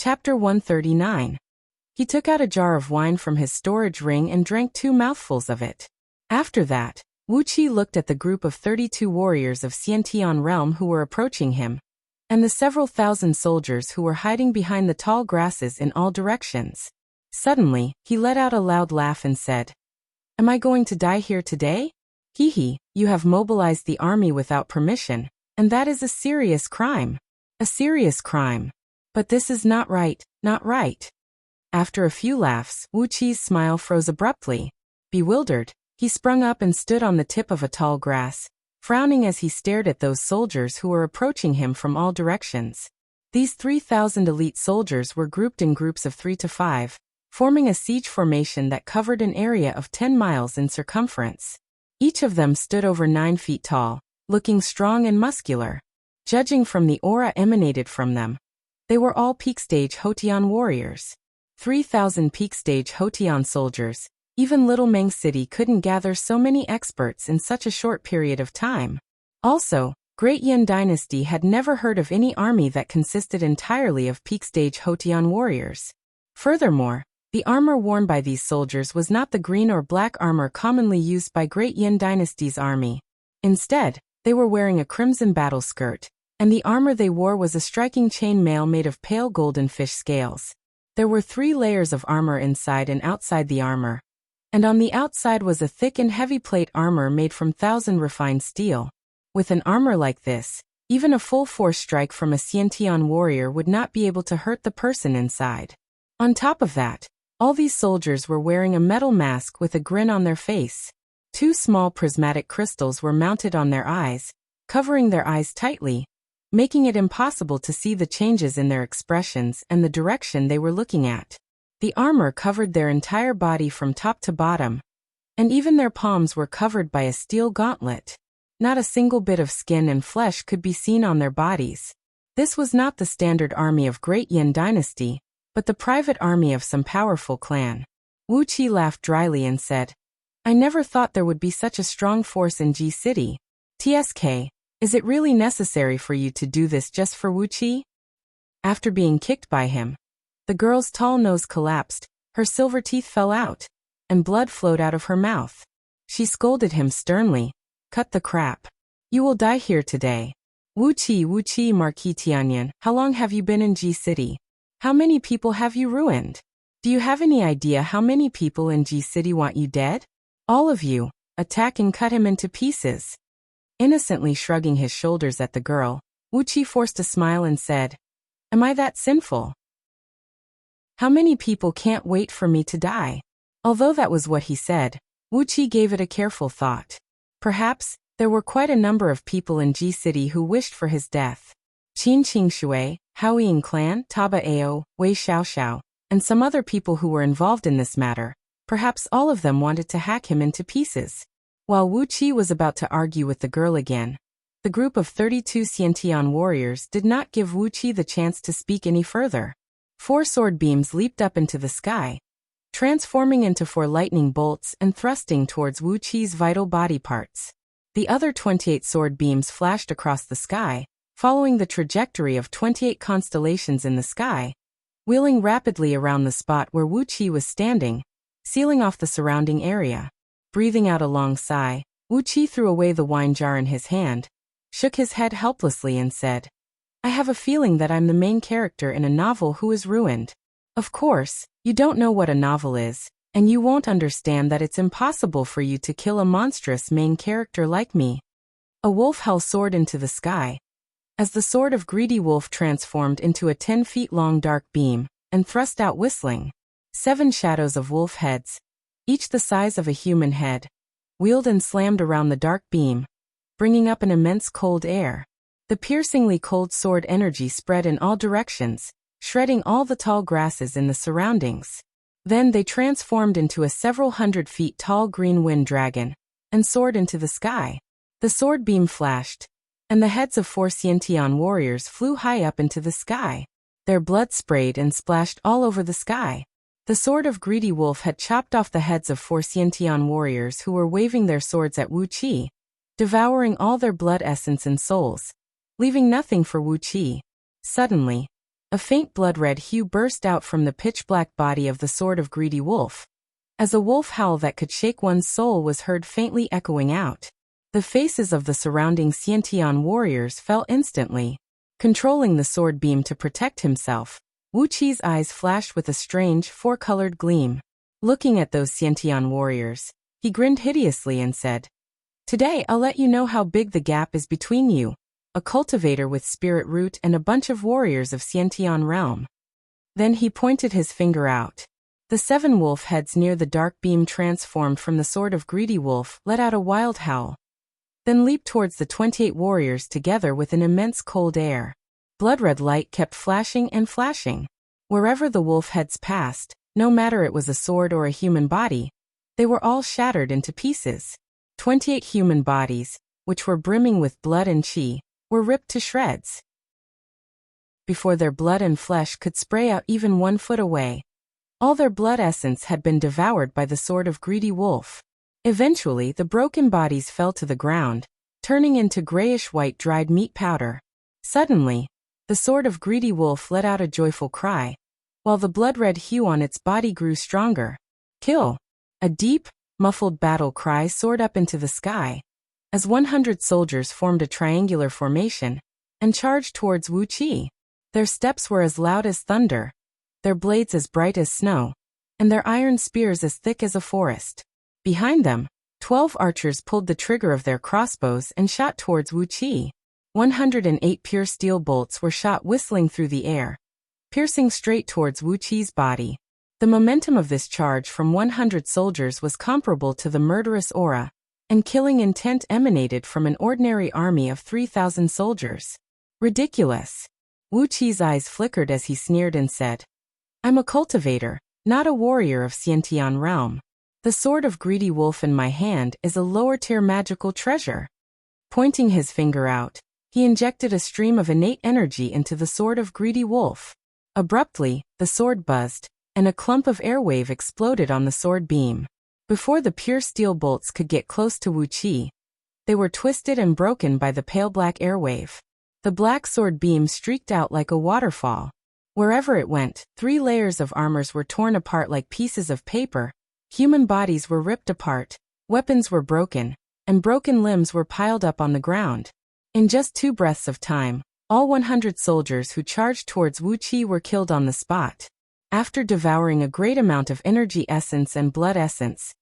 Chapter 139. He took out a jar of wine from his storage ring and drank 2 mouthfuls of it. After that, Wuxia looked at the group of 32 warriors of Xiantian realm who were approaching him, and the several thousand soldiers who were hiding behind the tall grasses in all directions. Suddenly, he let out a loud laugh and said, "Am I going to die here today? Hee, you have mobilized the army without permission, and that is a serious crime. A serious crime. But this is not right, not right." After a few laughs, Wuxia's smile froze abruptly. Bewildered, he sprung up and stood on the tip of a tall grass, frowning as he stared at those soldiers who were approaching him from all directions. These 3,000 elite soldiers were grouped in groups of 3 to 5, forming a siege formation that covered an area of 10 miles in circumference. Each of them stood over 9 feet tall, looking strong and muscular. Judging from the aura emanated from them, they were all peak-stage Hotian warriors. 3,000 peak-stage Hotian soldiers. Even Little Meng City couldn't gather so many experts in such a short period of time. Also, Great Yin Dynasty had never heard of any army that consisted entirely of peak-stage Hotian warriors. Furthermore, the armor worn by these soldiers was not the green or black armor commonly used by Great Yin Dynasty's army. Instead, they were wearing a crimson battle skirt, and the armor they wore was a striking chain mail made of pale golden fish scales. There were 3 layers of armor inside and outside the armor, and on the outside was a thick and heavy plate armor made from 1,000 refined steel. With an armor like this, even a full-force strike from a Xiantian warrior would not be able to hurt the person inside. On top of that, all these soldiers were wearing a metal mask with a grin on their face. 2 small prismatic crystals were mounted on their eyes, covering their eyes tightly, making it impossible to see the changes in their expressions and the direction they were looking at. The armor covered their entire body from top to bottom, and even their palms were covered by a steel gauntlet. Not a single bit of skin and flesh could be seen on their bodies. This was not the standard army of Great Yin Dynasty, but the private army of some powerful clan. Wuxia laughed dryly and said, "I never thought there would be such a strong force in Ji City. TSK, is it really necessary for you to do this just for Wuxia?" After being kicked by him, the girl's tall nose collapsed, her silver teeth fell out, and blood flowed out of her mouth. She scolded him sternly, "Cut the crap. You will die here today." Wuxia Marquis Tianyan, how long have you been in Ji City? How many people have you ruined? Do you have any idea how many people in Ji City want you dead? All of you, attack and cut him into pieces." Innocently shrugging his shoulders at the girl, Wuxia forced a smile and said, "Am I that sinful? How many people can't wait for me to die?" Although that was what he said, Wuxia gave it a careful thought. Perhaps, there were quite a number of people in Ji City who wished for his death. Qin Qingshui, Haoying clan, Taba Ao, Wei Xiaoxiao, and some other people who were involved in this matter. Perhaps all of them wanted to hack him into pieces. While Wuxia was about to argue with the girl again, the group of 32 Xiantian warriors did not give Wuxia the chance to speak any further. 4 sword beams leaped up into the sky, transforming into 4 lightning bolts and thrusting towards Wuxia's vital body parts. The other 28 sword beams flashed across the sky, following the trajectory of 28 constellations in the sky, wheeling rapidly around the spot where Wuxia was standing, sealing off the surrounding area. Breathing out a long sigh, Wuxia threw away the wine jar in his hand, shook his head helplessly and said, "I have a feeling that I'm the main character in a novel who is ruined. Of course, you don't know what a novel is, and you won't understand that it's impossible for you to kill a monstrous main character like me." A wolf howl soared into the sky, as the sword of Greedy Wolf transformed into a 10 feet long dark beam, and thrust out whistling. 7 shadows of wolf heads, each the size of a human head, wheeled and slammed around the dark beam, bringing up an immense cold air. The piercingly cold sword energy spread in all directions, shredding all the tall grasses in the surroundings. Then they transformed into a several hundred feet tall green wind dragon, and soared into the sky. The sword beam flashed, and the heads of 4 Xiantian warriors flew high up into the sky. Their blood sprayed and splashed all over the sky. The sword of Greedy Wolf had chopped off the heads of 4 Xiantian warriors who were waving their swords at Wuxia, devouring all their blood essence and souls, leaving nothing for Wuxia. Suddenly, A faint blood-red hue burst out from the pitch-black body of the sword of greedy wolf. As a wolf howl that could shake one's soul was heard faintly echoing out. The faces of the surrounding Xiantian warriors fell instantly. Controlling the sword beam to protect himself, Wuqi's eyes flashed with a strange, four-colored gleam. Looking at those Xiantian warriors, he grinned hideously and said, "Today I'll let you know how big the gap is between you, a cultivator with spirit root and a bunch of warriors of Xiantian realm." Then he pointed his finger out. The 7 wolf heads near the dark beam transformed from the sword of greedy wolf let out a wild howl, then leaped towards the 28 warriors together with an immense cold air. Blood-red light kept flashing and flashing. Wherever the wolf heads passed, no matter it was a sword or a human body, they were all shattered into pieces. 28 human bodies, which were brimming with blood and chi, were ripped to shreds. Before their blood and flesh could spray out even 1 foot away, all their blood essence had been devoured by the sword of greedy wolf. Eventually, the broken bodies fell to the ground, turning into grayish-white dried meat powder. Suddenly, the sword of greedy wolf let out a joyful cry, while the blood-red hue on its body grew stronger. "Kill!" A deep, muffled battle cry soared up into the sky, as 100 soldiers formed a triangular formation and charged towards Wuqi. Their steps were as loud as thunder, their blades as bright as snow, and their iron spears as thick as a forest. Behind them, 12 archers pulled the trigger of their crossbows and shot towards Wuqi. 108 pure steel bolts were shot whistling through the air, piercing straight towards Wuqi's body. The momentum of this charge from 100 soldiers was comparable to the murderous aura and killing intent emanated from an ordinary army of 3,000 soldiers. Ridiculous. Wuqi's eyes flickered as he sneered and said, "I'm a cultivator, not a warrior of Xiantian realm. The sword of greedy wolf in my hand is a lower-tier magical treasure." Pointing his finger out, he injected a stream of innate energy into the sword of greedy wolf. Abruptly, the sword buzzed, and a clump of airwave exploded on the sword beam. Before the pure steel bolts could get close to Wuqi, they were twisted and broken by the pale black airwave. The black sword beam streaked out like a waterfall. Wherever it went, 3 layers of armors were torn apart like pieces of paper, human bodies were ripped apart, weapons were broken, and broken limbs were piled up on the ground. In just 2 breaths of time, all 100 soldiers who charged towards Wuqi were killed on the spot. After devouring a great amount of energy essence and blood essence,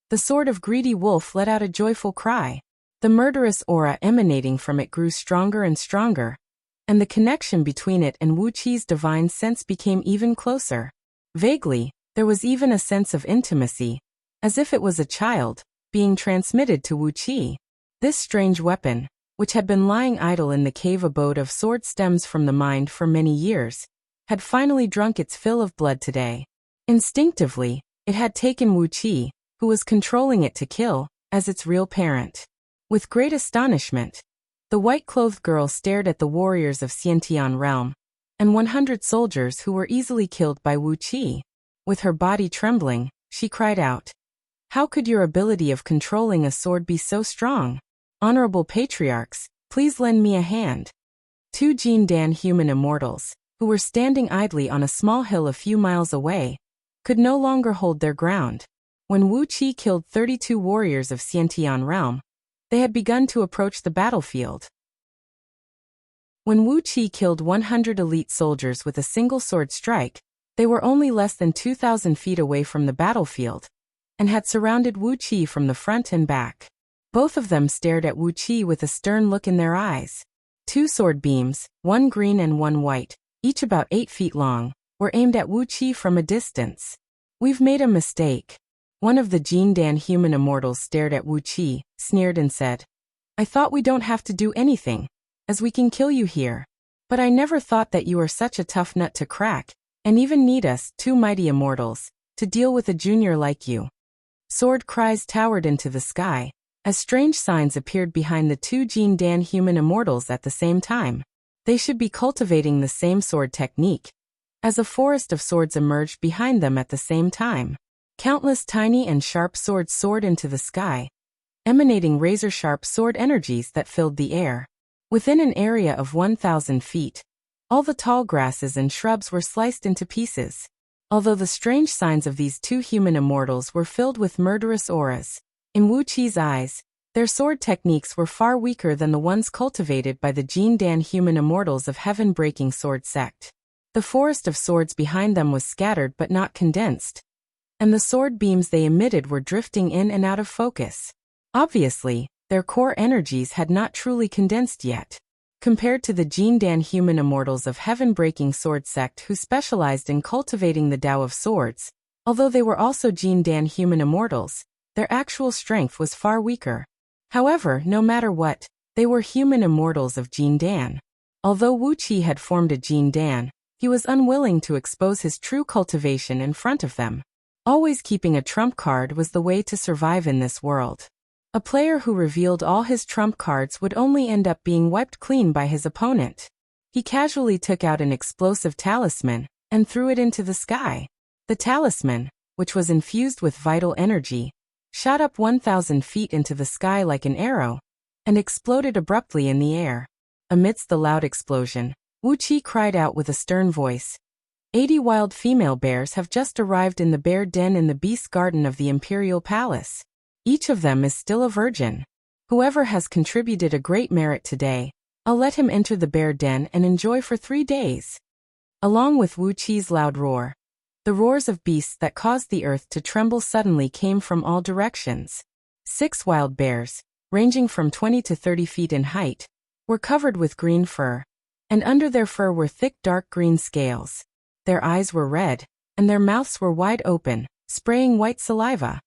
the sword of greedy wolf let out a joyful cry. The murderous aura emanating from it grew stronger and stronger, and the connection between it and Wuqi's divine sense became even closer. Vaguely, there was even a sense of intimacy, as if it was a child, being transmitted to Wuqi. This strange weapon, which had been lying idle in the cave abode of sword stems from the mind for many years, had finally drunk its fill of blood today. Instinctively, it had taken Wuqi, who was controlling it to kill, as its real parent. With great astonishment, the white-clothed girl stared at the warriors of Xiantian realm, and 100 soldiers who were easily killed by Wuqi. With her body trembling, she cried out, "How could your ability of controlling a sword be so strong? Honorable patriarchs, please lend me a hand." 2 Jin Dan human immortals, who were standing idly on a small hill a few miles away, could no longer hold their ground. When Wuqi killed 32 warriors of Xiantian realm, they had begun to approach the battlefield. When Wuqi killed 100 elite soldiers with a single sword strike, they were only less than 2,000 feet away from the battlefield, and had surrounded Wuqi from the front and back. Both of them stared at Wuqi with a stern look in their eyes. 2 sword beams, 1 green and 1 white, each about 8 feet long, were aimed at Wuqi from a distance. "We've made a mistake." One of the Jin Dan human immortals stared at Wuqi, sneered and said, "I thought we don't have to do anything, as we can kill you here. But I never thought that you are such a tough nut to crack, and even need us, 2 mighty immortals, to deal with a junior like you." Sword cries towered into the sky, as strange signs appeared behind the 2 Jin Dan human immortals at the same time. They should be cultivating the same sword technique, as a forest of swords emerged behind them at the same time. Countless tiny and sharp swords soared into the sky, emanating razor-sharp sword energies that filled the air. Within an area of 1,000 feet, All the tall grasses and shrubs were sliced into pieces. Although the strange signs of these two human immortals were filled with murderous auras, in Wuqi's eyes, their sword techniques were far weaker than the ones cultivated by the Jin Dan human immortals of heaven-breaking sword sect. The forest of swords behind them was scattered but not condensed, and the sword beams they emitted were drifting in and out of focus. Obviously, their core energies had not truly condensed yet. Compared to the Jin Dan human immortals of heaven-breaking sword sect who specialized in cultivating the Tao of swords, although they were also Jin Dan human immortals, their actual strength was far weaker. However, no matter what, they were human immortals of Jin Dan. Although Wuqi had formed a Jin Dan, he was unwilling to expose his true cultivation in front of them. Always keeping a trump card was the way to survive in this world. A player who revealed all his trump cards would only end up being wiped clean by his opponent. He casually took out an explosive talisman and threw it into the sky. The talisman, which was infused with vital energy, shot up 1,000 feet into the sky like an arrow and exploded abruptly in the air. Amidst the loud explosion, Wuqi cried out with a stern voice, 80 wild female bears have just arrived in the bear den in the beast garden of the Imperial Palace. Each of them is still a virgin. Whoever has contributed a great merit today, I'll let him enter the bear den and enjoy for 3 days. Along with Wuqi's loud roar, the roars of beasts that caused the earth to tremble suddenly came from all directions. 6 wild bears, ranging from 20 to 30 feet in height, were covered with green fur, and under their fur were thick dark green scales. Their eyes were red, and their mouths were wide open, spraying white saliva.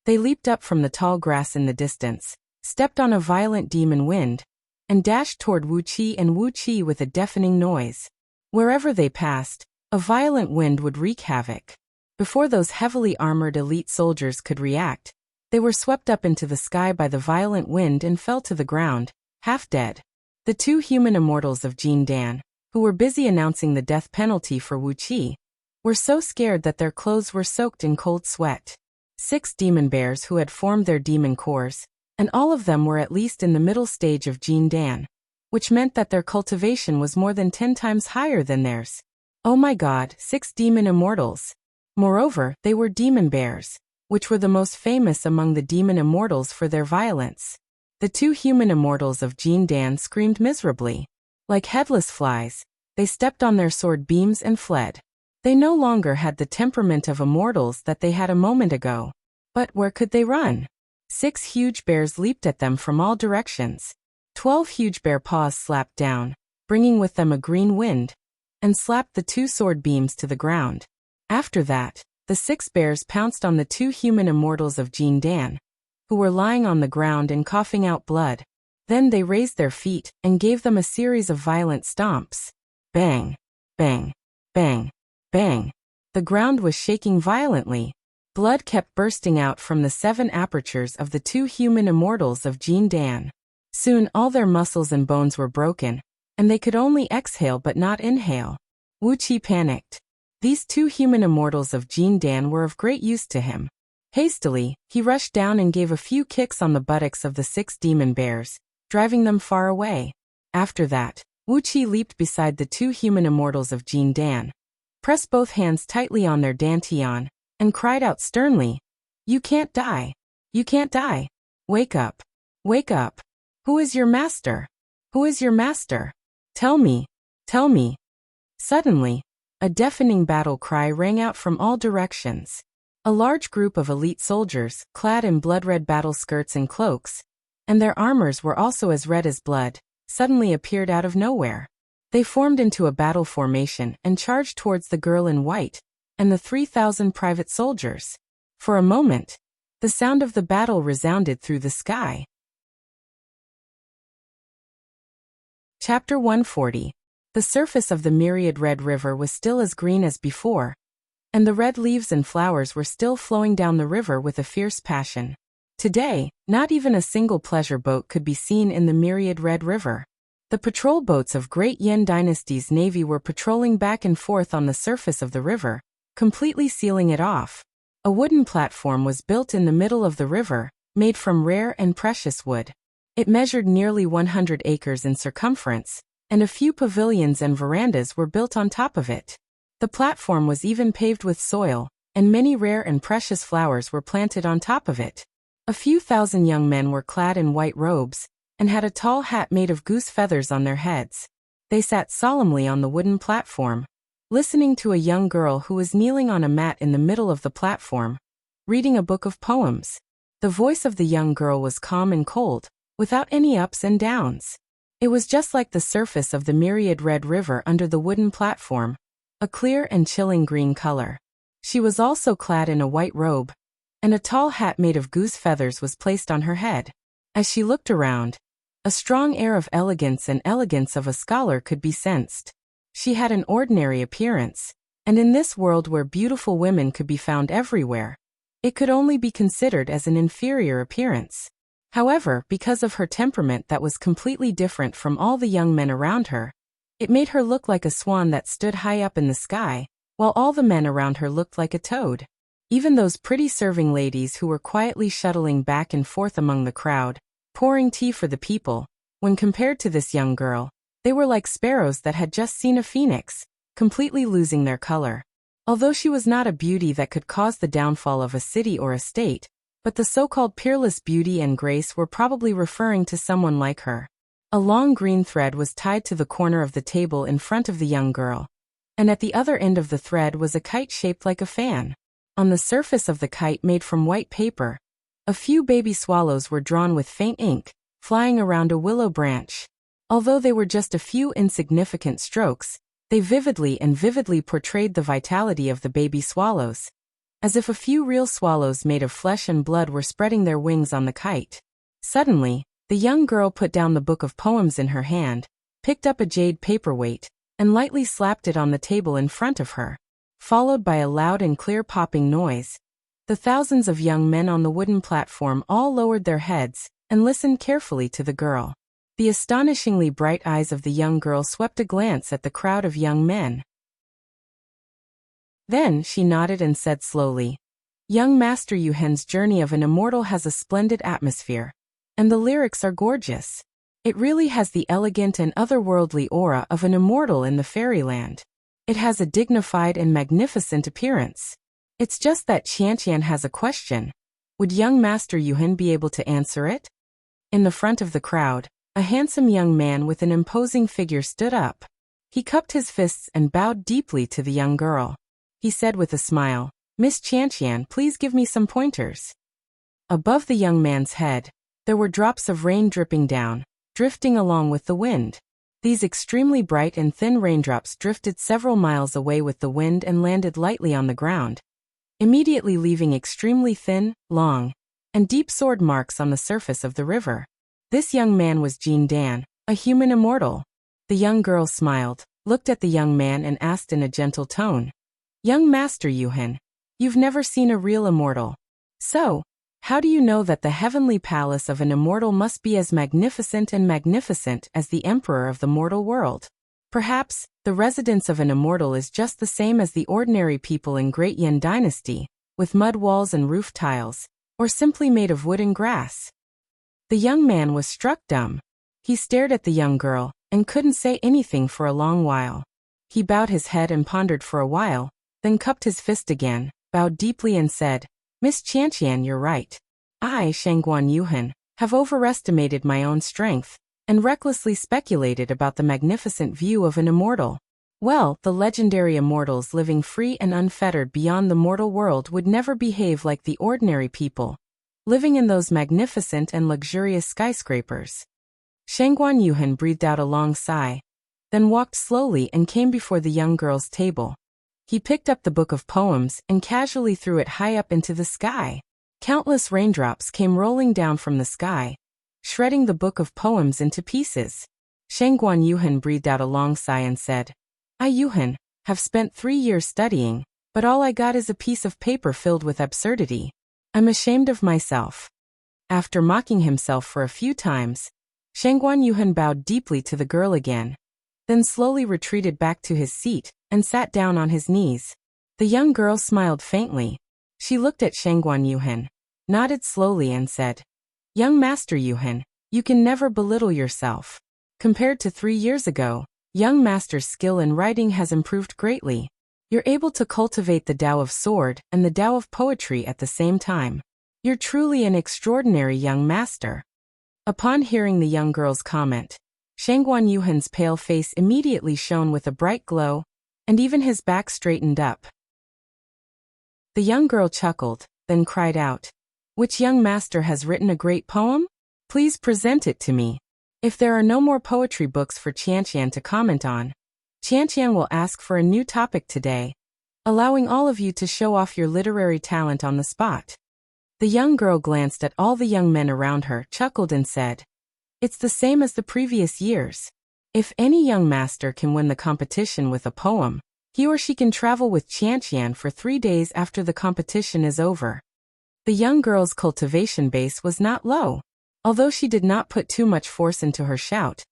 They leaped up from the tall grass in the distance, stepped on a violent demon wind, and dashed toward Wuqi and Wuqi with a deafening noise. Wherever they passed, a violent wind would wreak havoc. Before those heavily armored elite soldiers could react, they were swept up into the sky by the violent wind and fell to the ground, half dead. The 2 human immortals of Jin Dan, who were busy announcing the death penalty for Wuqi, were so scared that their clothes were soaked in cold sweat. 6 demon bears who had formed their demon cores, and all of them were at least in the middle stage of Jin Dan, which meant that their cultivation was more than 10 times higher than theirs. Oh my god, 6 demon immortals. Moreover, they were demon bears, which were the most famous among the demon immortals for their violence. The 2 human immortals of Jin Dan screamed miserably. Like headless flies, they stepped on their sword beams and fled. They no longer had the temperament of immortals that they had a moment ago. But where could they run? 6 huge bears leaped at them from all directions. 12 huge bear paws slapped down, bringing with them a green wind, and slapped the 2 sword beams to the ground. After that, the 6 bears pounced on the 2 human immortals of Jin Dan, who were lying on the ground and coughing out blood. Then they raised their feet and gave them a series of violent stomps. Bang, bang, bang, bang. The ground was shaking violently. Blood kept bursting out from the 7 apertures of the 2 human immortals of Jin Dan. Soon all their muscles and bones were broken, and they could only exhale but not inhale. Wuqi panicked. These 2 human immortals of Jin Dan were of great use to him. Hastily, he rushed down and gave a few kicks on the buttocks of the 6 demon bears, driving them far away. After that, Wuqi leaped beside the 2 human immortals of Jin Dan, pressed both hands tightly on their dantian, and cried out sternly, "You can't die! You can't die! Wake up! Wake up! Who is your master? Who is your master? Tell me! Tell me!" Suddenly, a deafening battle cry rang out from all directions. A large group of elite soldiers, clad in blood-red battle skirts and cloaks, and their armors were also as red as blood, suddenly appeared out of nowhere. They formed into a battle formation and charged towards the girl in white and the 3,000 private soldiers. For a moment, the sound of the battle resounded through the sky. Chapter 140. The surface of the myriad red river was still as green as before, and the red leaves and flowers were still flowing down the river with a fierce passion. Today, not even a single pleasure boat could be seen in the myriad red river. The patrol boats of Great Yin Dynasty's navy were patrolling back and forth on the surface of the river, completely sealing it off. A wooden platform was built in the middle of the river, made from rare and precious wood. It measured nearly 100 acres in circumference, and a few pavilions and verandas were built on top of it. The platform was even paved with soil, and many rare and precious flowers were planted on top of it. A few thousand young men were clad in white robes, and had a tall hat made of goose feathers on their heads. They sat solemnly on the wooden platform, listening to a young girl who was kneeling on a mat in the middle of the platform, reading a book of poems. The voice of the young girl was calm and cold, without any ups and downs. It was just like the surface of the myriad red river under the wooden platform, a clear and chilling green color. She was also clad in a white robe, and a tall hat made of goose feathers was placed on her head. As she looked around, a strong air of elegance of a scholar could be sensed. She had an ordinary appearance, and in this world where beautiful women could be found everywhere, it could only be considered as an inferior appearance. However, because of her temperament that was completely different from all the young men around her, it made her look like a swan that stood high up in the sky, while all the men around her looked like a toad. Even those pretty serving ladies who were quietly shuttling back and forth among the crowd, pouring tea for the people, when compared to this young girl, they were like sparrows that had just seen a phoenix, completely losing their color. Although she was not a beauty that could cause the downfall of a city or a state, but the so-called peerless beauty and grace were probably referring to someone like her. A long green thread was tied to the corner of the table in front of the young girl, and at the other end of the thread was a kite shaped like a fan. On the surface of the kite made from white paper, a few baby swallows were drawn with faint ink, flying around a willow branch. Although they were just a few insignificant strokes, they vividly portrayed the vitality of the baby swallows, as if a few real swallows made of flesh and blood were spreading their wings on the kite. Suddenly, the young girl put down the book of poems in her hand, picked up a jade paperweight, and lightly slapped it on the table in front of her. Followed by a loud and clear popping noise, the thousands of young men on the wooden platform all lowered their heads and listened carefully to the girl. The astonishingly bright eyes of the young girl swept a glance at the crowd of young men. Then she nodded and said slowly, "Young Master Yuhen's Journey of an Immortal has a splendid atmosphere, and the lyrics are gorgeous. It really has the elegant and otherworldly aura of an immortal in the fairyland. It has a dignified and magnificent appearance. It's just that Qianqian has a question. Would young Master Yuhen be able to answer it?" In the front of the crowd, a handsome young man with an imposing figure stood up. He cupped his fists and bowed deeply to the young girl. He said with a smile, "Miss Qianqian, please give me some pointers." Above the young man's head, there were drops of rain dripping down, drifting along with the wind. These extremely bright and thin raindrops drifted several miles away with the wind and landed lightly on the ground, immediately leaving extremely thin, long, and deep sword marks on the surface of the river. This young man was Jin Dan, a human immortal. The young girl smiled, looked at the young man and asked in a gentle tone, "Young Master Yuhen, you've never seen a real immortal. So, how do you know that the heavenly palace of an immortal must be as magnificent as the emperor of the mortal world? Perhaps, the residence of an immortal is just the same as the ordinary people in Great Yin Dynasty, with mud walls and roof tiles, or simply made of wood and grass." The young man was struck dumb. He stared at the young girl, and couldn't say anything for a long while. He bowed his head and pondered for a while, then cupped his fist again, bowed deeply and said, "Miss Qianqian, you're right. I, Shangguan Yuhen, have overestimated my own strength, and recklessly speculated about the magnificent view of an immortal. Well, the legendary immortals living free and unfettered beyond the mortal world would never behave like the ordinary people, living in those magnificent and luxurious skyscrapers." Shangguan Yuhen breathed out a long sigh, then walked slowly and came before the young girl's table. He picked up the book of poems and casually threw it high up into the sky. Countless raindrops came rolling down from the sky, shredding the book of poems into pieces. Shangguan Yuhen breathed out a long sigh and said, "I, Yuhen, have spent 3 years studying, but all I got is a piece of paper filled with absurdity. I'm ashamed of myself." After mocking himself for a few times, Shangguan Yuhen bowed deeply to the girl again, then slowly retreated back to his seat and sat down on his knees. The young girl smiled faintly. She looked at Shangguan Yuhen, nodded slowly and said, "Young Master Yuhen, you can never belittle yourself. Compared to 3 years ago, young master's skill in writing has improved greatly. You're able to cultivate the Tao of sword and the Tao of poetry at the same time. You're truly an extraordinary young master. Upon hearing the young girl's comment, Shangguan Yuhan's pale face immediately shone with a bright glow, and even his back straightened up. The young girl chuckled, then cried out, "Which young master has written a great poem? Please present it to me." If there are no more poetry books for Qianqian to comment on, Qianqian will ask for a new topic today, allowing all of you to show off your literary talent on the spot. The young girl glanced at all the young men around her, chuckled and said, "It's the same as the previous years. If any young master can win the competition with a poem, he or she can travel with Qianqian for 3 days after the competition is over." The young girl's cultivation base was not low. Although she did not put too much force into her shout,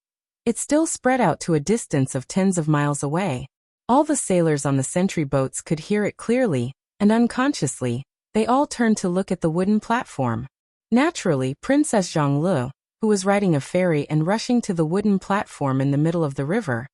it still spread out to a distance of tens of miles away. All the sailors on the sentry boats could hear it clearly, and unconsciously, they all turned to look at the wooden platform. Naturally, Princess Zhonglu, who was riding a ferry and rushing to the wooden platform in the middle of the river,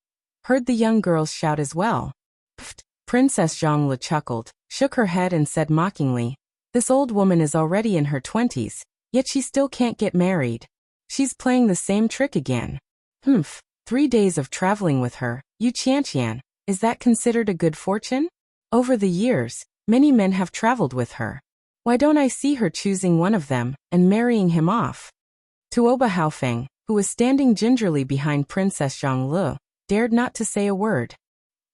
heard the young girl's shout as well. "Pfft," Princess Zhonglu chuckled, shook her head and said mockingly, "This old woman is already in her 20s, yet she still can't get married. She's playing the same trick again. 3 days of traveling with her, Yu Qianqian, is that considered a good fortune? Over the years, many men have traveled with her. Why don't I see her choosing one of them and marrying him off?" Tuoba Haofeng, who was standing gingerly behind Princess Zhonglu, dared not to say a word.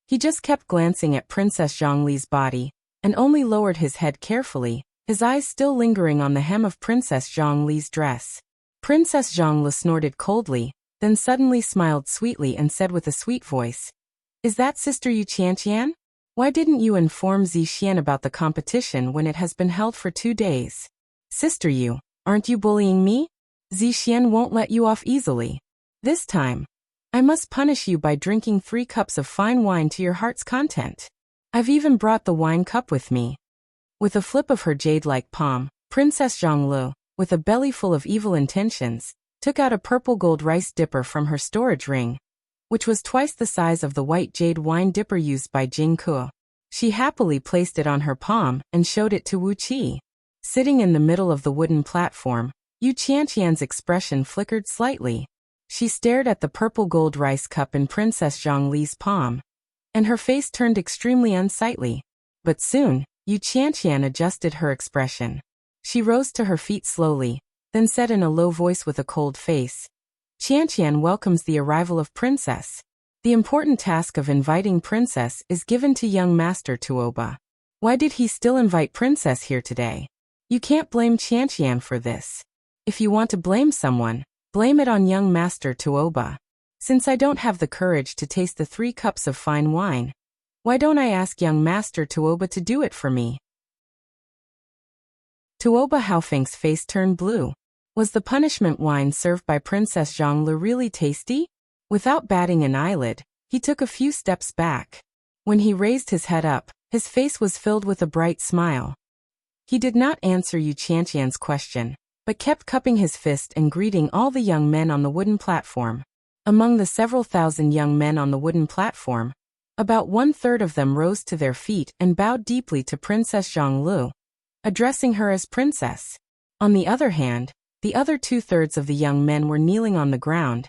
He just kept glancing at Princess Zhongli's body, and only lowered his head carefully, his eyes still lingering on the hem of Princess Zhongli's dress. Princess Zhongli snorted coldly, then suddenly smiled sweetly and said with a sweet voice, "Is that Sister Yu Qianqian? Why didn't you inform Zixian about the competition when it has been held for 2 days? Sister Yu, aren't you bullying me? Zixian won't let you off easily. This time, I must punish you by drinking 3 cups of fine wine to your heart's content. I've even brought the wine cup with me." With a flip of her jade-like palm, Princess Zhonglu, with a belly full of evil intentions, took out a purple gold rice dipper from her storage ring, which was twice the size of the white jade wine dipper used by Jing Ke. She happily placed it on her palm and showed it to Wuxia. Sitting in the middle of the wooden platform, Yu Qianqian's expression flickered slightly. She stared at the purple gold rice cup in Princess Zhongli's palm, and her face turned extremely unsightly. But soon, Yu Qianqian adjusted her expression. She rose to her feet slowly, then said in a low voice with a cold face, "Qianqian welcomes the arrival of Princess. The important task of inviting Princess is given to young Master Tuoba. Why did he still invite Princess here today? You can't blame Qianqian for this. If you want to blame someone, blame it on young Master Tuoba. Since I don't have the courage to taste the 3 cups of fine wine, why don't I ask young Master Tuoba to do it for me?" Tuoba Haofeng's face turned blue. Was the punishment wine served by Princess Zhongli really tasty? Without batting an eyelid, he took a few steps back. When he raised his head up, his face was filled with a bright smile. He did not answer Yu Qianqian's question, but kept cupping his fist and greeting all the young men on the wooden platform. Among the several thousand young men on the wooden platform, about 1/3 of them rose to their feet and bowed deeply to Princess Zhonglu, addressing her as Princess. On the other hand, the other 2/3 of the young men were kneeling on the ground,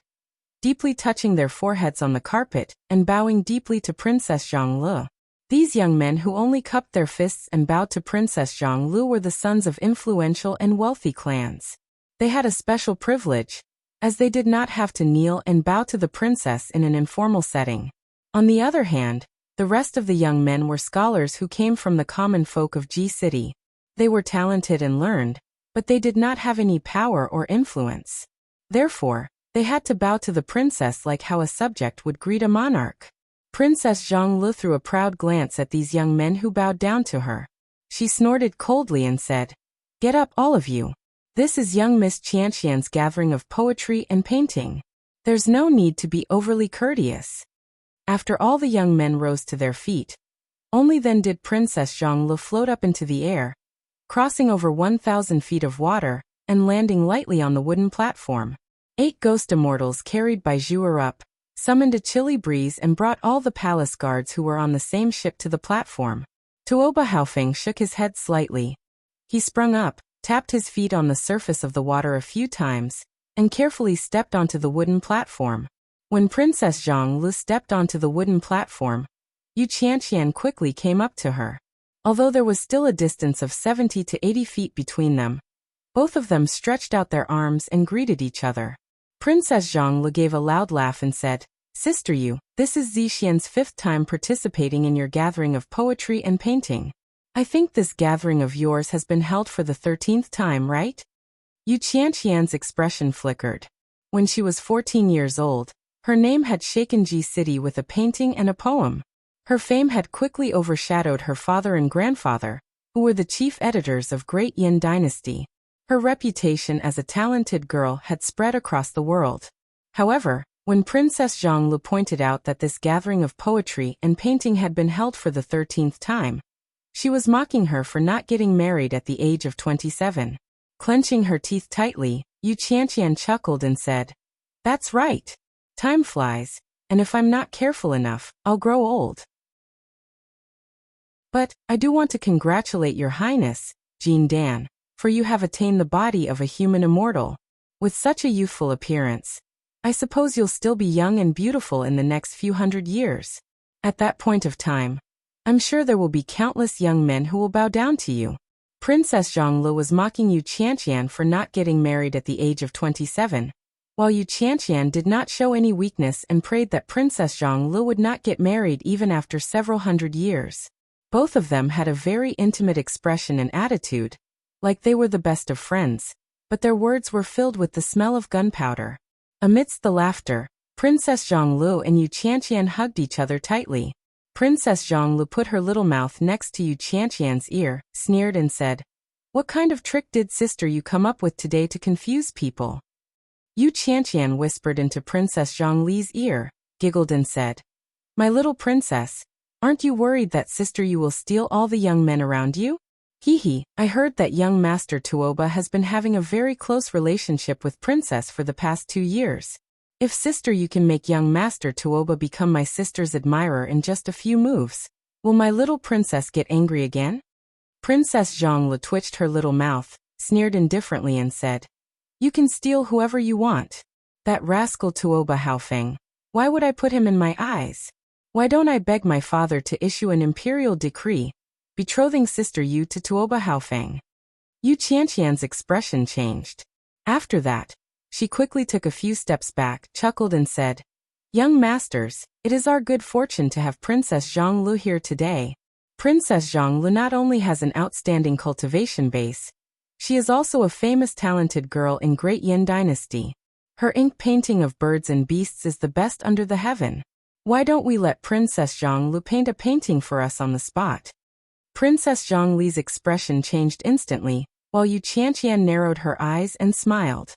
deeply touching their foreheads on the carpet and bowing deeply to Princess Zhonglu. These young men who only cupped their fists and bowed to Princess Zhonglu were the sons of influential and wealthy clans. They had a special privilege, as they did not have to kneel and bow to the princess in an informal setting. On the other hand, the rest of the young men were scholars who came from the common folk of Ji City. They were talented and learned, but they did not have any power or influence. Therefore, they had to bow to the princess like how a subject would greet a monarch. Princess Zhonglu threw a proud glance at these young men who bowed down to her. She snorted coldly and said, "Get up, all of you. This is young Miss Qianqian's gathering of poetry and painting. There's no need to be overly courteous." After all the young men rose to their feet, only then did Princess Zhonglu float up into the air, crossing over 1,000 feet of water and landing lightly on the wooden platform. 8 ghost immortals carried Bai Zhuo up, summoned a chilly breeze and brought all the palace guards who were on the same ship to the platform. Tuoba Haofeng shook his head slightly. He sprung up, tapped his feet on the surface of the water a few times, and carefully stepped onto the wooden platform. When Princess Zhang Lu stepped onto the wooden platform, Yu Qianqian quickly came up to her. Although there was still a distance of 70 to 80 feet between them, both of them stretched out their arms and greeted each other. Princess Zhang Lu gave a loud laugh and said, "Sister Yu, this is Zixian's 5th time participating in your gathering of poetry and painting. I think this gathering of yours has been held for the 13th time, right?" Yu Qianqian's expression flickered. When she was 14 years old, her name had shaken Ji City with a painting and a poem. Her fame had quickly overshadowed her father and grandfather, who were the chief editors of Great Yin Dynasty. Her reputation as a talented girl had spread across the world. However, when Princess Zhang Lu pointed out that this gathering of poetry and painting had been held for the 13th time, she was mocking her for not getting married at the age of 27. Clenching her teeth tightly, Yu Qianqian chuckled and said, "That's right. Time flies, and if I'm not careful enough, I'll grow old. But I do want to congratulate Your Highness, Jin Dan, for you have attained the body of a human immortal. With such a youthful appearance, I suppose you'll still be young and beautiful in the next few hundred years. At that point of time, I'm sure there will be countless young men who will bow down to you." Princess Zhang Lu was mocking Yu Qianqian for not getting married at the age of 27, while Yu Qianqian did not show any weakness and prayed that Princess Zhang Lu would not get married even after several hundred years. Both of them had a very intimate expression and attitude, like they were the best of friends, but their words were filled with the smell of gunpowder. Amidst the laughter, Princess Zhang Lu and Yu Qianqian hugged each other tightly. Princess Zhang Lu put her little mouth next to Yu Qianqian's ear, sneered and said, "What kind of trick did sister you come up with today to confuse people?" Yu Qianqian whispered into Princess Zhang Li's ear, giggled and said, "My little princess, aren't you worried that sister you will steal all the young men around you? Hee, I heard that young Master Tuoba has been having a very close relationship with Princess for the past 2 years. If sister you can make young Master Tuoba become my sister's admirer in just a few moves, will my little princess get angry again?" Princess Zhang Lu twitched her little mouth, sneered indifferently and said, "You can steal whoever you want. That rascal Tuoba Haofeng, why would I put him in my eyes? Why don't I beg my father to issue an imperial decree, betrothing sister Yu to Tuoba Haofeng?" Yu Qianqian's expression changed. After that, she quickly took a few steps back, chuckled and said, "Young masters, it is our good fortune to have Princess Zhang Lu here today. Princess Zhang Lu not only has an outstanding cultivation base, she is also a famous talented girl in Great Yin Dynasty. Her ink painting of birds and beasts is the best under the heaven. Why don't we let Princess Zhang Lu paint a painting for us on the spot?" Princess Zhang Li's expression changed instantly, while Yu Qianqian narrowed her eyes and smiled.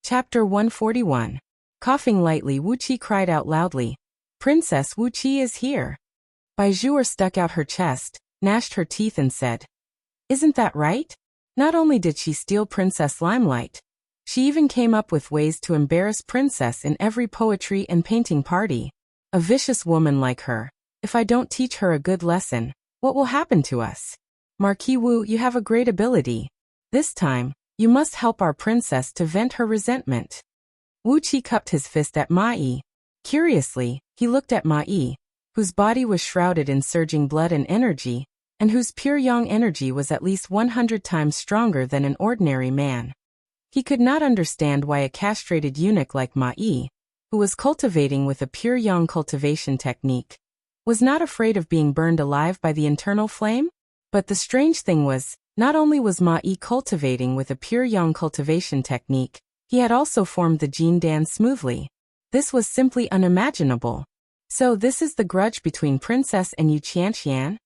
Chapter 141. Coughing lightly, Wuqi cried out loudly, "Princess Wuqi is here." Bai Zhuo stuck out her chest, gnashed her teeth and said, "Isn't that right? Not only did she steal Princess Limelight, she even came up with ways to embarrass Princess in every poetry and painting party. A vicious woman like her. If I don't teach her a good lesson, what will happen to us? Marquis Wu, you have a great ability. This time, you must help our princess to vent her resentment." Wu Qi cupped his fist at Ma Yi. Curiously, he looked at Ma Yi, whose body was shrouded in surging blood and energy, and whose pure yang energy was at least 100 times stronger than an ordinary man. He could not understand why a castrated eunuch like Ma Yi, who was cultivating with a pure yang cultivation technique, was not afraid of being burned alive by the internal flame. But the strange thing was, not only was Ma Yi cultivating with a pure yang cultivation technique, he had also formed the Jin Dan smoothly. This was simply unimaginable. So this is the grudge between Princess and Yu Qianqian?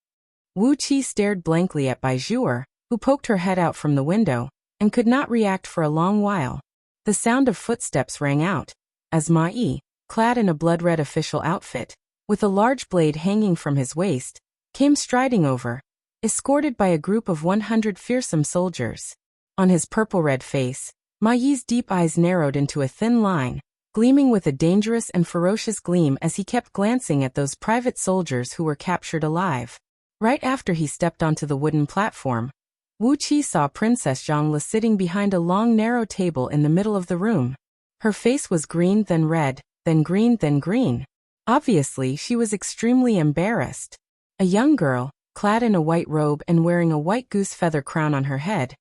Wu Qi stared blankly at Bai Zhuo, who poked her head out from the window, and could not react for a long while. The sound of footsteps rang out, as Ma Yi, clad in a blood-red official outfit, with a large blade hanging from his waist, came striding over, escorted by a group of 100 fearsome soldiers. On his purple-red face, Ma Yi's deep eyes narrowed into a thin line, gleaming with a dangerous and ferocious gleam as he kept glancing at those private soldiers who were captured alive. Right after he stepped onto the wooden platform, Wuxia saw Princess Zhongli sitting behind a long narrow table in the middle of the room. Her face was green, then red, then green, then green. Obviously, she was extremely embarrassed. A young girl, clad in a white robe and wearing a white goose feather crown on her head,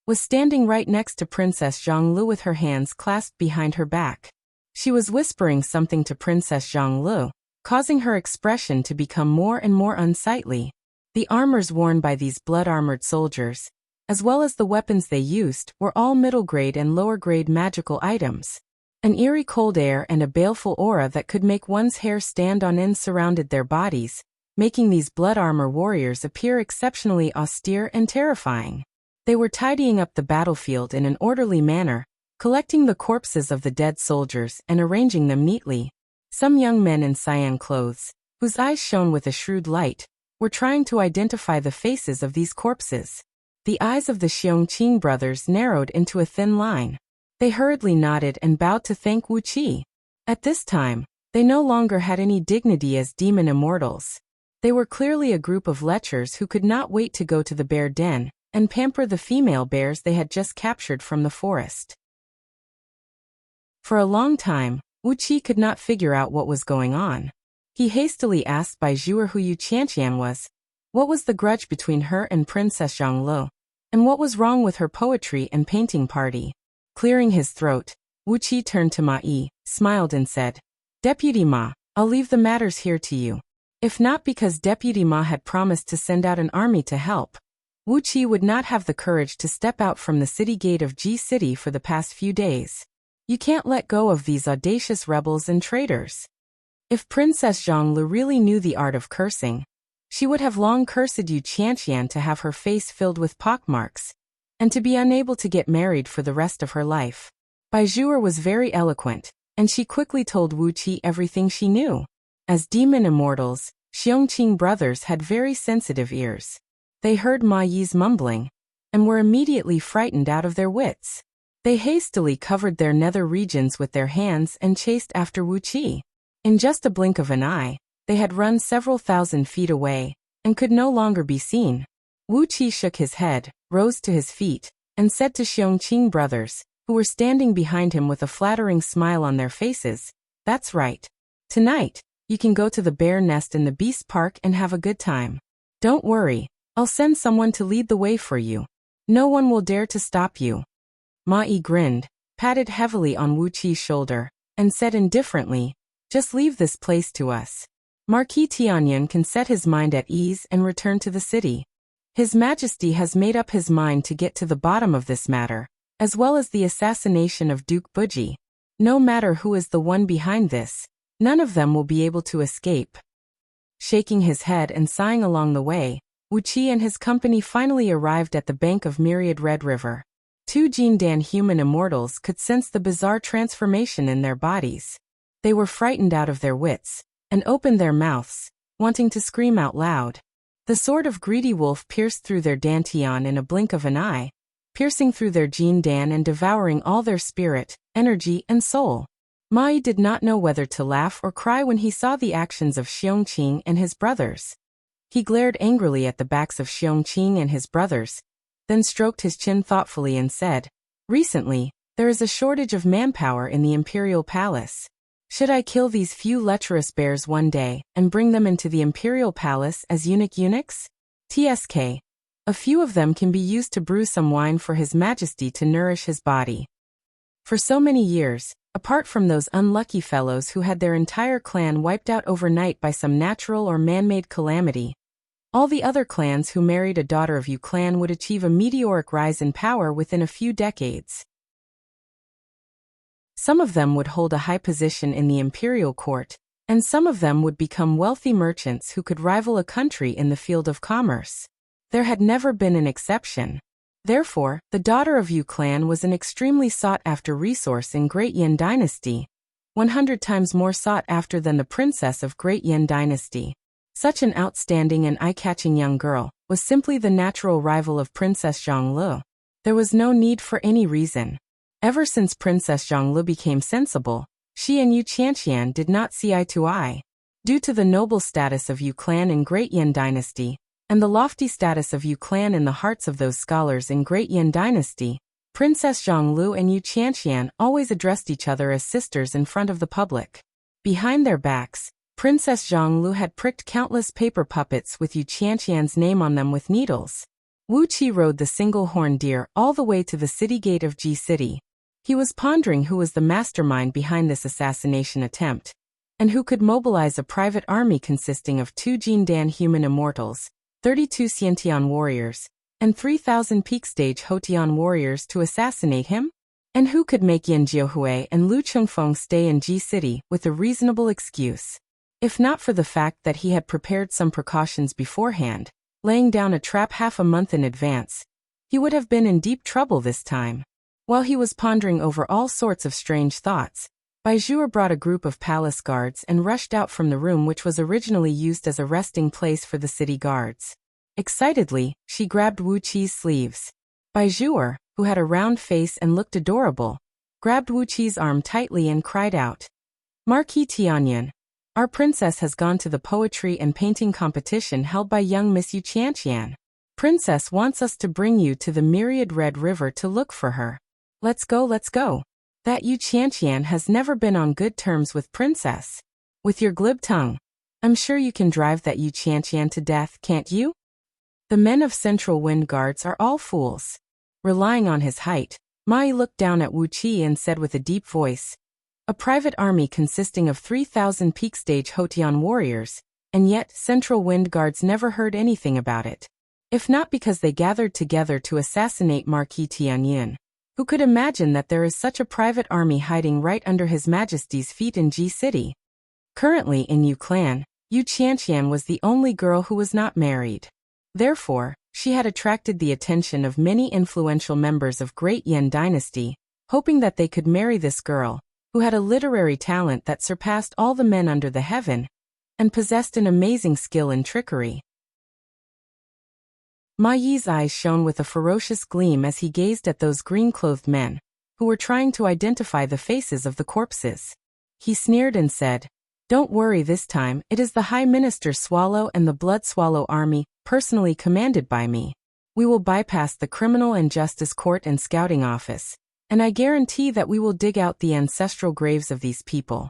was standing right next to Princess Zhongli with her hands clasped behind her back. She was whispering something to Princess Zhongli, causing her expression to become more and more unsightly. The armors worn by these blood-armored soldiers, as well as the weapons they used, were all middle-grade and lower-grade magical items. An eerie cold air and a baleful aura that could make one's hair stand on end surrounded their bodies, making these blood armor warriors appear exceptionally austere and terrifying. They were tidying up the battlefield in an orderly manner, collecting the corpses of the dead soldiers and arranging them neatly. Some young men in cyan clothes, whose eyes shone with a shrewd light, were trying to identify the faces of these corpses. The eyes of the Xiongqing brothers narrowed into a thin line. They hurriedly nodded and bowed to thank Wuqi. At this time, they no longer had any dignity as demon immortals. They were clearly a group of lechers who could not wait to go to the bear den and pamper the female bears they had just captured from the forest. For a long time, Wuqi could not figure out what was going on. He hastily asked Bai Zhuer who Yu Qianqian was, what was the grudge between her and Princess Zhongli, and what was wrong with her poetry and painting party. Clearing his throat, Wuqi turned to Ma Yi, smiled and said, Deputy Ma, I'll leave the matters here to you. If not because Deputy Ma had promised to send out an army to help, Wuqi would not have the courage to step out from the city gate of Ji City for the past few days. You can't let go of these audacious rebels and traitors. If Princess Zhongli really knew the art of cursing, she would have long cursed Yu Qianqian to have her face filled with pockmarks, and to be unable to get married for the rest of her life. Bai Zhuer was very eloquent, and she quickly told Wuqi everything she knew. As demon immortals, Xiongqing brothers had very sensitive ears. They heard Ma Yi's mumbling, and were immediately frightened out of their wits. They hastily covered their nether regions with their hands and chased after Wuqi. In just a blink of an eye, they had run several thousand feet away, and could no longer be seen. Wuqi shook his head, rose to his feet, and said to Xiongqing brothers, who were standing behind him with a flattering smile on their faces, That's right. Tonight, you can go to the bear nest in the Beast Park and have a good time. Don't worry, I'll send someone to lead the way for you. No one will dare to stop you. Ma Yi grinned, patted heavily on Wuqi's shoulder, and said indifferently, Just leave this place to us. Marquis Tianyan can set his mind at ease and return to the city. His Majesty has made up his mind to get to the bottom of this matter, as well as the assassination of Duke Buji. No matter who is the one behind this, none of them will be able to escape. Shaking his head and sighing along the way, Wuqi and his company finally arrived at the bank of Myriad Red River. Two Jindan human immortals could sense the bizarre transformation in their bodies. They were frightened out of their wits, and opened their mouths, wanting to scream out loud. The sword of Greedy Wolf pierced through their dantian in a blink of an eye, piercing through their Jindan and devouring all their spirit, energy, and soul. Ma Yi did not know whether to laugh or cry when he saw the actions of Xiongqing and his brothers. He glared angrily at the backs of Xiongqing and his brothers, then stroked his chin thoughtfully and said, Recently, there is a shortage of manpower in the Imperial Palace. Should I kill these few lecherous bears one day and bring them into the Imperial Palace as eunuchs? TSK. A few of them can be used to brew some wine for His Majesty to nourish his body. For so many years, apart from those unlucky fellows who had their entire clan wiped out overnight by some natural or man-made calamity, all the other clans who married a daughter of Yu clan would achieve a meteoric rise in power within a few decades. Some of them would hold a high position in the imperial court, and some of them would become wealthy merchants who could rival a country in the field of commerce. There had never been an exception. Therefore, the daughter of Yu clan was an extremely sought-after resource in Great Yin Dynasty, 100 times more sought after than the princess of Great Yin Dynasty. Such an outstanding and eye-catching young girl was simply the natural rival of Princess Zhongli. There was no need for any reason. Ever since Princess Zhonglu became sensible, she and Yu Qianqian did not see eye to eye. Due to the noble status of Yu clan in Great Yan Dynasty, and the lofty status of Yu clan in the hearts of those scholars in Great Yan Dynasty, Princess Zhonglu and Yu Qianqian always addressed each other as sisters in front of the public. Behind their backs, Princess Zhonglu had pricked countless paper puppets with Yu Qianqian's name on them with needles. Wuqi rode the single-horned deer all the way to the city gate of Ji City. He was pondering who was the mastermind behind this assassination attempt, and who could mobilize a private army consisting of 2 Jindan human immortals, 32 Xiantian warriors, and 3,000 peak-stage Hotian warriors to assassinate him? And who could make Yan Jiuhui and Lu Chengfeng stay in Ji City with a reasonable excuse? If not for the fact that he had prepared some precautions beforehand, laying down a trap half a month in advance, he would have been in deep trouble this time. While he was pondering over all sorts of strange thoughts, Baizhuer brought a group of palace guards and rushed out from the room which was originally used as a resting place for the city guards. Excitedly, she grabbed Wu Qi's sleeves. Baizhuer, who had a round face and looked adorable, grabbed Wu Qi's arm tightly and cried out, "Marquis Tianyan, our princess has gone to the poetry and painting competition held by young Miss Yu Qianqian. Princess wants us to bring you to the myriad Red River to look for her. Let's go, let's go. That Yu Qianqian has never been on good terms with Princess. With your glib tongue, I'm sure you can drive that Yu Qianqian to death, can't you?" The men of Central Wind Guards are all fools. Relying on his height, Mai looked down at Wu Qi and said with a deep voice, "A private army consisting of 3,000 peak-stage Hotian warriors, and yet Central Wind Guards never heard anything about it. If not because they gathered together to assassinate Marquis Tianyin. Who could imagine that there is such a private army hiding right under His Majesty's feet in Ji City?" Currently in Yu clan, Yu Qianqian was the only girl who was not married. Therefore, she had attracted the attention of many influential members of Great Yan Dynasty, hoping that they could marry this girl, who had a literary talent that surpassed all the men under the heaven, and possessed an amazing skill in trickery. Ma Yi's eyes shone with a ferocious gleam as he gazed at those green-clothed men, who were trying to identify the faces of the corpses. He sneered and said, "Don't worry this time, it is the High Minister Swallow and the Blood Swallow Army, personally commanded by me. We will bypass the Criminal and Justice Court and Scouting Office, and I guarantee that we will dig out the ancestral graves of these people."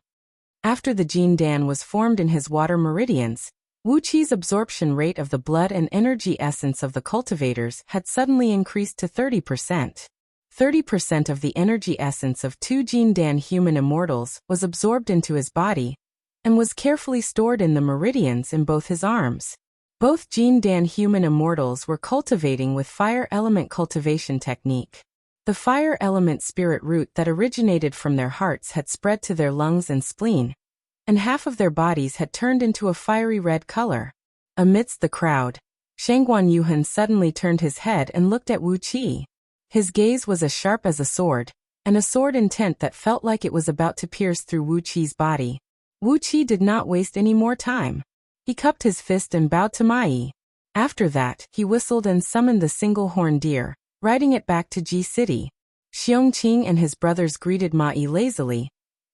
After the Jindan was formed in his water meridians, Wu Qi's absorption rate of the blood and energy essence of the cultivators had suddenly increased to 30%. 30% of the energy essence of 2 Jindan human immortals was absorbed into his body, and was carefully stored in the meridians in both his arms. Both Jindan human immortals were cultivating with fire element cultivation technique. The fire element spirit root that originated from their hearts had spread to their lungs and spleen, and half of their bodies had turned into a fiery red color. Amidst the crowd, Shangguan Yuhan suddenly turned his head and looked at Wu Qi. His gaze was as sharp as a sword, and a sword intent that felt like it was about to pierce through Wu Qi's body. Wu Qi did not waste any more time. He cupped his fist and bowed to Mai. After that, he whistled and summoned the single-horned deer, riding it back to Ji City. Xiongqing and his brothers greeted Mai lazily,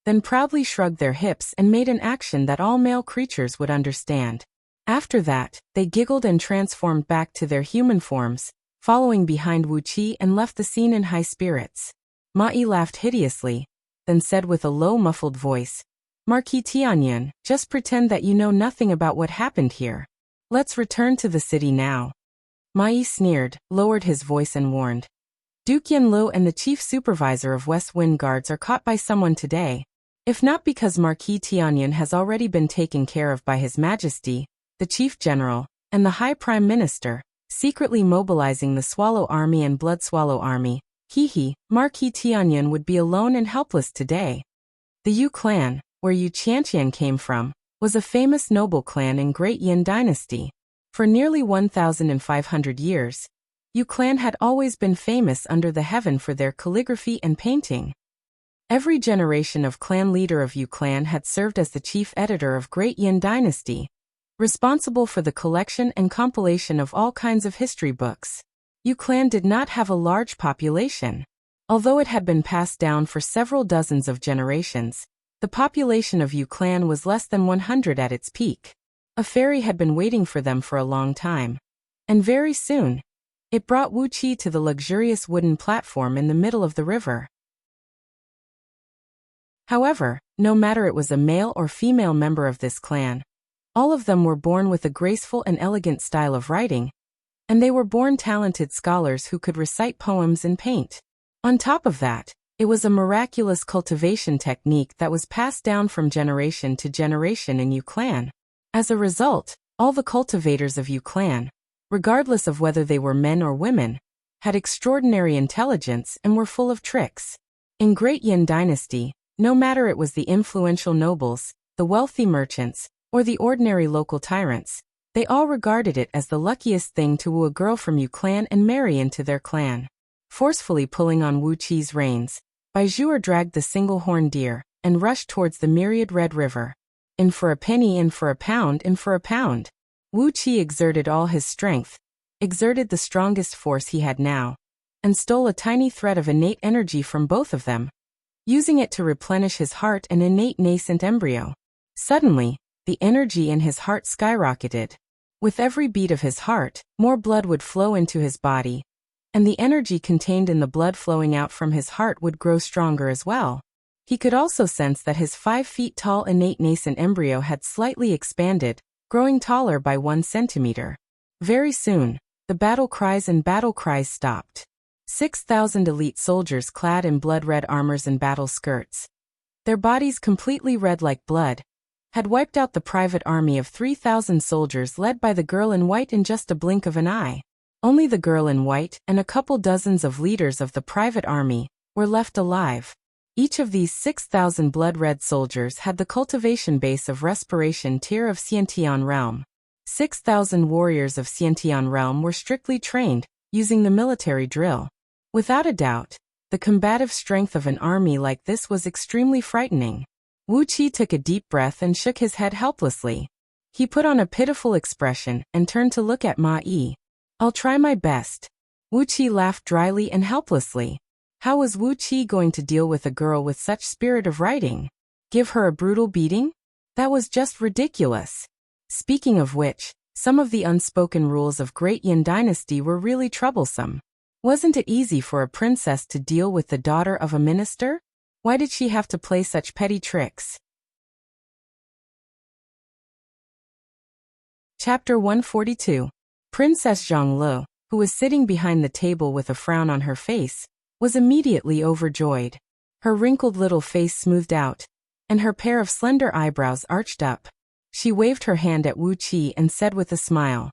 then proudly shrugged their hips and made an action that all male creatures would understand. After that, they giggled and transformed back to their human forms, following behind Wu Qi and left the scene in high spirits. Mai laughed hideously, then said with a low muffled voice, "Marquis Tianyan, just pretend that you know nothing about what happened here. Let's return to the city now." Mai sneered, lowered his voice and warned, "Duke Yanlu and the chief supervisor of West Wind Guards are caught by someone today. If not because Marquis Tianyan has already been taken care of by His Majesty, the Chief General, and the High Prime Minister, secretly mobilizing the Swallow Army and Blood Swallow Army, Marquis Tianyan would be alone and helpless today." The Yu clan, where Yu Qianqian came from, was a famous noble clan in Great Yan Dynasty. For nearly 1,500 years, Yu clan had always been famous under the heaven for their calligraphy and painting. Every generation of clan leader of Yu clan had served as the chief editor of Great Yan Dynasty, responsible for the collection and compilation of all kinds of history books. Yu clan did not have a large population. Although it had been passed down for several dozens of generations, the population of Yu clan was less than 100 at its peak. A ferry had been waiting for them for a long time. And very soon, it brought Wuqi to the luxurious wooden platform in the middle of the river. However, no matter it was a male or female member of this clan, all of them were born with a graceful and elegant style of writing, and they were born talented scholars who could recite poems and paint. On top of that, it was a miraculous cultivation technique that was passed down from generation to generation in Yu clan. As a result, all the cultivators of Yu clan, regardless of whether they were men or women, had extraordinary intelligence and were full of tricks. In Great Yin Dynasty, no matter it was the influential nobles, the wealthy merchants, or the ordinary local tyrants, they all regarded it as the luckiest thing to woo a girl from Yu clan and marry into their clan. Forcefully pulling on Wuqi's reins, Baizhuer dragged the single-horned deer and rushed towards the myriad red river. In for a penny, in for a pound, in for a pound. Wuqi exerted all his strength, exerted the strongest force he had now, and stole a tiny thread of innate energy from both of them, using it to replenish his heart and innate nascent embryo. Suddenly, the energy in his heart skyrocketed. With every beat of his heart, more blood would flow into his body, and the energy contained in the blood flowing out from his heart would grow stronger as well. He could also sense that his 5 feet tall innate nascent embryo had slightly expanded, growing taller by 1 centimeter. Very soon, the battle cries stopped. 6,000 elite soldiers clad in blood-red armors and battle skirts, their bodies completely red like blood, had wiped out the private army of 3,000 soldiers led by the girl in white in just a blink of an eye. Only the girl in white and a couple dozens of leaders of the private army were left alive. Each of these 6,000 blood-red soldiers had the cultivation base of respiration tier of Xiantian realm. 6,000 warriors of Xiantian realm were strictly trained, using the military drill. Without a doubt, the combative strength of an army like this was extremely frightening. Wuqi took a deep breath and shook his head helplessly. He put on a pitiful expression and turned to look at Ma Yi. "I'll try my best." Wuqi laughed dryly and helplessly. How was Wuqi going to deal with a girl with such spirit of writing? Give her a brutal beating? That was just ridiculous. Speaking of which, some of the unspoken rules of Great Yin Dynasty were really troublesome. Wasn't it easy for a princess to deal with the daughter of a minister? Why did she have to play such petty tricks? Chapter 142. Princess Zhonglu, who was sitting behind the table with a frown on her face, was immediately overjoyed. Her wrinkled little face smoothed out, and her pair of slender eyebrows arched up. She waved her hand at Wuqi and said with a smile,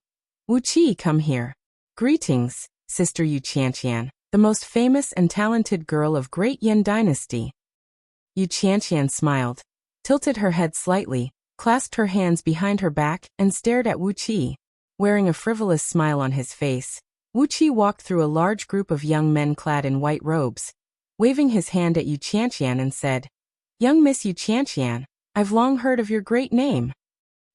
"Wuqi, come here." "Greetings, Sister Yu Qianqian, the most famous and talented girl of Great Yin Dynasty." Yu Qianqian smiled, tilted her head slightly, clasped her hands behind her back, and stared at Wuqi. Wearing a frivolous smile on his face, Wuqi walked through a large group of young men clad in white robes, waving his hand at Yu Qianqian and said, "Young Miss Yu Qianqian, I've long heard of your great name."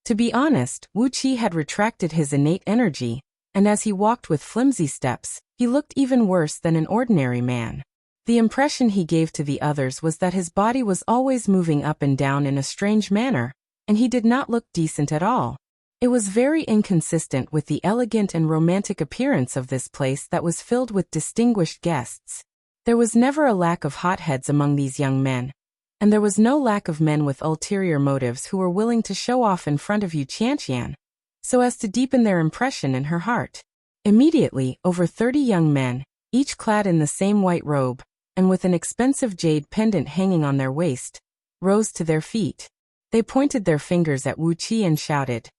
To be honest, Wuqi had retracted his innate energy, and as he walked with flimsy steps, he looked even worse than an ordinary man. The impression he gave to the others was that his body was always moving up and down in a strange manner, and he did not look decent at all. It was very inconsistent with the elegant and romantic appearance of this place that was filled with distinguished guests. There was never a lack of hotheads among these young men, and there was no lack of men with ulterior motives who were willing to show off in front of Yu Qianqian, so as to deepen their impression in her heart. Immediately, over 30 young men, each clad in the same white robe, and with an expensive jade pendant hanging on their waist, rose to their feet. They pointed their fingers at Wuqi and shouted,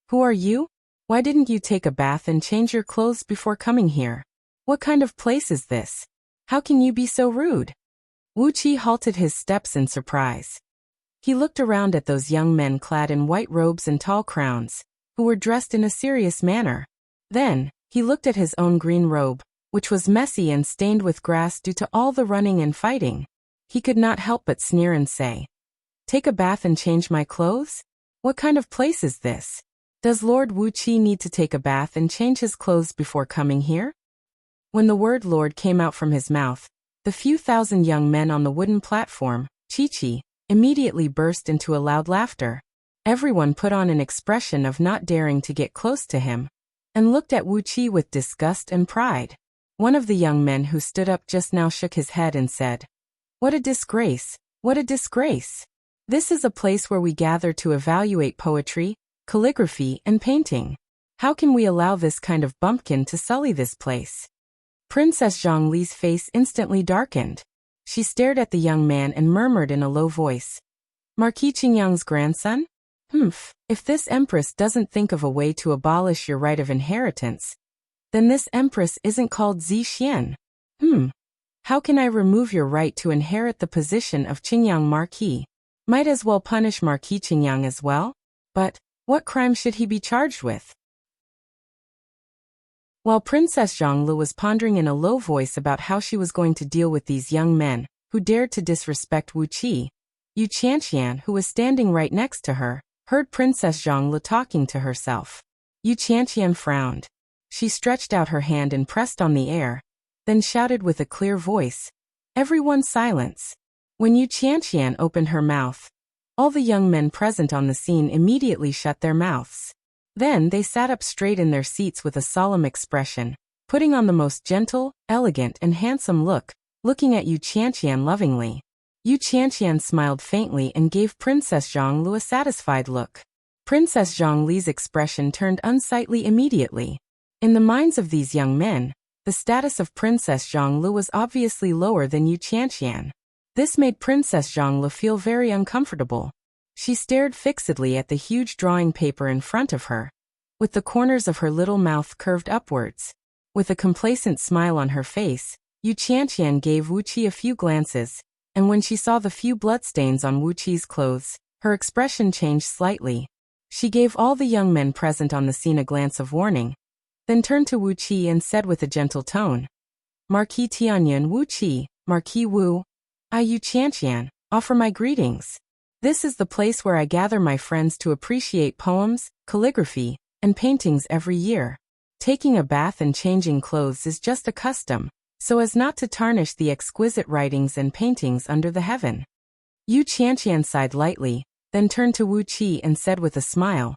"Who are you? Why didn't you take a bath and change your clothes before coming here? What kind of place is this? How can you be so rude?" Wuqi halted his steps in surprise. He looked around at those young men clad in white robes and tall crowns, who were dressed in a serious manner. Then, he looked at his own green robe, which was messy and stained with grass due to all the running and fighting. He could not help but sneer and say, "Take a bath and change my clothes? What kind of place is this? Does Lord Wuqi need to take a bath and change his clothes before coming here?" When the word Lord came out from his mouth, the few thousand young men on the wooden platform, Chi-Chi, immediately burst into a loud laughter. Everyone put on an expression of not daring to get close to him, and looked at Wuqi with disgust and pride. One of the young men who stood up just now shook his head and said, "What a disgrace! What a disgrace! This is a place where we gather to evaluate poetry, calligraphy, and painting. How can we allow this kind of bumpkin to sully this place?" Princess Zhongli's face instantly darkened. She stared at the young man and murmured in a low voice, "Marquis Qingyang's grandson? If this empress doesn't think of a way to abolish your right of inheritance, then this empress isn't called Zi Xian. How can I remove your right to inherit the position of Qingyang Marquis? Might as well punish Marquis Qingyang as well? But what crime should he be charged with?" While Princess Zhongli was pondering in a low voice about how she was going to deal with these young men who dared to disrespect Wuqi, Yu Qianqian, who was standing right next to her, heard Princess Zhongli talking to herself. Yu Qianqian frowned. She stretched out her hand and pressed on the air, then shouted with a clear voice, "Everyone silence." When Yu Qianqian opened her mouth, all the young men present on the scene immediately shut their mouths. Then they sat up straight in their seats with a solemn expression, putting on the most gentle, elegant, and handsome look, looking at Yu Qianqian lovingly. Yu Qianqian smiled faintly and gave Princess Zhongli a satisfied look. Princess Zhongli's expression turned unsightly immediately. In the minds of these young men, the status of Princess Zhongli was obviously lower than Yu Qianqian. This made Princess Zhongli feel very uncomfortable. She stared fixedly at the huge drawing paper in front of her, with the corners of her little mouth curved upwards. With a complacent smile on her face, Yu Qianqian gave Wuqi a few glances, and when she saw the few bloodstains on Wuqi's clothes, her expression changed slightly. She gave all the young men present on the scene a glance of warning, then turned to Wuqi and said with a gentle tone, "Marquis Tianyan Wuqi, Marquis Wu, I Yu Qianqian, offer my greetings. This is the place where I gather my friends to appreciate poems, calligraphy, and paintings every year. Taking a bath and changing clothes is just a custom, so as not to tarnish the exquisite writings and paintings under the heaven." Yu Qianqian sighed lightly, then turned to Wuqi and said with a smile,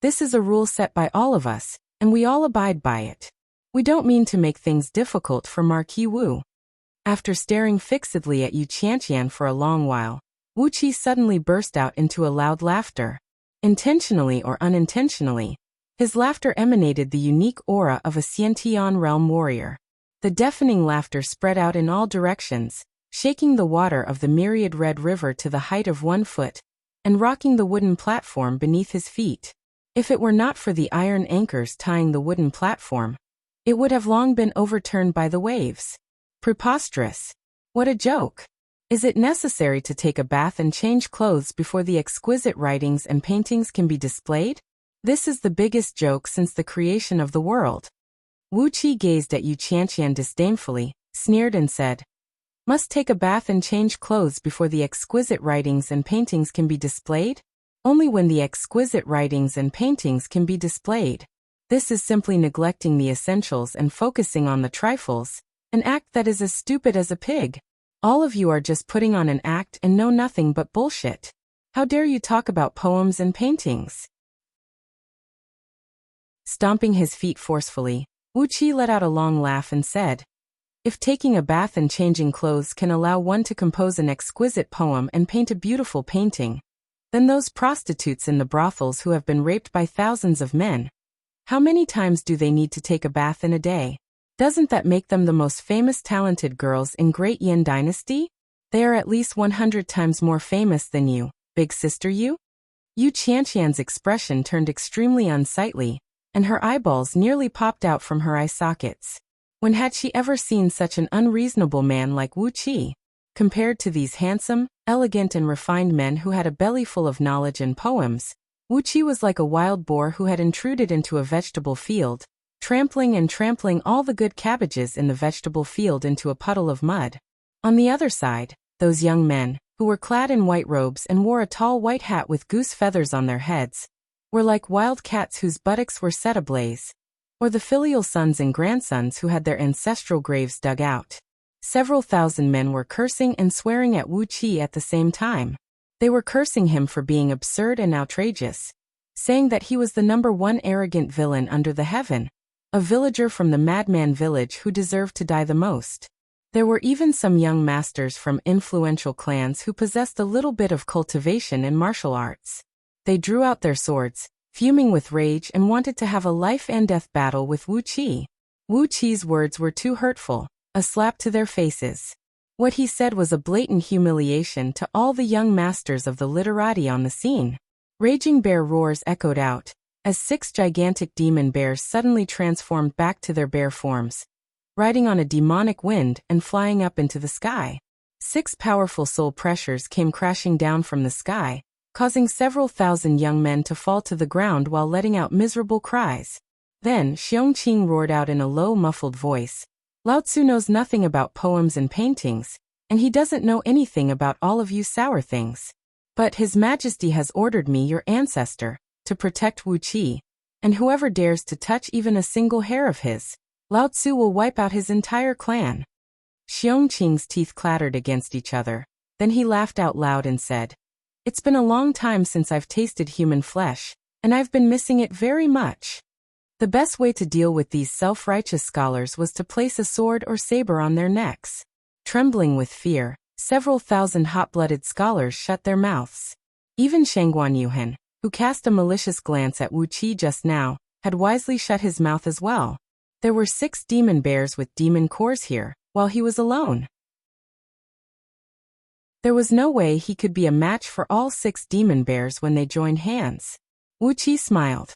"This is a rule set by all of us, and we all abide by it. We don't mean to make things difficult for Marquis Wu." After staring fixedly at Yu Qianqian for a long while, Wuqi suddenly burst out into a loud laughter. Intentionally or unintentionally, his laughter emanated the unique aura of a Xiantian realm warrior. The deafening laughter spread out in all directions, shaking the water of the myriad red river to the height of 1 foot, and rocking the wooden platform beneath his feet. If it were not for the iron anchors tying the wooden platform, it would have long been overturned by the waves. Preposterous! What a joke! Is it necessary to take a bath and change clothes before the exquisite writings and paintings can be displayed? This is the biggest joke since the creation of the world. Wuqi gazed at Yu Qianqian disdainfully, sneered and said, "Must take a bath and change clothes before the exquisite writings and paintings can be displayed? Only when the exquisite writings and paintings can be displayed. This is simply neglecting the essentials and focusing on the trifles, an act that is as stupid as a pig. All of you are just putting on an act and know nothing but bullshit. How dare you talk about poems and paintings?" Stomping his feet forcefully, Wuqi let out a long laugh and said, "If taking a bath and changing clothes can allow one to compose an exquisite poem and paint a beautiful painting, then those prostitutes in the brothels who have been raped by thousands of men, how many times do they need to take a bath in a day? Doesn't that make them the most famous talented girls in Great Yin Dynasty? They are at least 100 times more famous than you, big sister Yu." Yu Qianqian's expression turned extremely unsightly, and her eyeballs nearly popped out from her eye sockets. When had she ever seen such an unreasonable man like Wuqi? Compared to these handsome, elegant and refined men who had a belly full of knowledge and poems, Wuqi was like a wild boar who had intruded into a vegetable field, trampling all the good cabbages in the vegetable field into a puddle of mud. On the other side, those young men, who were clad in white robes and wore a tall white hat with goose feathers on their heads, were like wild cats whose buttocks were set ablaze. or the filial sons and grandsons who had their ancestral graves dug out. Several thousand men were cursing and swearing at Wuxia at the same time. They were cursing him for being absurd and outrageous, saying that he was the #1 arrogant villain under the heaven, a villager from the madman village who deserved to die the most. There were even some young masters from influential clans who possessed a little bit of cultivation in martial arts. They drew out their swords, fuming with rage, and wanted to have a life-and-death battle with Wuxia. Wuqi's words were too hurtful, a slap to their faces. What he said was a blatant humiliation to all the young masters of the literati on the scene. Raging bear roars echoed out, as 6 gigantic demon bears suddenly transformed back to their bear forms, riding on a demonic wind and flying up into the sky. 6 powerful soul pressures came crashing down from the sky, causing several thousand young men to fall to the ground while letting out miserable cries. Then Xiongqing roared out in a low, muffled voice, "Lao Tzu knows nothing about poems and paintings, and he doesn't know anything about all of you sour things. But His Majesty has ordered me, your ancestor, to protect Wuxia, and whoever dares to touch even a single hair of his, Lao Tzu will wipe out his entire clan." Xiongqing's teeth clattered against each other. Then he laughed out loud and said, "It's been a long time since I've tasted human flesh, and I've been missing it very much." The best way to deal with these self-righteous scholars was to place a sword or saber on their necks. Trembling with fear, several thousand hot-blooded scholars shut their mouths. Even Shangguan Yuhan, who cast a malicious glance at Wuxia just now, had wisely shut his mouth as well. There were 6 demon bears with demon cores here, while he was alone. There was no way he could be a match for all 6 demon bears when they joined hands. Wuxia smiled.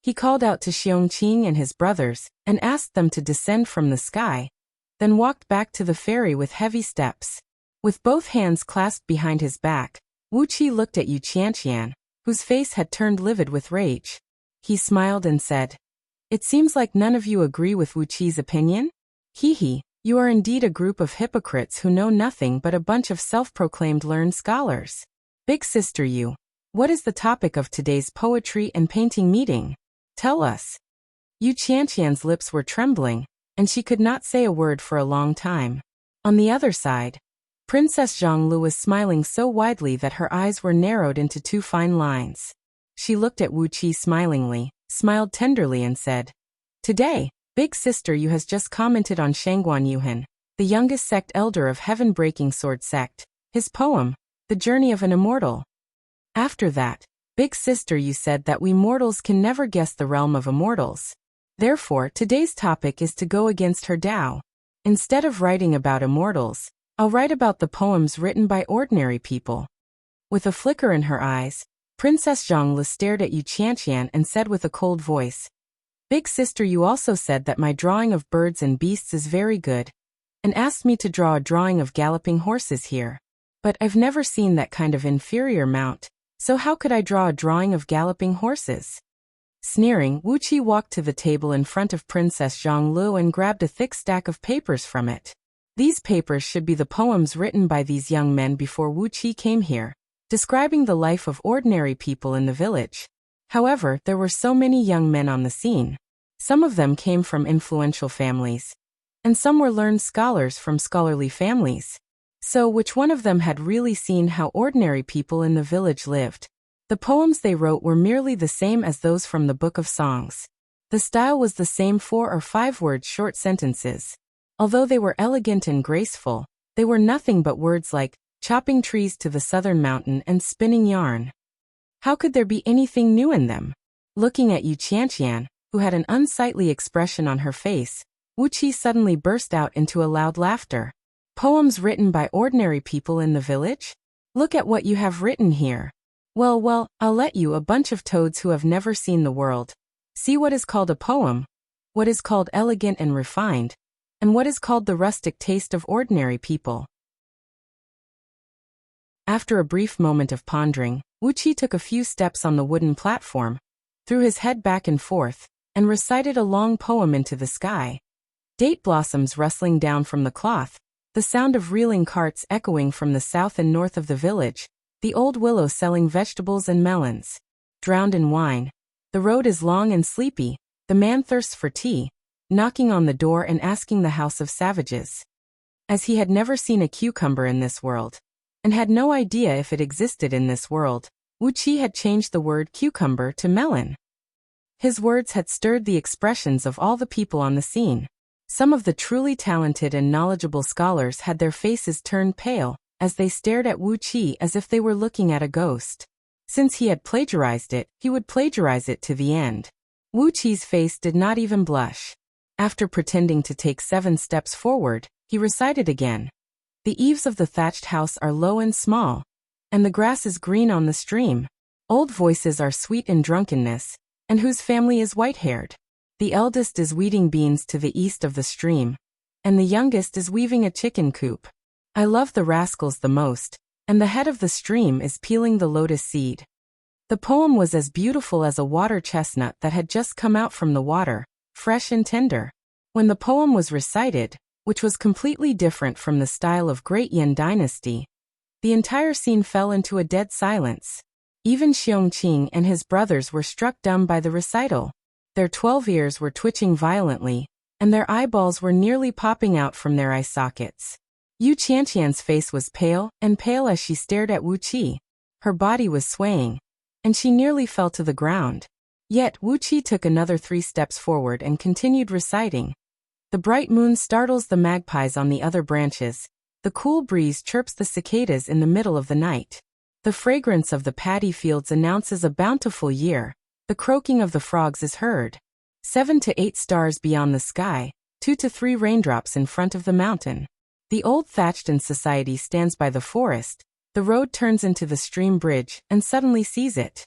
He called out to Xiongqing and his brothers, and asked them to descend from the sky, then walked back to the ferry with heavy steps. With both hands clasped behind his back, Wuxia looked at Yu Qianqian, whose face had turned livid with rage. He smiled and said, "It seems like none of you agree with Wuqi's opinion? Hee, you are indeed a group of hypocrites who know nothing but a bunch of self-proclaimed learned scholars. Big sister Yu, what is the topic of today's poetry and painting meeting? Tell us." Yu Qianqian's lips were trembling, and she could not say a word for a long time. On the other side, Princess Zhonglu was smiling so widely that her eyes were narrowed into 2 fine lines. She looked at Wuxia smilingly, smiled tenderly and said, "Today, Big Sister Yu has just commented on Shangguan Yuhan, the youngest sect elder of Heaven-Breaking Sword Sect, his poem, The Journey of an Immortal. After that, Big Sister Yu said that we mortals can never guess the realm of immortals. Therefore, today's topic is to go against her Tao. Instead of writing about immortals, I'll write about the poems written by ordinary people." With a flicker in her eyes, Princess Zhonglu stared at Yu Qianqian and said with a cold voice, "Big Sister Yu also said that my drawing of birds and beasts is very good, and asked me to draw a drawing of galloping horses here. But I've never seen that kind of inferior mount, so how could I draw a drawing of galloping horses?" Sneering, Wuxia walked to the table in front of Princess Zhonglu and grabbed a thick stack of papers from it. These papers should be the poems written by these young men before Wuxia came here, describing the life of ordinary people in the village. However, there were so many young men on the scene. Some of them came from influential families, and some were learned scholars from scholarly families. So which one of them had really seen how ordinary people in the village lived? The poems they wrote were merely the same as those from the Book of Songs. The style was the same, 4 or 5 word short sentences. Although they were elegant and graceful, they were nothing but words like chopping trees to the southern mountain and spinning yarn. How could there be anything new in them? Looking at Yu Qianqian, who had an unsightly expression on her face, Wuxia suddenly burst out into a loud laughter. "Poems written by ordinary people in the village? Look at what you have written here. Well, I'll let you, a bunch of toads who have never seen the world, see what is called a poem, what is called elegant and refined, and what is called the rustic taste of ordinary people." After a brief moment of pondering, Wuxia took a few steps on the wooden platform, threw his head back and forth, and recited a long poem into the sky. Date blossoms rustling down from the cloth, the sound of reeling carts echoing from the south and north of the village, the old willow selling vegetables and melons. Drowned in wine, the road is long and sleepy, The man thirsts for tea, knocking on the door and asking the house of savages. As he had never seen a cucumber in this world, and had no idea if it existed in this world, Wuxia had changed the word cucumber to melon. His words had stirred the expressions of all the people on the scene. Some of the truly talented and knowledgeable scholars had their faces turned pale, as they stared at Wuxia as if they were looking at a ghost. Since he had plagiarized it, he would plagiarize it to the end. Wuqi's face did not even blush. After pretending to take 7 steps forward, he recited again. The eaves of the thatched house are low and small, and the grass is green on the stream. Old voices are sweet in drunkenness, and whose family is white-haired. The eldest is weeding beans to the east of the stream, and the youngest is weaving a chicken coop. I love the rascals the most, and the head of the stream is peeling the lotus seed. The poem was as beautiful as a water chestnut that had just come out from the water, fresh and tender. When the poem was recited, which was completely different from the style of Great Yin Dynasty, the entire scene fell into a dead silence. Even Xiongqing and his brothers were struck dumb by the recital. Their 12 ears were twitching violently, and their eyeballs were nearly popping out from their eye sockets. Yu Qianqian's face was pale as she stared at Wuqia. Her body was swaying, and she nearly fell to the ground. Yet Wuqia took another 3 steps forward and continued reciting. The bright moon startles the magpies on the other branches. The cool breeze chirps the cicadas in the middle of the night. The fragrance of the paddy fields announces a bountiful year. The croaking of the frogs is heard. 7 to 8 stars beyond the sky, 2 to 3 raindrops in front of the mountain. The old thatched inn society stands by the forest. The road turns into the stream bridge and suddenly sees it.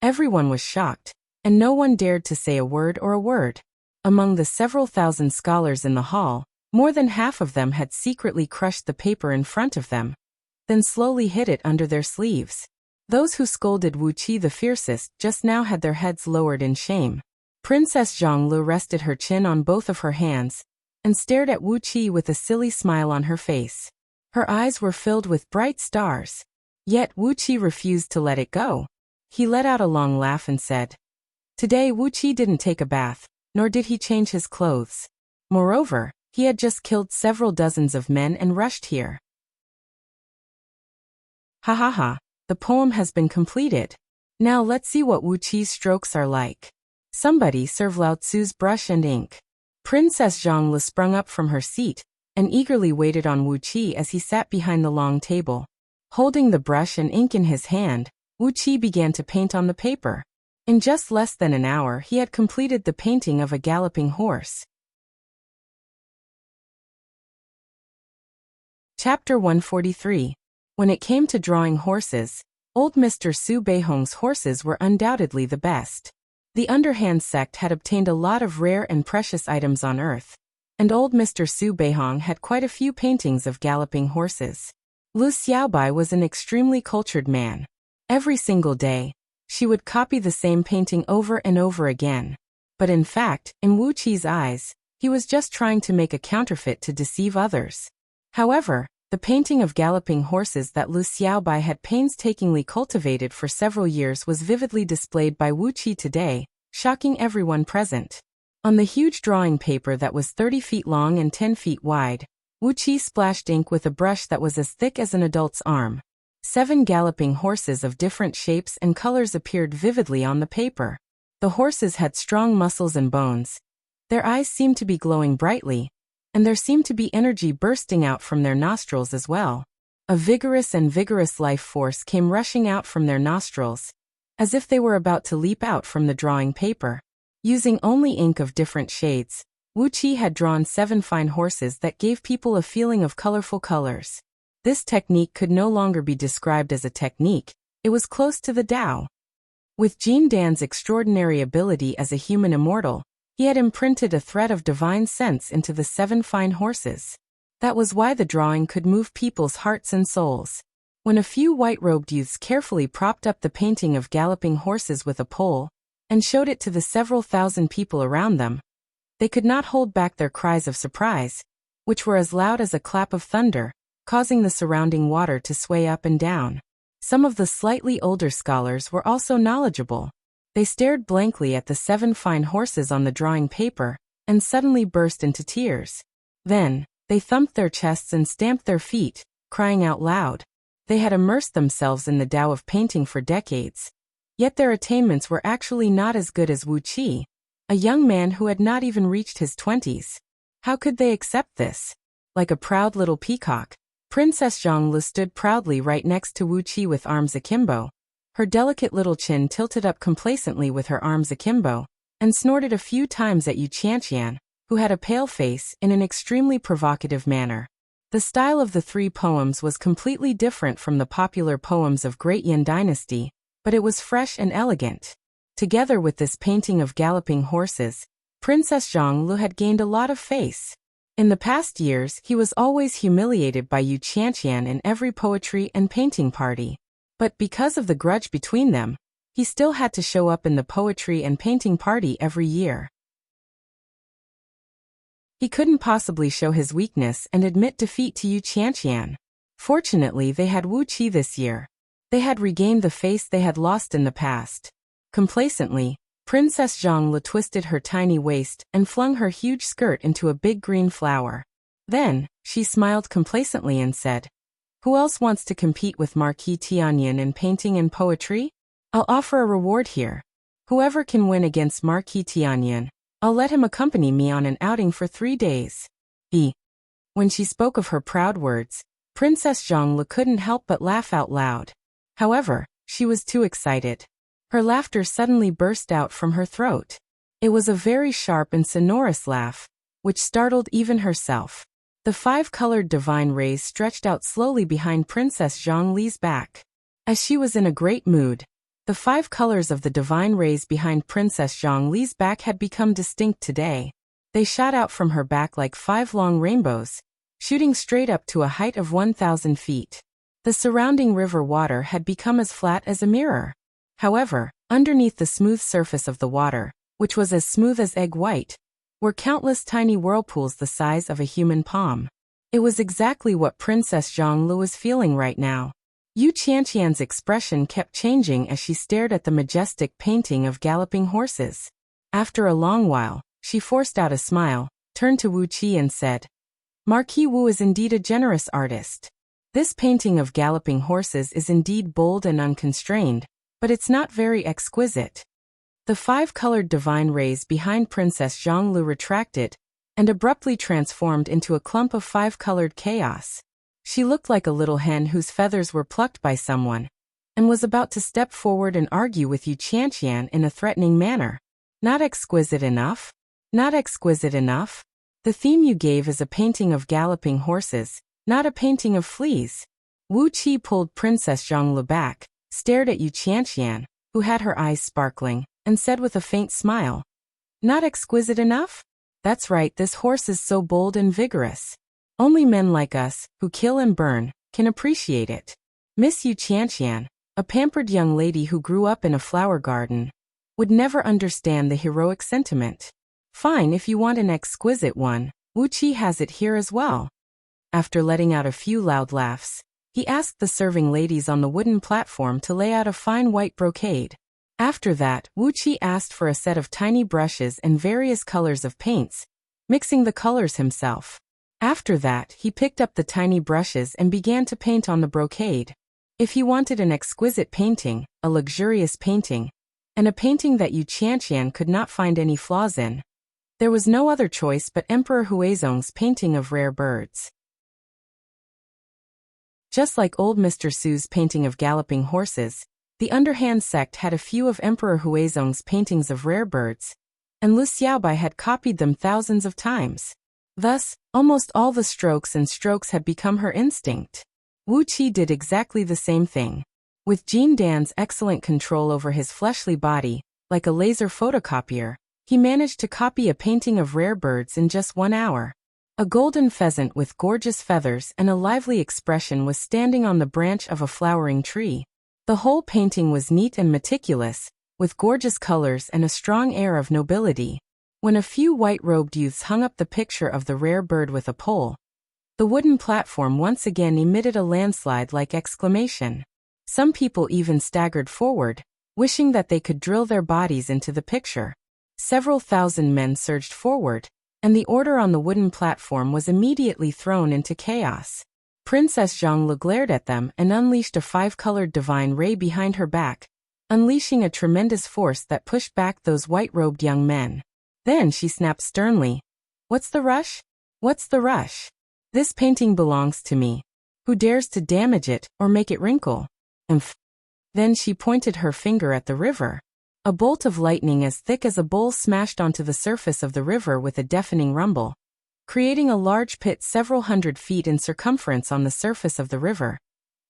Everyone was shocked, and no one dared to say a word or a word. Among the several thousand scholars in the hall, more than half of them had secretly crushed the paper in front of them, then slowly hid it under their sleeves. Those who scolded Wuqia the fiercest just now had their heads lowered in shame. Princess Zhonglu rested her chin on both of her hands and stared at Wuqia with a silly smile on her face. Her eyes were filled with bright stars. Yet Wuqia refused to let it go. He let out a long laugh and said, "Today Wuqia didn't take a bath, nor did he change his clothes. Moreover, he had just killed several dozens of men and rushed here." Ha ha ha, the poem has been completed. Now let's see what Wuqi's strokes are like. Somebody serve Lao Tzu's brush and ink. Princess Zhongli sprung up from her seat and eagerly waited on Wuqia as he sat behind the long table. Holding the brush and ink in his hand, Wuqia began to paint on the paper. In just less than an hour he had completed the painting of a galloping horse. Chapter 143. When it came to drawing horses, old Mr. Su Beihong's horses were undoubtedly the best. The underhand sect had obtained a lot of rare and precious items on earth, and old Mr. Su Beihong had quite a few paintings of galloping horses. Lu Xiaobai was an extremely cultured man. Every single day, she would copy the same painting over and over again. But in fact, in Wuqi's eyes, he was just trying to make a counterfeit to deceive others. However, the painting of galloping horses that Lu Xiaobai had painstakingly cultivated for several years was vividly displayed by Wuqia today, shocking everyone present. On the huge drawing paper that was 30 feet long and 10 feet wide, Wuqia splashed ink with a brush that was as thick as an adult's arm. 7 galloping horses of different shapes and colors appeared vividly on the paper. The horses had strong muscles and bones. Their eyes seemed to be glowing brightly, and there seemed to be energy bursting out from their nostrils as well. A vigorous life force came rushing out from their nostrils, as if they were about to leap out from the drawing paper. Using only ink of different shades, Wuqia had drawn 7 fine horses that gave people a feeling of colorful colors. This technique could no longer be described as a technique, it was close to the Tao. With Jean Dan's extraordinary ability as a human immortal, he had imprinted a thread of divine sense into the 7 fine horses. That was why the drawing could move people's hearts and souls. When a few white-robed youths carefully propped up the painting of galloping horses with a pole, and showed it to the several thousand people around them, they could not hold back their cries of surprise, which were as loud as a clap of thunder, causing the surrounding water to sway up and down. Some of the slightly older scholars were also knowledgeable. They stared blankly at the 7 fine horses on the drawing paper, and suddenly burst into tears. Then, they thumped their chests and stamped their feet, crying out loud. They had immersed themselves in the Tao of painting for decades. Yet their attainments were actually not as good as Wuxia, a young man who had not even reached his 20s. How could they accept this? Like a proud little peacock, Princess Zhongli stood proudly right next to Wuxia with arms akimbo. Her delicate little chin tilted up complacently with her arms akimbo, and snorted a few times at Yu Qianqian, who had a pale face, in an extremely provocative manner. The style of the 3 poems was completely different from the popular poems of Great Yin Dynasty, but it was fresh and elegant. Together with this painting of galloping horses, Princess Zhongli had gained a lot of face. In the past years, he was always humiliated by Yu Qianqian in every poetry and painting party. But because of the grudge between them, he still had to show up in the poetry and painting party every year. He couldn't possibly show his weakness and admit defeat to Yu Qianqian. Fortunately, they had Wuxia this year. They had regained the face they had lost in the past. Complacently, Princess Zhongli twisted her tiny waist and flung her huge skirt into a big green flower. Then, she smiled complacently and said, "Who else wants to compete with Marquis Tianyan in painting and poetry? I'll offer a reward here. Whoever can win against Marquis Tianyan, I'll let him accompany me on an outing for 3 days." When she spoke of her proud words, Princess Zhongli couldn't help but laugh out loud. However, she was too excited. Her laughter suddenly burst out from her throat. It was a very sharp and sonorous laugh, which startled even herself. The 5-colored divine rays stretched out slowly behind Princess Zhongli's back. As she was in a great mood, the 5 colors of the divine rays behind Princess Zhongli's back had become distinct today. They shot out from her back like 5 long rainbows, shooting straight up to a height of 1,000 feet. The surrounding river water had become as flat as a mirror. However, underneath the smooth surface of the water, which was as smooth as egg white, were countless tiny whirlpools the size of a human palm. It was exactly what Princess Zhongli was feeling right now. Yu Qianqian's expression kept changing as she stared at the majestic painting of galloping horses. After a long while, she forced out a smile, turned to Wuxia and said, "Marquis Wu is indeed a generous artist. This painting of galloping horses is indeed bold and unconstrained, but it's not very exquisite." The 5-colored divine rays behind Princess Zhongli retracted and abruptly transformed into a clump of 5-colored chaos. She looked like a little hen whose feathers were plucked by someone, and was about to step forward and argue with Yu Qianqian in a threatening manner. "Not exquisite enough? Not exquisite enough? The theme you gave is a painting of galloping horses, not a painting of fleas." Wuxia pulled Princess Zhongli back, stared at Yu Qianqian, who had her eyes sparkling, and said with a faint smile, "Not exquisite enough? That's right, this horse is so bold and vigorous. Only men like us, who kill and burn, can appreciate it." Miss Yu Qianqian, a pampered young lady who grew up in a flower garden, would never understand the heroic sentiment. "Fine, if you want an exquisite one, Wuxia has it here as well." After letting out a few loud laughs, he asked the serving ladies on the wooden platform to lay out a fine white brocade. After that, Wuxia asked for a set of tiny brushes and various colors of paints, mixing the colors himself. After that, he picked up the tiny brushes and began to paint on the brocade. If he wanted an exquisite painting, a luxurious painting, and a painting that Yu Qianqian could not find any flaws in, there was no other choice but Emperor Huizong's painting of rare birds. Just like old Mr. Su's painting of galloping horses, the underhand sect had a few of Emperor Huizong's paintings of rare birds, and Lu Xiaobai had copied them thousands of times. Thus, almost all the strokes had become her instinct. Wuxia did exactly the same thing. With Jean Dan's excellent control over his fleshly body, like a laser photocopier, he managed to copy a painting of rare birds in just 1 hour. A golden pheasant with gorgeous feathers and a lively expression was standing on the branch of a flowering tree. The whole painting was neat and meticulous, with gorgeous colors and a strong air of nobility. When a few white-robed youths hung up the picture of the rare bird with a pole, the wooden platform once again emitted a landslide-like exclamation. Some people even staggered forward, wishing that they could drill their bodies into the picture. Several thousand men surged forward, and the order on the wooden platform was immediately thrown into chaos. Princess Zhonglu glared at them and unleashed a five-colored divine ray behind her back, unleashing a tremendous force that pushed back those white-robed young men. Then she snapped sternly, "What's the rush? What's the rush? This painting belongs to me. Who dares to damage it or make it wrinkle?" Then she pointed her finger at the river. A bolt of lightning as thick as a bowl smashed onto the surface of the river with a deafening rumble, creating a large pit several hundred feet in circumference on the surface of the river,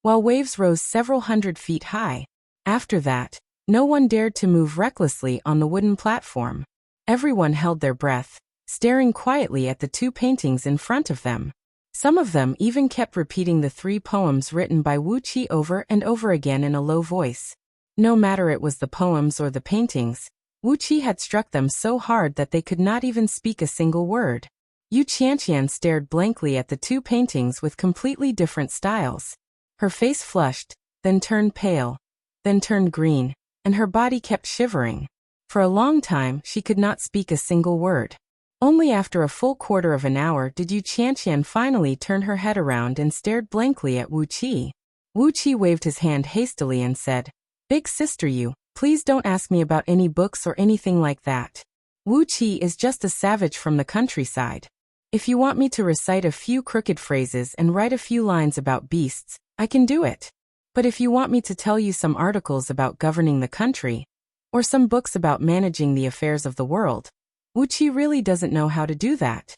while waves rose several hundred feet high. After that, no one dared to move recklessly on the wooden platform. Everyone held their breath, staring quietly at the two paintings in front of them. Some of them even kept repeating the three poems written by Wuxia over and over again in a low voice. No matter it was the poems or the paintings, Wuxia had struck them so hard that they could not even speak a single word. Yu Qianqian stared blankly at the two paintings with completely different styles. Her face flushed, then turned pale, then turned green, and her body kept shivering. For a long time she could not speak a single word. Only after a full quarter of an hour did Yu Qianqian finally turn her head around and stared blankly at Wuqi. Wuqi waved his hand hastily and said, "Big sister Yu, please don't ask me about any books or anything like that. Wuqi is just a savage from the countryside. If you want me to recite a few crooked phrases and write a few lines about beasts, I can do it. But if you want me to tell you some articles about governing the country, or some books about managing the affairs of the world, Wuqi really doesn't know how to do that."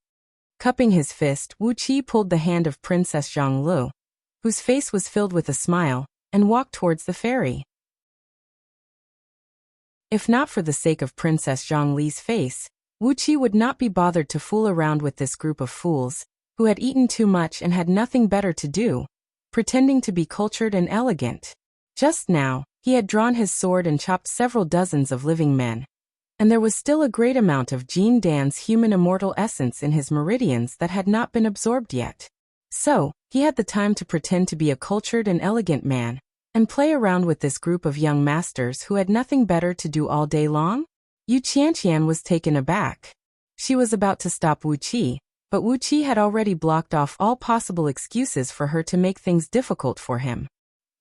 Cupping his fist, Wuqi pulled the hand of Princess Zhonglu, whose face was filled with a smile, and walked towards the ferry. If not for the sake of Princess Zhongli's face, Wuqi would not be bothered to fool around with this group of fools, who had eaten too much and had nothing better to do, pretending to be cultured and elegant. Just now, he had drawn his sword and chopped several dozens of living men, and there was still a great amount of Jin Dan's human immortal essence in his meridians that had not been absorbed yet. So, he had the time to pretend to be a cultured and elegant man, and play around with this group of young masters who had nothing better to do all day long? Yu Qianqian was taken aback. She was about to stop Wuqi, but Wuqi had already blocked off all possible excuses for her to make things difficult for him.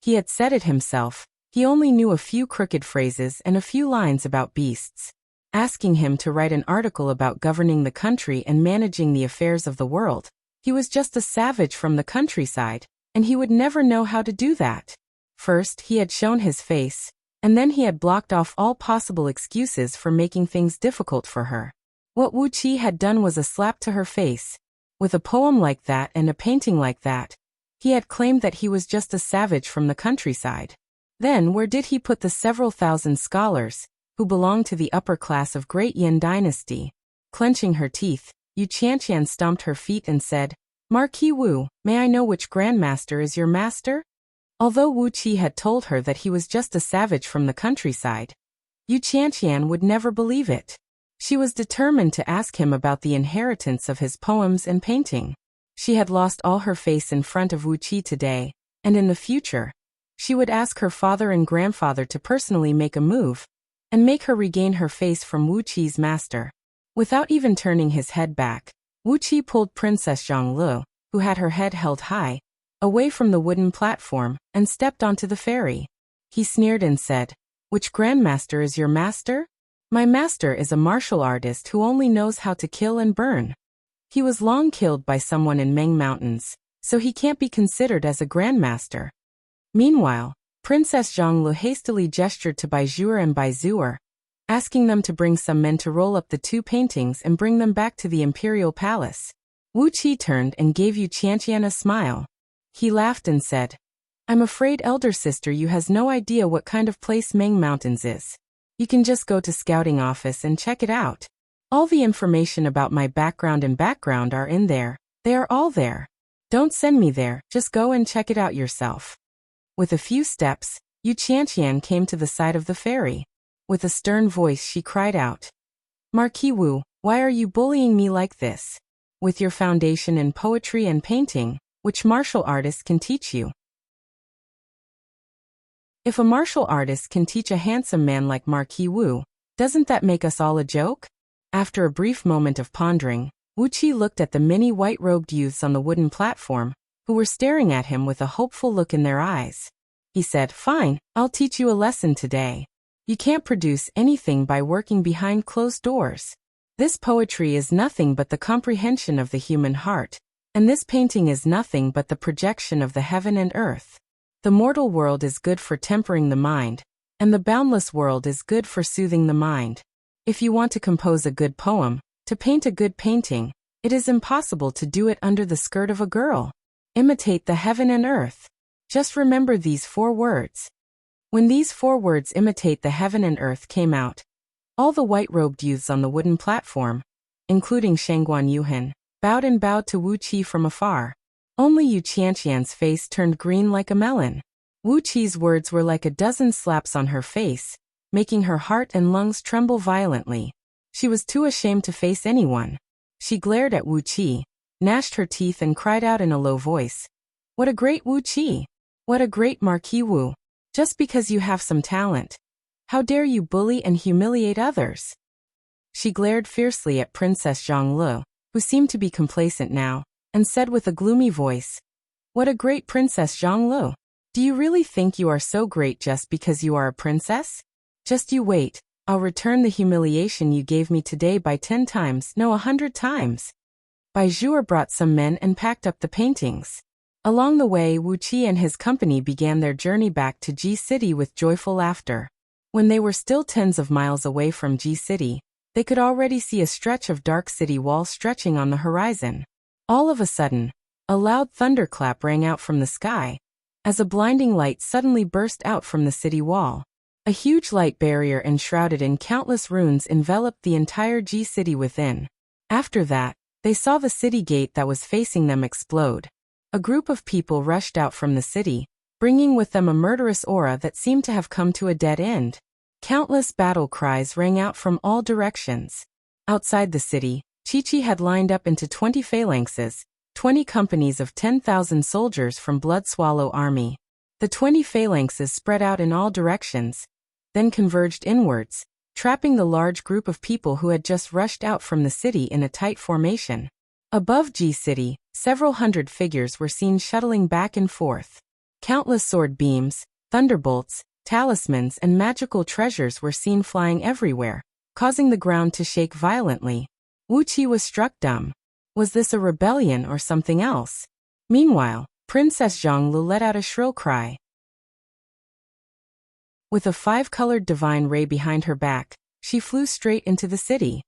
He had said it himself, he only knew a few crooked phrases and a few lines about beasts. Asking him to write an article about governing the country and managing the affairs of the world, he was just a savage from the countryside, and he would never know how to do that. First, he had shown his face, and then he had blocked off all possible excuses for making things difficult for her. What Wuqi had done was a slap to her face. With a poem like that and a painting like that, he had claimed that he was just a savage from the countryside. Then where did he put the several thousand scholars, who belonged to the upper class of Great Yin dynasty? Clenching her teeth, Yu Qianqian stomped her feet and said, "Marquis Wu, may I know which grandmaster is your master?" Although Wuqi had told her that he was just a savage from the countryside, Yu Qianqian would never believe it. She was determined to ask him about the inheritance of his poems and painting. She had lost all her face in front of Wuqi today, and in the future, she would ask her father and grandfather to personally make a move, and make her regain her face from Wuqi's master. Without even turning his head back, Wuqi pulled Princess Zhonglu, who had her head held high, away from the wooden platform, and stepped onto the ferry. He sneered and said, "Which grandmaster is your master? My master is a martial artist who only knows how to kill and burn. He was long killed by someone in Meng Mountains, so he can't be considered as a grandmaster." Meanwhile, Princess Zhonglu hastily gestured to Baizhuer and Baizuer, asking them to bring some men to roll up the two paintings and bring them back to the imperial palace. Wuqi turned and gave Yu Qianqian a smile. He laughed and said, "I'm afraid elder sister you has no idea what kind of place Meng Mountains is. You can just go to scouting office and check it out. All the information about my background are in there. They are all there. Don't send me there, just go and check it out yourself." With a few steps, Yu Qianqian came to the side of the ferry. With a stern voice she cried out, "Marquis Wu, why are you bullying me like this? With your foundation in poetry and painting, which martial artist can teach you?" If a martial artist can teach a handsome man like Marquis Wu, doesn't that make us all a joke? After a brief moment of pondering, Wuqi looked at the many white-robed youths on the wooden platform, who were staring at him with a hopeful look in their eyes. He said, "Fine, I'll teach you a lesson today. You can't produce anything by working behind closed doors. This poetry is nothing but the comprehension of the human heart, and this painting is nothing but the projection of the heaven and earth. The mortal world is good for tempering the mind, and the boundless world is good for soothing the mind. If you want to compose a good poem, to paint a good painting, it is impossible to do it under the skirt of a girl. Imitate the heaven and earth. Just remember these 4 words." When these 4 words, imitate the heaven and earth, came out, all the white-robed youths on the wooden platform, including Shangguan Yuhan, bowed to Wu Qi from afar. Only Yu Qianqian's face turned green like a melon. Wu Qi's words were like a dozen slaps on her face, making her heart and lungs tremble violently. She was too ashamed to face anyone. She glared at Wu Qi, gnashed her teeth and cried out in a low voice, "What a great Wu Qi! What a great Marquis Wu! Just because you have some talent. How dare you bully and humiliate others?" She glared fiercely at Princess Zhonglu, who seemed to be complacent now, and said with a gloomy voice, "What a great Princess Zhonglu! Do you really think you are so great just because you are a princess? Just you wait, I'll return the humiliation you gave me today by 10 times, no 100 times." Bai Zhuo brought some men and packed up the paintings. Along the way, Wu Qi and his company began their journey back to Ji City with joyful laughter. When they were still tens of miles away from Ji City, they could already see a stretch of dark city wall stretching on the horizon. All of a sudden, a loud thunderclap rang out from the sky, as a blinding light suddenly burst out from the city wall. A huge light barrier enshrouded in countless runes enveloped the entire Ji City within. After that, they saw the city gate that was facing them explode. A group of people rushed out from the city, bringing with them a murderous aura that seemed to have come to a dead end. Countless battle cries rang out from all directions. Outside the city, Chi-Chi had lined up into 20 phalanxes, 20 companies of 10,000 soldiers from Blood Swallow Army. The 20 phalanxes spread out in all directions, then converged inwards, trapping the large group of people who had just rushed out from the city in a tight formation. Above Ji City, several hundred figures were seen shuttling back and forth. Countless sword beams, thunderbolts, talismans and magical treasures were seen flying everywhere, causing the ground to shake violently. Wu Qi was struck dumb. Was this a rebellion or something else? Meanwhile, Princess Zhonglu let out a shrill cry. With a 5-colored divine ray behind her back, she flew straight into the city.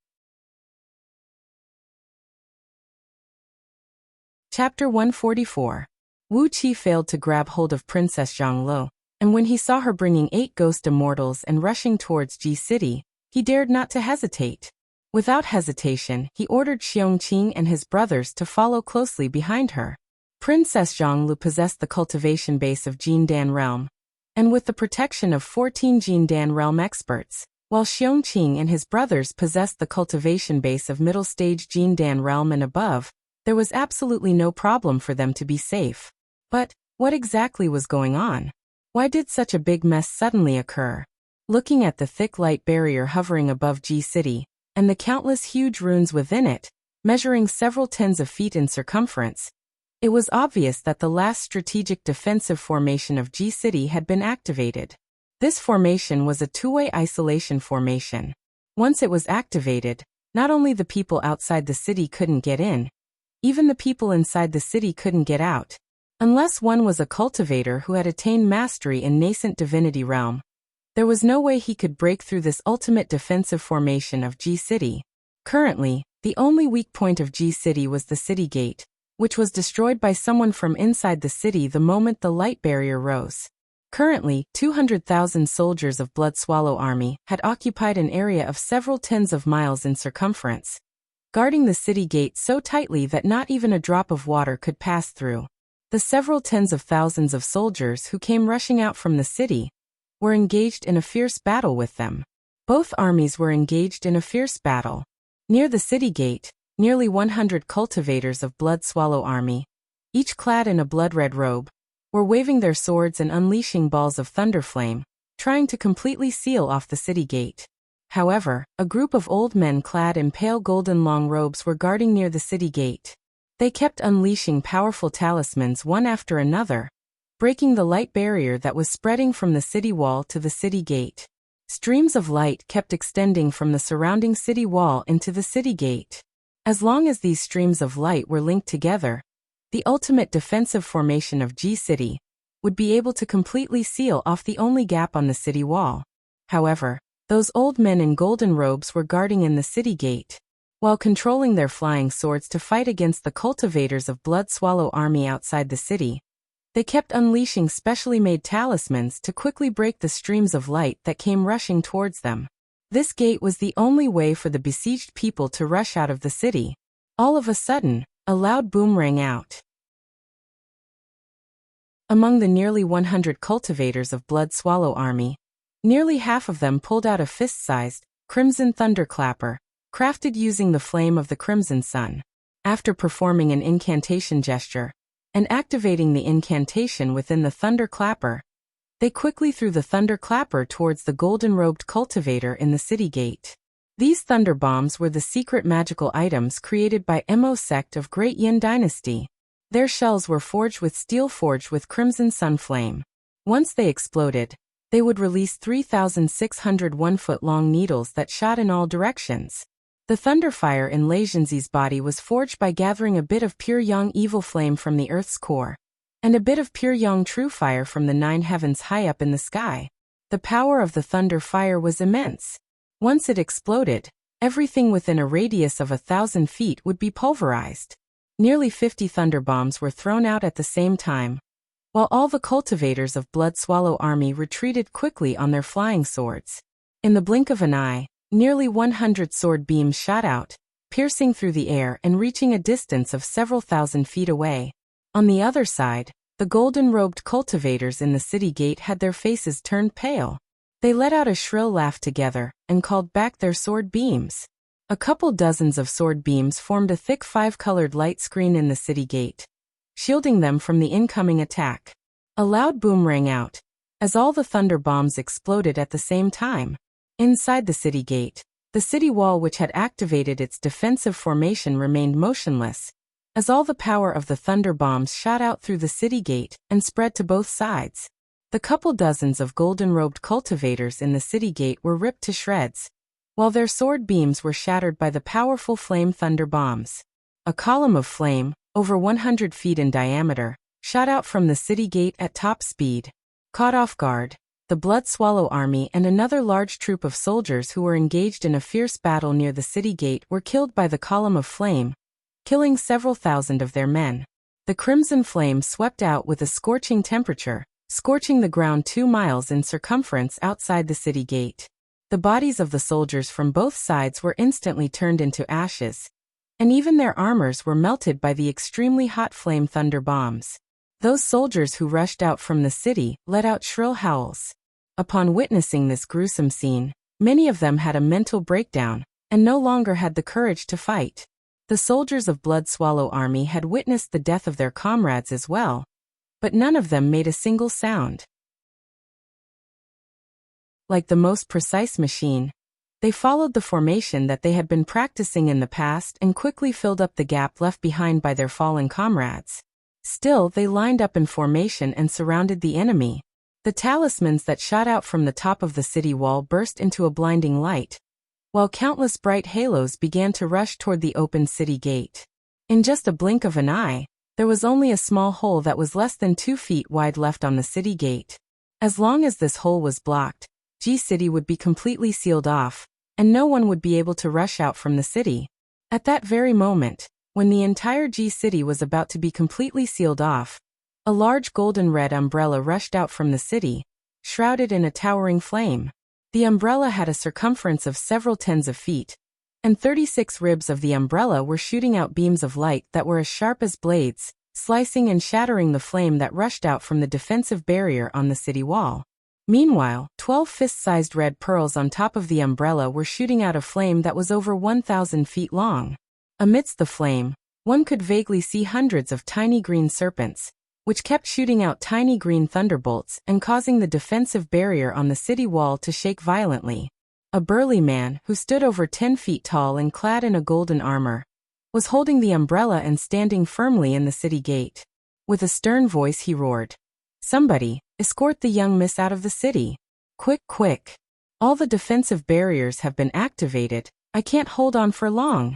Chapter 144. Wu Qi failed to grab hold of Princess Zhonglu, and when he saw her bringing 8 ghost immortals and rushing towards Ji City, he dared not to hesitate. Without hesitation, he ordered Xiongqing and his brothers to follow closely behind her. Princess Zhonglu possessed the cultivation base of Jindan realm, and with the protection of 14 Jindan realm experts, while Xiongqing and his brothers possessed the cultivation base of middle stage Jindan realm and above, there was absolutely no problem for them to be safe. But what exactly was going on? Why did such a big mess suddenly occur? Looking at the thick light barrier hovering above Ji City, and the countless huge runes within it, measuring several tens of feet in circumference, it was obvious that the last strategic defensive formation of Ji City had been activated. This formation was a 2-way isolation formation. Once it was activated, not only the people outside the city couldn't get in, even the people inside the city couldn't get out, unless one was a cultivator who had attained mastery in nascent divinity realm. There was no way he could break through this ultimate defensive formation of Ji City. Currently, the only weak point of Ji City was the city gate, which was destroyed by someone from inside the city the moment the light barrier rose. Currently, 200,000 soldiers of Blood Swallow Army had occupied an area of several tens of miles in circumference, guarding the city gate so tightly that not even a drop of water could pass through. The several tens of thousands of soldiers who came rushing out from the city were engaged in a fierce battle with them. Both armies were engaged in a fierce battle. Near the city gate, nearly 100 cultivators of Blood Swallow Army, each clad in a blood-red robe, were waving their swords and unleashing balls of thunder flame, trying to completely seal off the city gate. However, a group of old men clad in pale golden long robes were guarding near the city gate. They kept unleashing powerful talismans one after another, breaking the light barrier that was spreading from the city wall to the city gate. Streams of light kept extending from the surrounding city wall into the city gate. As long as these streams of light were linked together, the ultimate defensive formation of G-City would be able to completely seal off the only gap on the city wall. However, those old men in golden robes were guarding in the city gate, while controlling their flying swords to fight against the cultivators of Blood Swallow army outside the city. They kept unleashing specially made talismans to quickly break the streams of light that came rushing towards them. This gate was the only way for the besieged people to rush out of the city. All of a sudden, a loud boom rang out. Among the nearly 100 cultivators of Blood Swallow army, nearly half of them pulled out a fist-sized, crimson thunderclapper, crafted using the flame of the crimson sun. After performing an incantation gesture, and activating the incantation within the thunderclapper, they quickly threw the thunderclapper towards the golden-robed cultivator in the city gate. These thunder bombs were the secret magical items created by Mo sect of Great Yin Dynasty. Their shells were forged with steel forged with crimson sun flame. Once they exploded, they would release 3,600 1-foot-long needles that shot in all directions. The thunderfire in Lei Zhenzi's body was forged by gathering a bit of pure yang evil flame from the earth's core, and a bit of pure yang true fire from the 9 heavens high up in the sky. The power of the thunder fire was immense. Once it exploded, everything within a radius of 1,000 feet would be pulverized. Nearly 50 thunder bombs were thrown out at the same time, while all the cultivators of Blood Swallow army retreated quickly on their flying swords. In the blink of an eye, nearly 100 sword beams shot out, piercing through the air and reaching a distance of several thousand feet away. On the other side, the golden-robed cultivators in the city gate had their faces turned pale. They let out a shrill laugh together and called back their sword beams. A couple dozens of sword beams formed a thick 5-colored light screen in the city gate, shielding them from the incoming attack. A loud boom rang out, as all the thunder bombs exploded at the same time. Inside the city gate, the city wall which had activated its defensive formation remained motionless, as all the power of the thunder bombs shot out through the city gate and spread to both sides. The couple dozens of golden-robed cultivators in the city gate were ripped to shreds, while their sword beams were shattered by the powerful flame thunder bombs. A column of flame, over 100 feet in diameter, shot out from the city gate at top speed. Caught off guard, the Blood Swallow army and another large troop of soldiers who were engaged in a fierce battle near the city gate were killed by the column of flame, killing several thousand of their men. The crimson flame swept out with a scorching temperature, scorching the ground 2 miles in circumference outside the city gate. The bodies of the soldiers from both sides were instantly turned into ashes, and even their armors were melted by the extremely hot flame thunder bombs. Those soldiers who rushed out from the city let out shrill howls. Upon witnessing this gruesome scene, many of them had a mental breakdown, and no longer had the courage to fight. The soldiers of Blood Swallow army had witnessed the death of their comrades as well, but none of them made a single sound. Like the most precise machine, they followed the formation that they had been practicing in the past and quickly filled up the gap left behind by their fallen comrades. Still, they lined up in formation and surrounded the enemy. The talismans that shot out from the top of the city wall burst into a blinding light, while countless bright halos began to rush toward the open city gate. In just a blink of an eye, there was only a small hole that was less than 2 feet wide left on the city gate. As long as this hole was blocked, G-City would be completely sealed off, and no one would be able to rush out from the city. At that very moment, when the entire G-City was about to be completely sealed off, a large golden-red umbrella rushed out from the city, shrouded in a towering flame. The umbrella had a circumference of several tens of feet, and 36 ribs of the umbrella were shooting out beams of light that were as sharp as blades, slicing and shattering the flame that rushed out from the defensive barrier on the city wall. Meanwhile, 12 fist-sized red pearls on top of the umbrella were shooting out a flame that was over 1,000 feet long. Amidst the flame, one could vaguely see hundreds of tiny green serpents, which kept shooting out tiny green thunderbolts and causing the defensive barrier on the city wall to shake violently. A burly man, who stood over 10 feet tall and clad in a golden armor, was holding the umbrella and standing firmly in the city gate. With a stern voice he roared, "Somebody, escort the young miss out of the city. Quick, quick. All the defensive barriers have been activated. I can't hold on for long."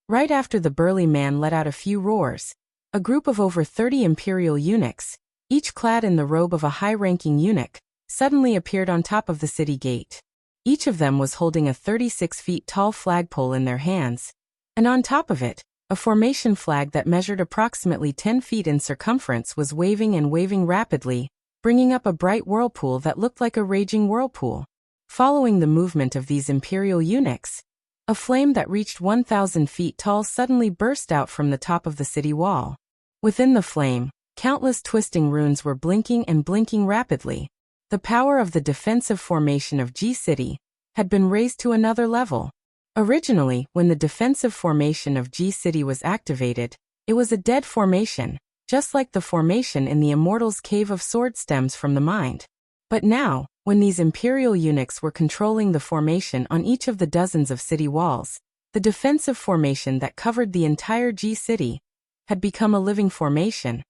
Right after the burly man let out a few roars, a group of over 30 imperial eunuchs, each clad in the robe of a high-ranking eunuch, suddenly appeared on top of the city gate. Each of them was holding a 36 feet tall flagpole in their hands, and on top of it, a formation flag that measured approximately 10 feet in circumference was waving and waving rapidly, bringing up a bright whirlpool that looked like a raging whirlpool. Following the movement of these imperial eunuchs, a flame that reached 1,000 feet tall suddenly burst out from the top of the city wall. Within the flame, countless twisting runes were blinking and blinking rapidly. The power of the defensive formation of G-City had been raised to another level. Originally, when the defensive formation of G-City was activated, it was a dead formation, just like the formation in the Immortals' Cave of Sword stems from the mind. But now, when these imperial eunuchs were controlling the formation on each of the dozens of city walls, the defensive formation that covered the entire G-City had become a living formation.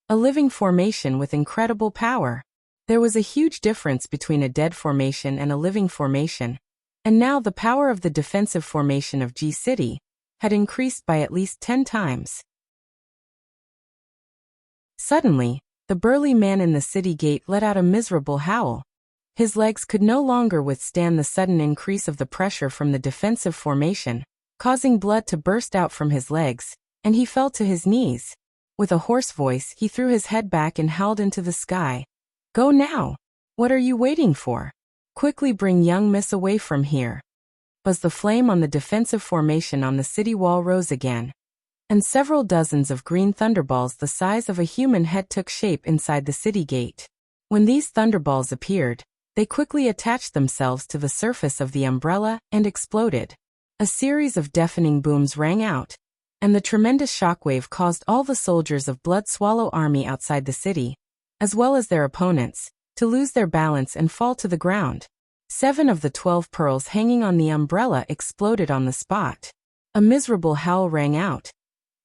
A living formation with incredible power. There was a huge difference between a dead formation and a living formation, and now the power of the defensive formation of G-City had increased by at least 10 times. Suddenly, the burly man in the city gate let out a miserable howl. His legs could no longer withstand the sudden increase of the pressure from the defensive formation, causing blood to burst out from his legs, and he fell to his knees. With a hoarse voice, he threw his head back and howled into the sky. "Go now! What are you waiting for? Quickly bring young miss away from here." As the flame on the defensive formation on the city wall rose again, and several dozens of green thunderballs the size of a human head took shape inside the city gate. When these thunderballs appeared, they quickly attached themselves to the surface of the umbrella and exploded. A series of deafening booms rang out, and the tremendous shockwave caused all the soldiers of Blood Swallow Army outside the city, as well as their opponents, to lose their balance and fall to the ground. 7 of the 12 pearls hanging on the umbrella exploded on the spot. A miserable howl rang out,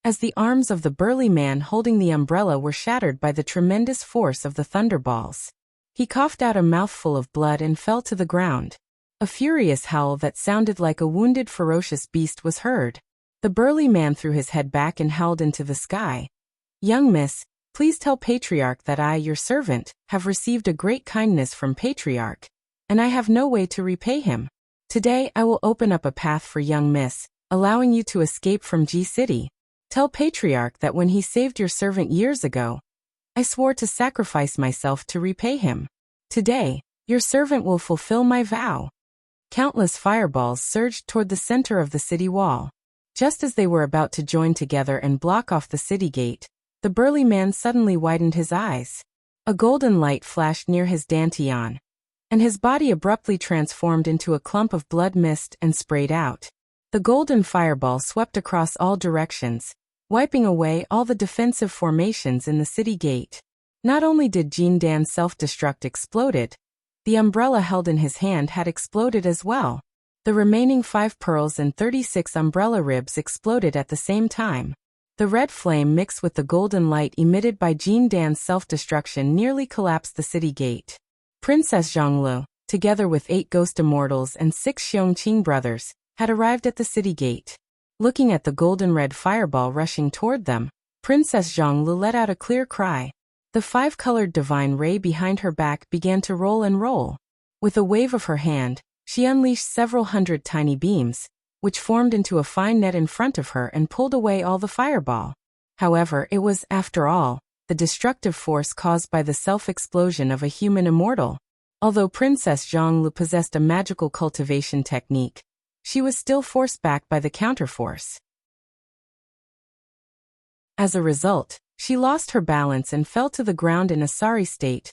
as the arms of the burly man holding the umbrella were shattered by the tremendous force of the thunderballs. He coughed out a mouthful of blood and fell to the ground. A furious howl that sounded like a wounded ferocious beast was heard. The burly man threw his head back and howled into the sky. "Young miss, please tell Patriarch that I, your servant, have received a great kindness from Patriarch, and I have no way to repay him. Today I will open up a path for young miss, allowing you to escape from G-City. Tell Patriarch that when he saved your servant years ago, I swore to sacrifice myself to repay him. Today, your servant will fulfill my vow." Countless fireballs surged toward the center of the city wall. Just as they were about to join together and block off the city gate, the burly man suddenly widened his eyes. A golden light flashed near his dantian, and his body abruptly transformed into a clump of blood mist and sprayed out. The golden fireball swept across all directions, wiping away all the defensive formations in the city gate. Not only did Jean Dan's self-destruct exploded, the umbrella held in his hand had exploded as well. The remaining 5 pearls and 36 umbrella ribs exploded at the same time. The red flame mixed with the golden light emitted by Jean Dan's self-destruction nearly collapsed the city gate. Princess Zhonglu, together with 8 ghost immortals and 6 Xiongqing brothers, had arrived at the city gate. Looking at the golden red fireball rushing toward them, Princess Zhonglu let out a clear cry. The 5-colored divine ray behind her back began to roll and roll. With a wave of her hand, she unleashed several hundred tiny beams, which formed into a fine net in front of her and pulled away all the fireball. However, it was, after all, the destructive force caused by the self-explosion of a human immortal. Although Princess Zhonglu possessed a magical cultivation technique, she was still forced back by the counterforce. As a result, she lost her balance and fell to the ground in a sorry state,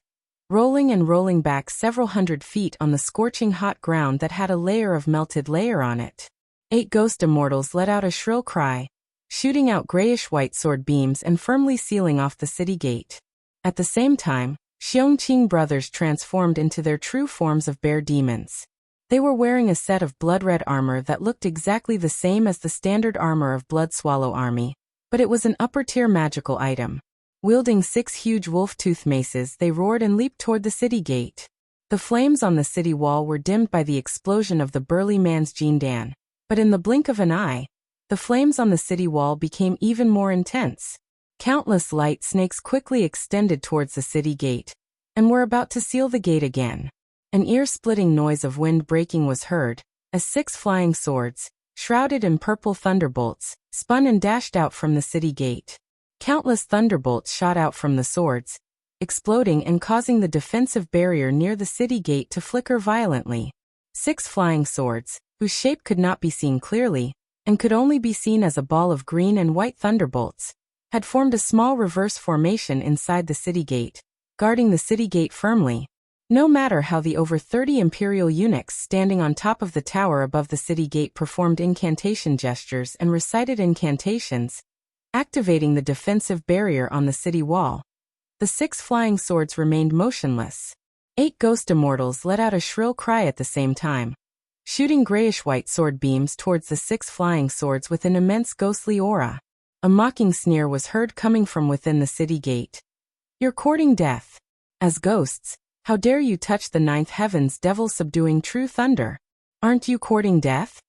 rolling and rolling back several hundred feet on the scorching hot ground that had a layer of melted layer on it. 8 ghost immortals let out a shrill cry, shooting out grayish-white sword beams and firmly sealing off the city gate. At the same time, Xiongqing brothers transformed into their true forms of bear demons. They were wearing a set of blood-red armor that looked exactly the same as the standard armor of Blood Swallow Army, but it was an upper-tier magical item. Wielding 6 huge wolf-tooth maces, they roared and leaped toward the city gate. The flames on the city wall were dimmed by the explosion of the burly man's Jindan, but in the blink of an eye, the flames on the city wall became even more intense. Countless light snakes quickly extended towards the city gate, and were about to seal the gate again. An ear-splitting noise of wind breaking was heard, as 6 flying swords, shrouded in purple thunderbolts, spun and dashed out from the city gate. Countless thunderbolts shot out from the swords, exploding and causing the defensive barrier near the city gate to flicker violently. 6 flying swords, whose shape could not be seen clearly, and could only be seen as a ball of green and white thunderbolts, had formed a small reverse formation inside the city gate, guarding the city gate firmly. No matter how the over 30 imperial eunuchs standing on top of the tower above the city gate performed incantation gestures and recited incantations, activating the defensive barrier on the city wall, the 6 flying swords remained motionless. 8 ghost immortals let out a shrill cry at the same time, shooting grayish-white sword beams towards the 6 flying swords with an immense ghostly aura. A mocking sneer was heard coming from within the city gate. "You're courting death. As ghosts, how dare you touch the 9th heaven's devil-subduing true thunder? Aren't you courting death?"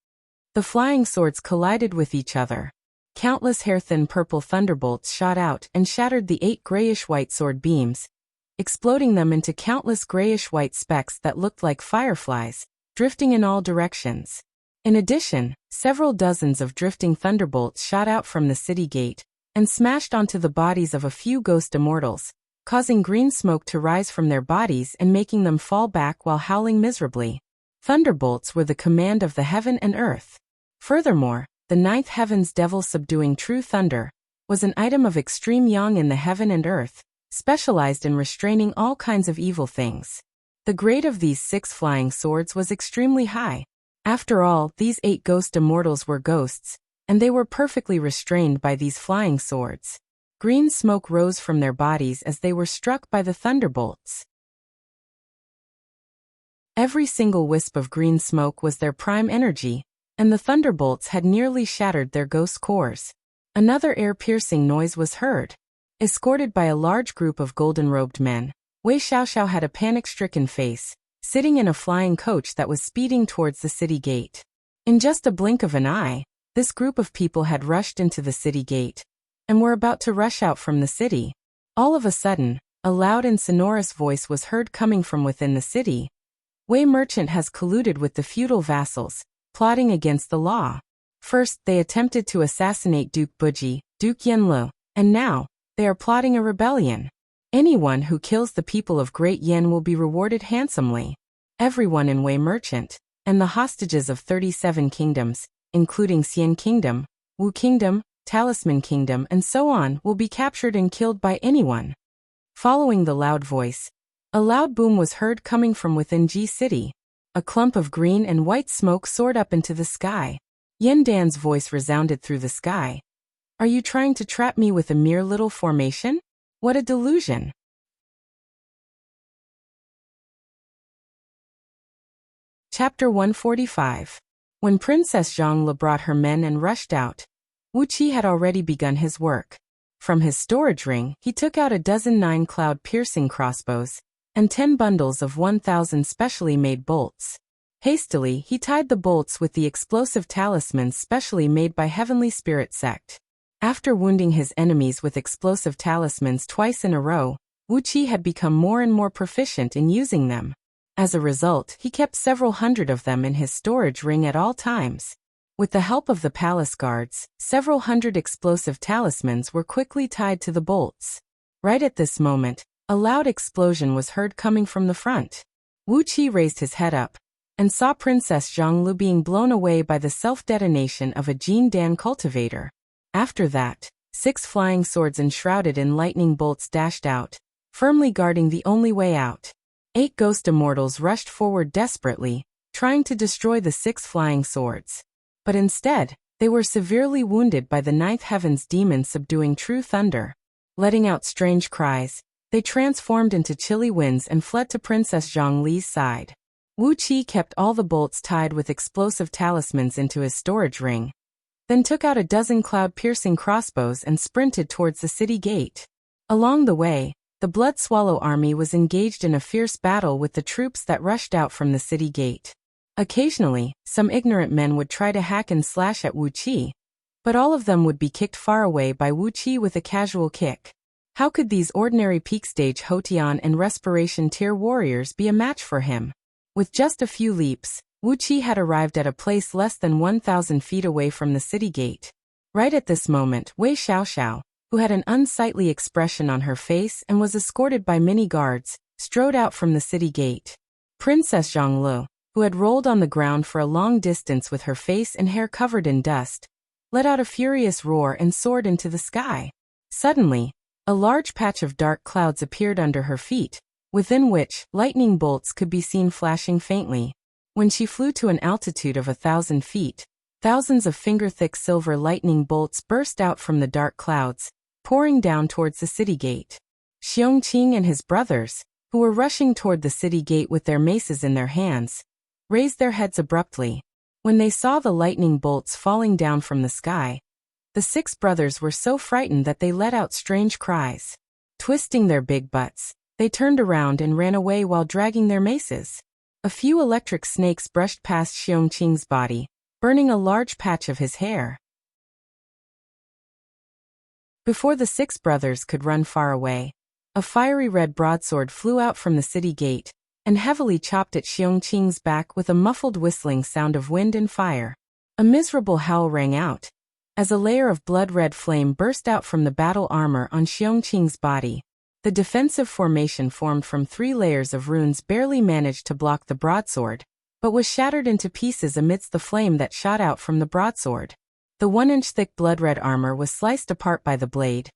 The flying swords collided with each other. Countless hair-thin purple thunderbolts shot out and shattered the 8 grayish-white sword beams, exploding them into countless grayish-white specks that looked like fireflies, drifting in all directions. In addition, several dozens of drifting thunderbolts shot out from the city gate and smashed onto the bodies of a few ghost immortals, causing green smoke to rise from their bodies and making them fall back while howling miserably. Thunderbolts were the command of the heaven and earth. Furthermore, the 9th heaven's devil-subduing true thunder was an item of extreme yang in the heaven and earth, specialized in restraining all kinds of evil things. The grade of these 6 flying swords was extremely high. After all, these 8 ghost immortals were ghosts, and they were perfectly restrained by these flying swords. Green smoke rose from their bodies as they were struck by the thunderbolts. Every single wisp of green smoke was their prime energy, and the thunderbolts had nearly shattered their ghost cores. Another air-piercing noise was heard. Escorted by a large group of golden-robed men, Wei Xiaoxiao had a panic-stricken face, sitting in a flying coach that was speeding towards the city gate. In just a blink of an eye, this group of people had rushed into the city gate, and were about to rush out from the city. All of a sudden, a loud and sonorous voice was heard coming from within the city. Wei Merchant has colluded with the feudal vassals, plotting against the law. First, they attempted to assassinate Duke Buji, Duke Yanlu, and now, they are plotting a rebellion. Anyone who kills the people of Great Yen will be rewarded handsomely. Everyone in Wei Merchant, and the hostages of 37 kingdoms, including Xian Kingdom, Wu Kingdom, Talisman Kingdom and so on, will be captured and killed by anyone. Following the loud voice, a loud boom was heard coming from within Ji City. A clump of green and white smoke soared up into the sky. Yen Dan's voice resounded through the sky. "Are you trying to trap me with a mere little formation? What a delusion!" Chapter 145. When Princess Zhangli brought her men and rushed out, Wuxia had already begun his work. From his storage ring, he took out a dozen 9 cloud-piercing crossbows, and 10 bundles of 1,000 specially made bolts. Hastily, he tied the bolts with the explosive talismans specially made by Heavenly Spirit Sect. After wounding his enemies with explosive talismans twice in a row, Wuxia had become more and more proficient in using them. As a result, he kept several hundred of them in his storage ring at all times. With the help of the palace guards, several hundred explosive talismans were quickly tied to the bolts. Right at this moment, a loud explosion was heard coming from the front. Wuxia raised his head up, and saw Princess Zhangli being blown away by the self-detonation of a Jin Dan cultivator. After that, 6 flying swords enshrouded in lightning bolts dashed out, firmly guarding the only way out. 8 ghost immortals rushed forward desperately, trying to destroy the 6 flying swords. But instead, they were severely wounded by the 9th heaven's demon subduing true thunder. Letting out strange cries, They transformed into chilly winds and fled to Princess Zhongli's side. Wuqi kept all the bolts tied with explosive talismans into his storage ring, then took out a dozen cloud-piercing crossbows and sprinted towards the city gate. Along the way, the Blood Swallow army was engaged in a fierce battle with the troops that rushed out from the city gate. Occasionally, some ignorant men would try to hack and slash at Wuqi, but all of them would be kicked far away by Wuqi with a casual kick. How could these ordinary peak stage Hotian and Respiration tier warriors be a match for him? With just a few leaps, Wuqi had arrived at a place less than 1,000 feet away from the city gate. Right at this moment, Wei Xiaoxiao, who had an unsightly expression on her face and was escorted by many guards, strode out from the city gate. Princess Zhonglu, who had rolled on the ground for a long distance with her face and hair covered in dust, let out a furious roar and soared into the sky. Suddenly, a large patch of dark clouds appeared under her feet, within which lightning bolts could be seen flashing faintly. When she flew to an altitude of 1,000 feet, thousands of finger-thick silver lightning bolts burst out from the dark clouds, pouring down towards the city gate. Xiongqing and his brothers, who were rushing toward the city gate with their maces in their hands, raised their heads abruptly. When they saw the lightning bolts falling down from the sky, the 6 brothers were so frightened that they let out strange cries. Twisting their big butts, they turned around and ran away while dragging their maces. A few electric snakes brushed past Xiongqing's body, burning a large patch of his hair. Before the 6 brothers could run far away, a fiery red broadsword flew out from the city gate and heavily chopped at Xiongqing's back with a muffled whistling sound of wind and fire. A miserable howl rang out, as a layer of blood-red flame burst out from the battle armor on Xiongqing's body. The defensive formation formed from 3 layers of runes barely managed to block the broadsword, but was shattered into pieces amidst the flame that shot out from the broadsword. The 1-inch thick blood-red armor was sliced apart by the blade,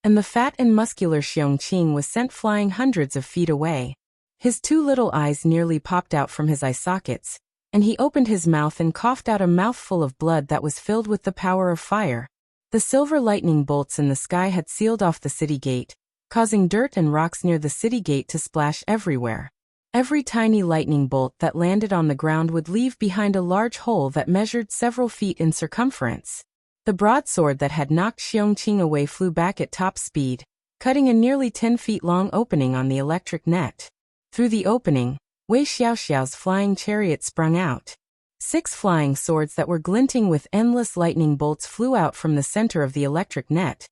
and the fat and muscular Xiongqing was sent flying hundreds of feet away. His 2 little eyes nearly popped out from his eye sockets, and he opened his mouth and coughed out a mouthful of blood that was filled with the power of fire. The silver lightning bolts in the sky had sealed off the city gate, causing dirt and rocks near the city gate to splash everywhere. Every tiny lightning bolt that landed on the ground would leave behind a large hole that measured several feet in circumference. The broadsword that had knocked Xiongqing away flew back at top speed, cutting a nearly 10 feet long opening on the electric net. Through the opening, Wei Xiaoxiao's flying chariot sprung out. 6 flying swords that were glinting with endless lightning bolts flew out from the center of the electric net,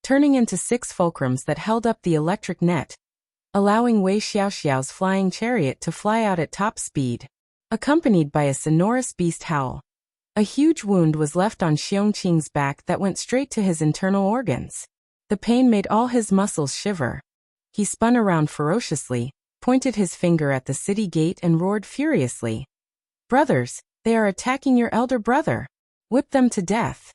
turning into 6 fulcrums that held up the electric net, allowing Wei Xiaoxiao's flying chariot to fly out at top speed. Accompanied by a sonorous beast howl, a huge wound was left on Xiongqing's back that went straight to his internal organs. The pain made all his muscles shiver. He spun around ferociously, pointed his finger at the city gate and roared furiously. "Brothers, they are attacking your elder brother. Whip them to death."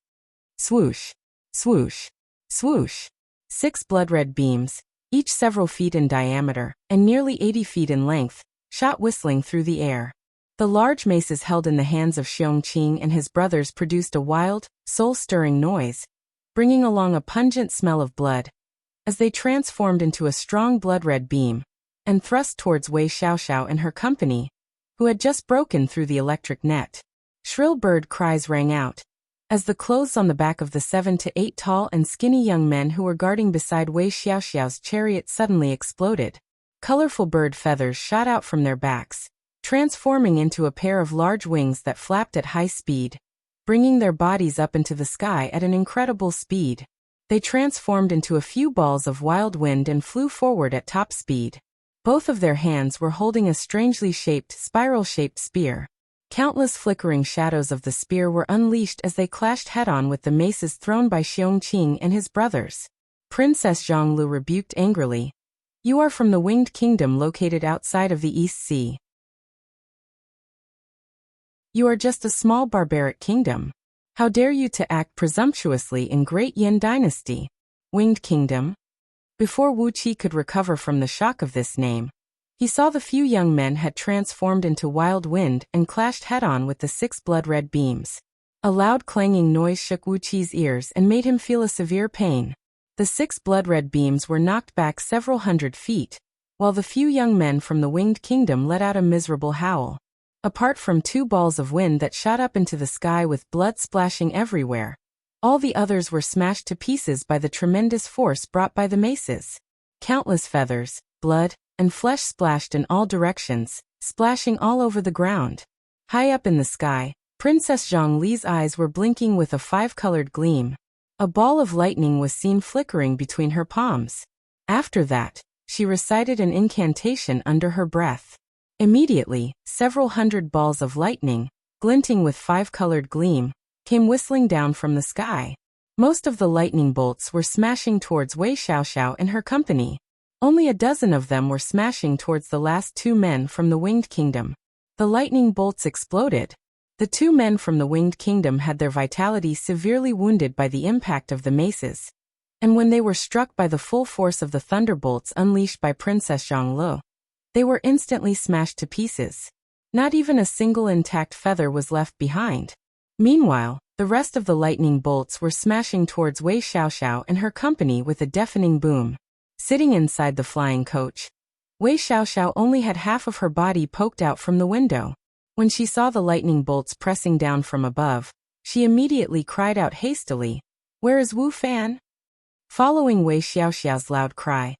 Swoosh, swoosh, swoosh. 6 blood-red beams, each several feet in diameter and nearly 80 feet in length, shot whistling through the air. The large maces held in the hands of Xiongqing and his brothers produced a wild, soul-stirring noise, bringing along a pungent smell of blood, as they transformed into a strong blood-red beam and thrust towards Wei Xiaoxiao and her company, who had just broken through the electric net. Shrill bird cries rang out, as the clothes on the back of the 7 to 8 tall and skinny young men who were guarding beside Wei Xiaoxiao's chariot suddenly exploded. Colorful bird feathers shot out from their backs, transforming into a pair of large wings that flapped at high speed, bringing their bodies up into the sky at an incredible speed. They transformed into a few balls of wild wind and flew forward at top speed. Both of their hands were holding a strangely shaped, spiral-shaped spear. Countless flickering shadows of the spear were unleashed as they clashed head-on with the maces thrown by Xiongqing and his brothers. Princess Zhonglu rebuked angrily. "You are from the Winged Kingdom located outside of the East Sea. You are just a small barbaric kingdom. How dare you to act presumptuously in Great Yin Dynasty? Winged Kingdom?" Before Wuqi could recover from the shock of this name, he saw the few young men had transformed into wild wind and clashed head-on with the 6 blood-red beams. A loud clanging noise shook Wuqi's ears and made him feel a severe pain. The 6 blood-red beams were knocked back several hundred feet, while the few young men from the Winged Kingdom let out a miserable howl. Apart from 2 balls of wind that shot up into the sky with blood splashing everywhere, all the others were smashed to pieces by the tremendous force brought by the maces. Countless feathers, blood, and flesh splashed in all directions, splashing all over the ground. High up in the sky, Princess Zhongli's eyes were blinking with a 5-colored gleam. A ball of lightning was seen flickering between her palms. After that, she recited an incantation under her breath. Immediately, several hundred balls of lightning, glinting with 5-colored gleam, came whistling down from the sky. Most of the lightning bolts were smashing towards Wei Xiaoxiao and her company. Only a dozen of them were smashing towards the last 2 men from the Winged Kingdom. The lightning bolts exploded. The 2 men from the Winged Kingdom had their vitality severely wounded by the impact of the maces, and when they were struck by the full force of the thunderbolts unleashed by Princess Zhonglu, they were instantly smashed to pieces. Not even a single intact feather was left behind. Meanwhile, the rest of the lightning bolts were smashing towards Wei Xiaoxiao and her company with a deafening boom. Sitting inside the flying coach, Wei Xiaoxiao only had half of her body poked out from the window. When she saw the lightning bolts pressing down from above, she immediately cried out hastily, "Where is Wu Fan?" Following Wei Xiaoxiao's loud cry,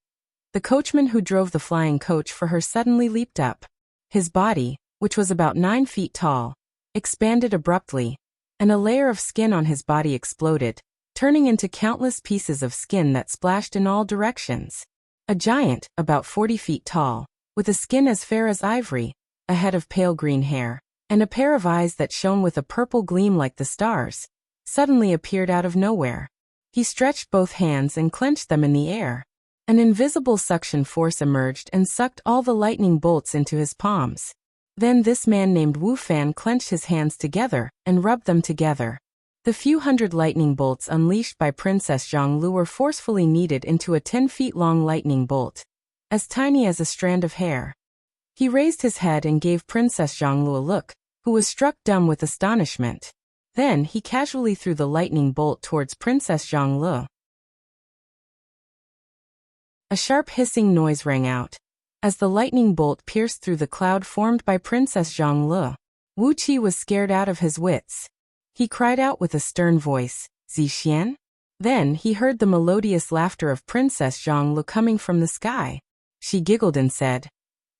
the coachman who drove the flying coach for her suddenly leaped up. His body, which was about 9 feet tall, expanded abruptly, and a layer of skin on his body exploded, turning into countless pieces of skin that splashed in all directions. A giant, about 40 feet tall, with a skin as fair as ivory, a head of pale green hair, and a pair of eyes that shone with a purple gleam like the stars, suddenly appeared out of nowhere. He stretched both hands and clenched them in the air. An invisible suction force emerged and sucked all the lightning bolts into his palms. Then this man named Wu Fan clenched his hands together and rubbed them together. The few hundred lightning bolts unleashed by Princess Zhonglu were forcefully kneaded into a 10-feet-long lightning bolt, as tiny as a strand of hair. He raised his head and gave Princess Zhonglu a look, who was struck dumb with astonishment. Then he casually threw the lightning bolt towards Princess Zhonglu. A sharp hissing noise rang out, as the lightning bolt pierced through the cloud formed by Princess Zhonglu. Wuqi was scared out of his wits. He cried out with a stern voice, "Zixian?" Then he heard the melodious laughter of Princess Zhonglu coming from the sky. She giggled and said,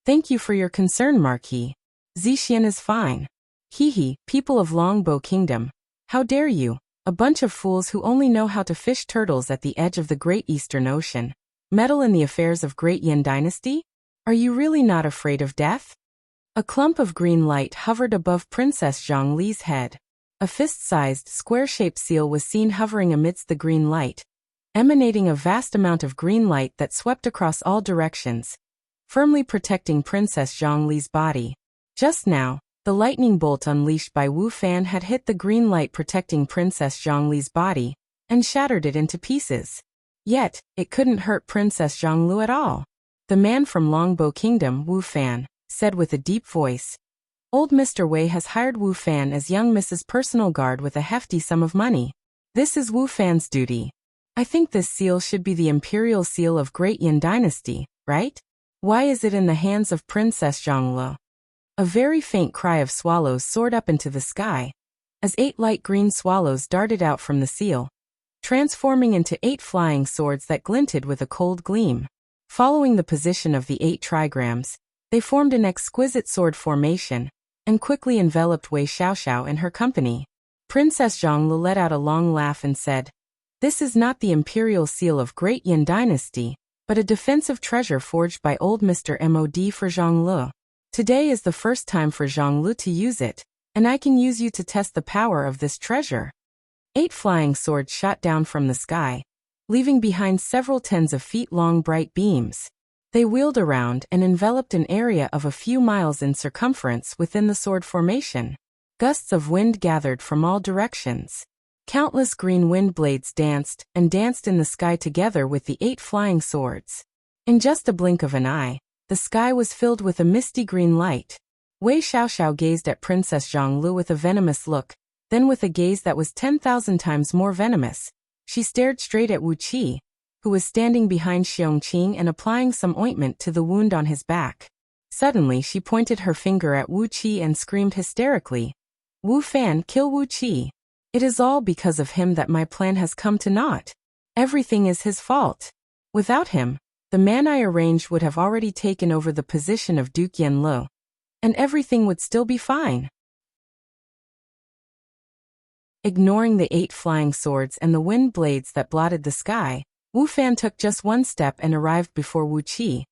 "Thank you for your concern, Marquis. Zixian is fine. Hee, people of Longbow Kingdom. How dare you, a bunch of fools who only know how to fish turtles at the edge of the Great Eastern Ocean, meddle in the affairs of Great Yin Dynasty? Are you really not afraid of death?" A clump of green light hovered above Princess Zhongli's head. A fist-sized, square-shaped seal was seen hovering amidst the green light, emanating a vast amount of green light that swept across all directions, firmly protecting Princess Zhongli's body. Just now, the lightning bolt unleashed by Wu Fan had hit the green light protecting Princess Zhongli's body and shattered it into pieces. Yet, it couldn't hurt Princess Zhonglu at all. The man from Longbow Kingdom, Wu Fan, said with a deep voice, "Old Mr. Wei has hired Wu Fan as young Mrs. Personal Guard with a hefty sum of money. This is Wu Fan's duty. I think this seal should be the imperial seal of Great Yin Dynasty, right? Why is it in the hands of Princess Zhonglu?" A very faint cry of swallows soared up into the sky, as 8 light green swallows darted out from the seal, transforming into 8 flying swords that glinted with a cold gleam. Following the position of the 8 trigrams, they formed an exquisite sword formation, and quickly enveloped Wei Xiaoxiao and her company. Princess Zhonglu let out a long laugh and said, "This is not the imperial seal of Great Yin Dynasty, but a defensive treasure forged by old Mr. Mod for Zhonglu. Today is the first time for Zhonglu to use it, and I can use you to test the power of this treasure." 8 flying swords shot down from the sky, leaving behind several tens of feet long bright beams. They wheeled around and enveloped an area of a few miles in circumference within the sword formation. Gusts of wind gathered from all directions. Countless green wind blades danced and danced in the sky together with the 8 flying swords. In just a blink of an eye, the sky was filled with a misty green light. Wei Xiaoxiao gazed at Princess Zhonglu with a venomous look, then with a gaze that was 10,000 times more venomous, she stared straight at Wuqi. who was standing behind Xiongqing and applying some ointment to the wound on his back. Suddenly she pointed her finger at Wuqi and screamed hysterically, "Wu Fan, kill Wuqi. It is all because of him that my plan has come to naught. Everything is his fault. Without him, the man I arranged would have already taken over the position of Duke Yanlu, and everything would still be fine." Ignoring the 8 flying swords and the wind blades that blotted the sky, Wu Fan took just one step and arrived before Wu Qi,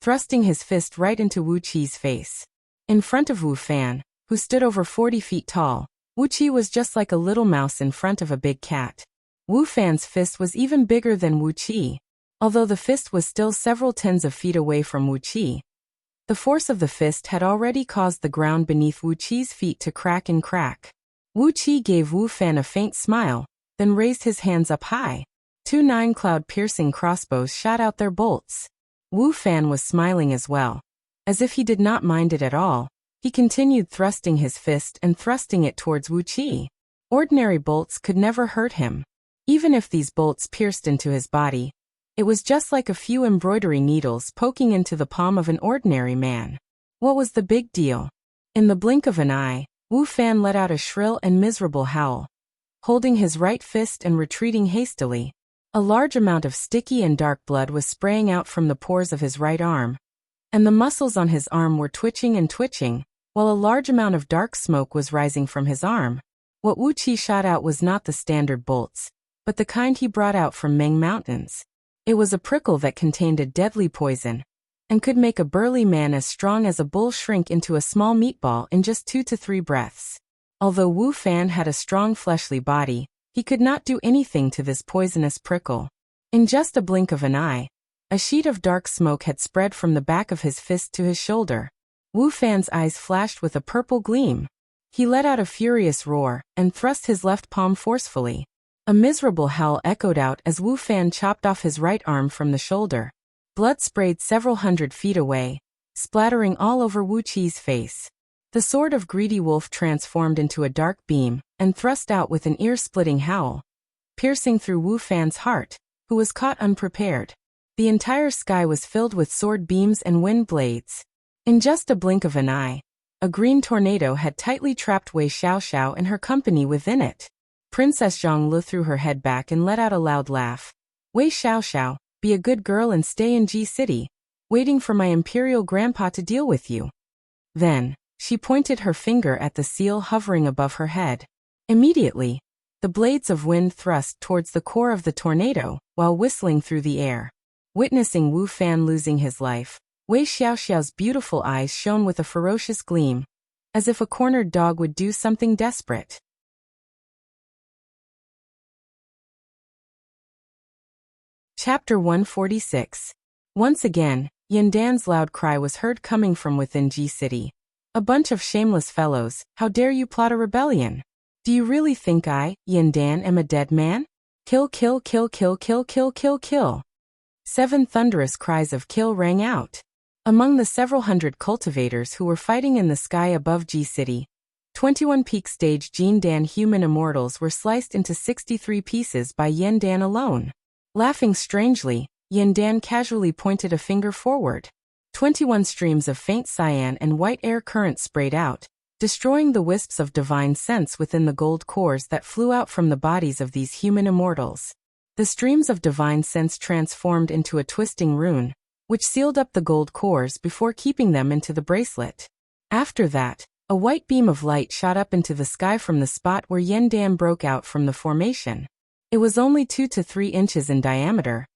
thrusting his fist right into Wu Qi's face. In front of Wu Fan, who stood over 40 feet tall, Wu Qi was just like a little mouse in front of a big cat. Wu Fan's fist was even bigger than Wu Qi. Although the fist was still several tens of feet away from Wu Qi, the force of the fist had already caused the ground beneath Wu Qi's feet to crack and crack. Wu Qi gave Wu Fan a faint smile, then raised his hands up high. 2 9-cloud-piercing crossbows shot out their bolts. Wu Fan was smiling as well. As if he did not mind it at all, he continued thrusting his fist and thrusting it towards Wu Qi. Ordinary bolts could never hurt him. Even if these bolts pierced into his body, it was just like a few embroidery needles poking into the palm of an ordinary man. What was the big deal? In the blink of an eye, Wu Fan let out a shrill and miserable howl. Holding his right fist and retreating hastily, a large amount of sticky and dark blood was spraying out from the pores of his right arm, and the muscles on his arm were twitching and twitching, while a large amount of dark smoke was rising from his arm. What Wu Qi shot out was not the standard bolts, but the kind he brought out from Meng Mountains. It was a prickle that contained a deadly poison, and could make a burly man as strong as a bull shrink into a small meatball in just 2 to 3 breaths. Although Wu Fan had a strong fleshly body, he could not do anything to this poisonous prickle. In just a blink of an eye, a sheet of dark smoke had spread from the back of his fist to his shoulder. Wu Fan's eyes flashed with a purple gleam. He let out a furious roar and thrust his left palm forcefully. A miserable howl echoed out as Wu Fan chopped off his right arm from the shoulder. Blood sprayed several hundred feet away, splattering all over Wu Qi's face. The sword of Greedy Wolf transformed into a dark beam and thrust out with an ear-splitting howl, piercing through Wu Fan's heart, who was caught unprepared. The entire sky was filled with sword beams and wind blades. In just a blink of an eye, a green tornado had tightly trapped Wei Xiaoxiao and her company within it. Princess Zhongli threw her head back and let out a loud laugh. "Wei Xiaoxiao, be a good girl and stay in Ji City, waiting for my imperial grandpa to deal with you." Then, she pointed her finger at the seal hovering above her head. Immediately, the blades of wind thrust towards the core of the tornado, while whistling through the air. Witnessing Wu Fan losing his life, Wei Xiaoxiao's beautiful eyes shone with a ferocious gleam, as if a cornered dog would do something desperate. Chapter 146. Once again, Yandan's loud cry was heard coming from within Ji City. "A bunch of shameless fellows, how dare you plot a rebellion? Do you really think I, Yandan, am a dead man? Kill, kill, kill, kill, kill, kill, kill, kill." 7 thunderous cries of kill rang out. Among the several hundred cultivators who were fighting in the sky above Ji City, 21 peak stage Jindan human immortals were sliced into 63 pieces by Yandan alone. Laughing strangely, Yandan casually pointed a finger forward. 21 streams of faint cyan and white air currents sprayed out, destroying the wisps of divine sense within the gold cores that flew out from the bodies of these human immortals. The streams of divine sense transformed into a twisting rune, which sealed up the gold cores before keeping them into the bracelet. After that, a white beam of light shot up into the sky from the spot where Yandan broke out from the formation. It was only 2 to 3 inches in diameter,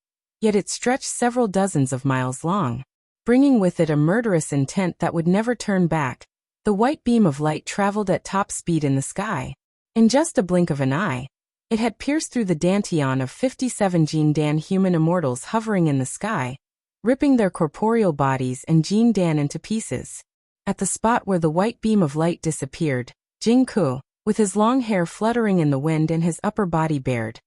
yet it stretched several dozens of miles long, bringing with it a murderous intent that would never turn back. The white beam of light traveled at top speed in the sky. In just a blink of an eye, it had pierced through the dantian of 57 Jindan human immortals hovering in the sky, ripping their corporeal bodies and Jindan into pieces. At the spot where the white beam of light disappeared, Jing Ku, with his long hair fluttering in the wind and his upper body bared,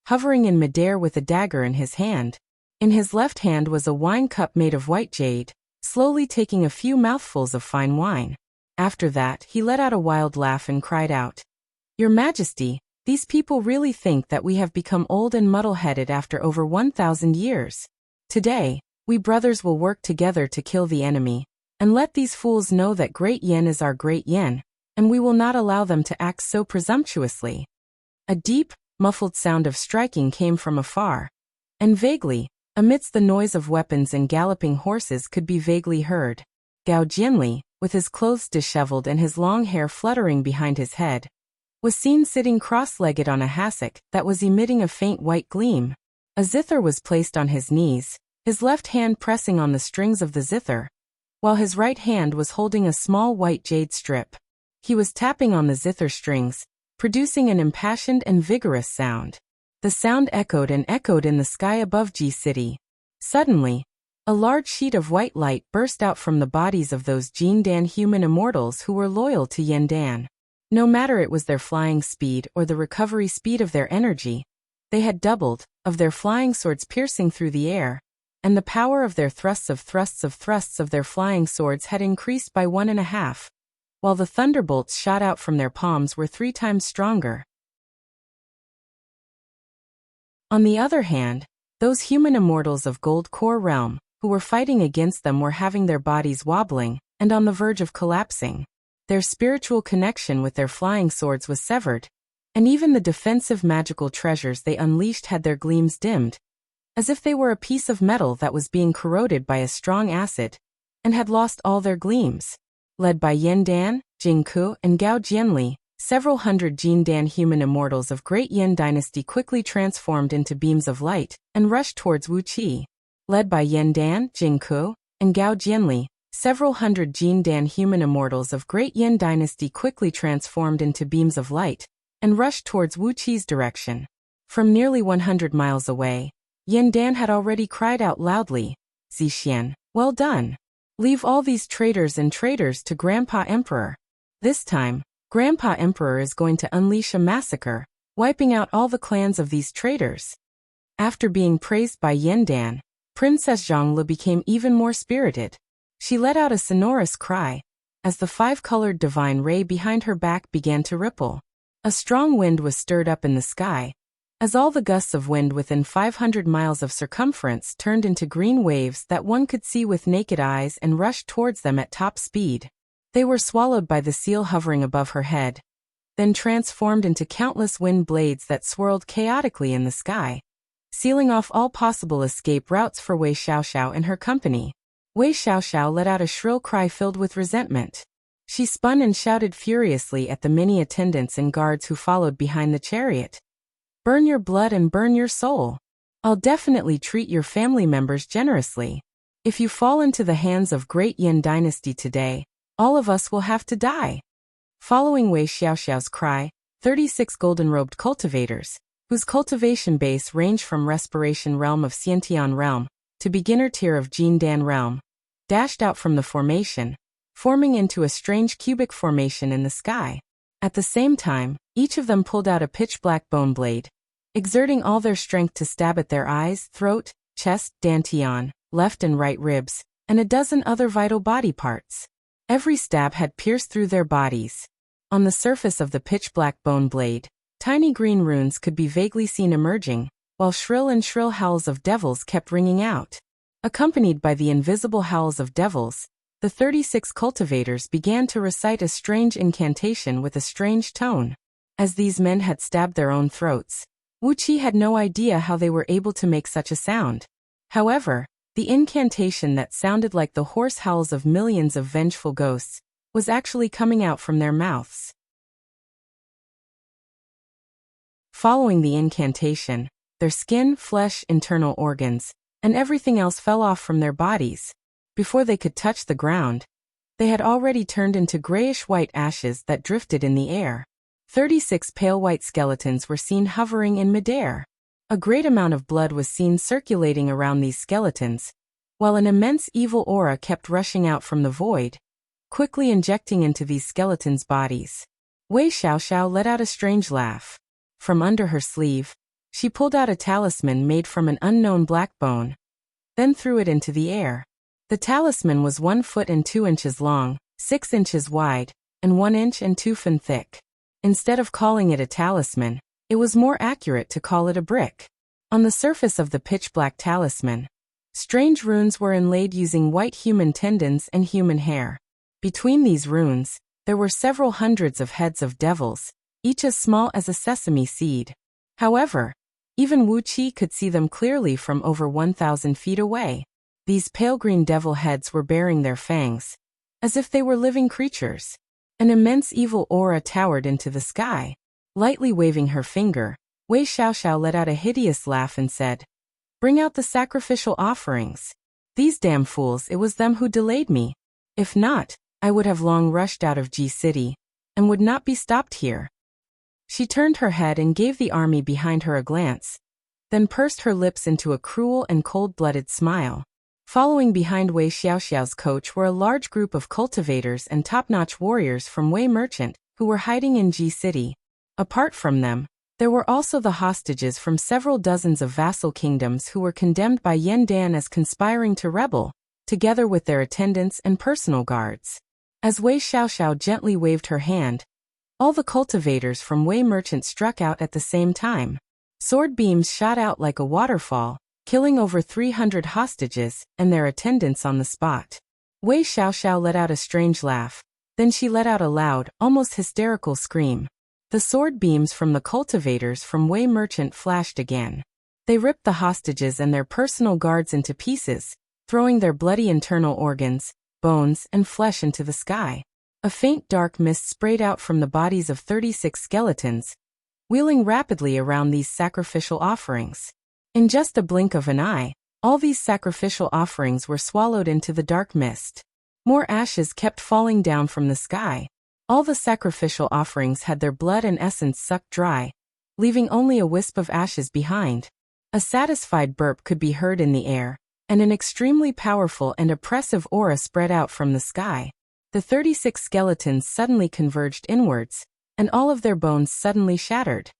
hovering in midair with a dagger in his hand. In his left hand was a wine cup made of white jade, slowly taking a few mouthfuls of fine wine. After that, he let out a wild laugh and cried out, "Your Majesty, These people really think that we have become old and muddle-headed after over 1,000 years. Today, we brothers will work together to kill the enemy, and let these fools know that Great Yin is our Great Yin, and we will not allow them to act so presumptuously. A deep, muffled sound of striking came from afar, and vaguely, amidst the noise of weapons and galloping horses could be vaguely heard. Gao Jianli, with his clothes disheveled and his long hair fluttering behind his head, was seen sitting cross-legged on a hassock that was emitting a faint white gleam. A zither was placed on his knees, his left hand pressing on the strings of the zither, while his right hand was holding a small white jade strip. He was tapping on the zither strings, producing an impassioned and vigorous sound. The sound echoed and echoed in the sky above Ji City. Suddenly, a large sheet of white light burst out from the bodies of those Jin Dan human immortals who were loyal to Yin Dan. No matter it was their flying speed or the recovery speed of their energy, they had doubled, of their flying swords piercing through the air, and the power of their thrusts of their flying swords had increased by 1.5, while the thunderbolts shot out from their palms were 3 times stronger. On the other hand, those human immortals of Gold Core Realm, who were fighting against them, were having their bodies wobbling, and on the verge of collapsing. Their spiritual connection with their flying swords was severed, and even the defensive magical treasures they unleashed had their gleams dimmed, as if they were a piece of metal that was being corroded by a strong acid, and had lost all their gleams. Led by Yin Dan, Jing Ku, and Gao Jianli, several hundred Jin Dan human immortals of Great Yin Dynasty quickly transformed into beams of light, and rushed towards Wuxia. Led by Yin Dan, Jing Ku, and Gao Jianli, several hundred Jin Dan human immortals of Great Yin Dynasty quickly transformed into beams of light, and rushed towards Wuxia's direction. From nearly 100 miles away, Yin Dan had already cried out loudly, "Zixian, well done! Leave all these traitors to Grandpa Emperor. This time, Grandpa Emperor is going to unleash a massacre, wiping out all the clans of these traitors." After being praised by Yin Dan, Princess Zhongli became even more spirited. She let out a sonorous cry, as the 5-colored divine ray behind her back began to ripple. A strong wind was stirred up in the sky, as all the gusts of wind within 500 miles of circumference turned into green waves that one could see with naked eyes and rushed towards them at top speed. They were swallowed by the seal hovering above her head, then transformed into countless wind blades that swirled chaotically in the sky, sealing off all possible escape routes for Wei Xiaoxiao and her company. Wei Xiaoxiao let out a shrill cry filled with resentment. She spun and shouted furiously at the many attendants and guards who followed behind the chariot. "Burn your blood and burn your soul. I'll definitely treat your family members generously. If you fall into the hands of Great Yin Dynasty today, all of us will have to die." Following Wei Xiaoxiao's cry, 36 golden-robed cultivators, whose cultivation base ranged from Respiration Realm of Xiantian Realm to beginner tier of Jin Dan Realm, dashed out from the formation, forming into a strange cubic formation in the sky. At the same time, each of them pulled out a pitch-black bone blade, exerting all their strength to stab at their eyes, throat, chest, dantian, left and right ribs, and a dozen other vital body parts. Every stab had pierced through their bodies. On the surface of the pitch-black bone blade, tiny green runes could be vaguely seen emerging, while shrill howls of devils kept ringing out. Accompanied by the invisible howls of devils, the 36 cultivators began to recite a strange incantation with a strange tone. As these men had stabbed their own throats, Wuxia had no idea how they were able to make such a sound. However, the incantation that sounded like the hoarse howls of millions of vengeful ghosts was actually coming out from their mouths. Following the incantation, their skin, flesh, internal organs, and everything else fell off from their bodies. Before they could touch the ground, they had already turned into grayish-white ashes that drifted in the air. 36 pale white skeletons were seen hovering in midair. A great amount of blood was seen circulating around these skeletons, while an immense evil aura kept rushing out from the void, quickly injecting into these skeletons' bodies. Wei Xiaoxiao let out a strange laugh. From under her sleeve, she pulled out a talisman made from an unknown black bone, then threw it into the air. The talisman was 1 foot and 2 inches long, 6 inches wide, and 1 inch and 2 feet thick. Instead of calling it a talisman, It was more accurate to call it a brick. On the surface of the pitch-black talisman, strange runes were inlaid using white human tendons and human hair. Between these runes, there were several hundreds of heads of devils, each as small as a sesame seed. However, even Wuxia could see them clearly from over 1,000 feet away. These pale green devil heads were baring their fangs, as if they were living creatures. An immense evil aura towered into the sky. Lightly waving her finger, Wei Xiaoxiao let out a hideous laugh and said, "Bring out the sacrificial offerings. These damn fools, it was them who delayed me. If not, I would have long rushed out of Ji City, and would not be stopped here." She turned her head and gave the army behind her a glance, then pursed her lips into a cruel and cold-blooded smile. Following behind Wei Xiaoxiao's coach were a large group of cultivators and top-notch warriors from Wei Merchant, who were hiding in Ji City. Apart from them, there were also the hostages from several dozens of vassal kingdoms who were condemned by Yan Dan as conspiring to rebel, together with their attendants and personal guards. As Wei Xiaoxiao gently waved her hand, all the cultivators from Wei Merchant struck out at the same time. Sword beams shot out like a waterfall, killing over 300 hostages and their attendants on the spot. Wei Xiaoxiao let out a strange laugh, then she let out a loud, almost hysterical scream. The sword beams from the cultivators from Wei Merchant flashed again. They ripped the hostages and their personal guards into pieces, throwing their bloody internal organs, bones, and flesh into the sky. A faint dark mist sprayed out from the bodies of 36 skeletons, wheeling rapidly around these sacrificial offerings. In just a blink of an eye, all these sacrificial offerings were swallowed into the dark mist. More ashes kept falling down from the sky. All the sacrificial offerings had their blood and essence sucked dry, leaving only a wisp of ashes behind. A satisfied burp could be heard in the air, and an extremely powerful and oppressive aura spread out from the sky. The 36 skeletons suddenly converged inwards, and all of their bones suddenly shattered.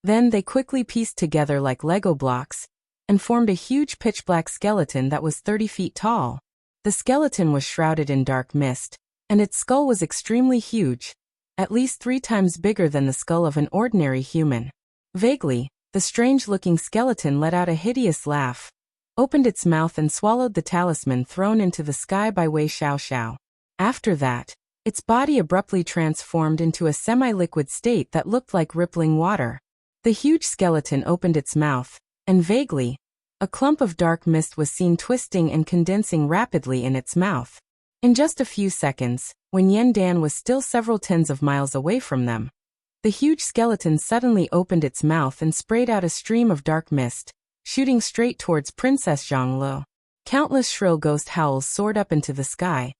Then they quickly pieced together like Lego blocks, and formed a huge pitch-black skeleton that was 30 feet tall. The skeleton was shrouded in dark mist, and its skull was extremely huge, at least 3 times bigger than the skull of an ordinary human. Vaguely, the strange-looking skeleton let out a hideous laugh, opened its mouth and swallowed the talisman thrown into the sky by Wei Xiaoxiao. After that, its body abruptly transformed into a semi-liquid state that looked like rippling water. The huge skeleton opened its mouth, and vaguely, a clump of dark mist was seen twisting and condensing rapidly in its mouth. In just a few seconds, when Yan Dan was still several tens of miles away from them, the huge skeleton suddenly opened its mouth and sprayed out a stream of dark mist, shooting straight towards Princess Zhanglu. Countless shrill ghost howls soared up into the sky,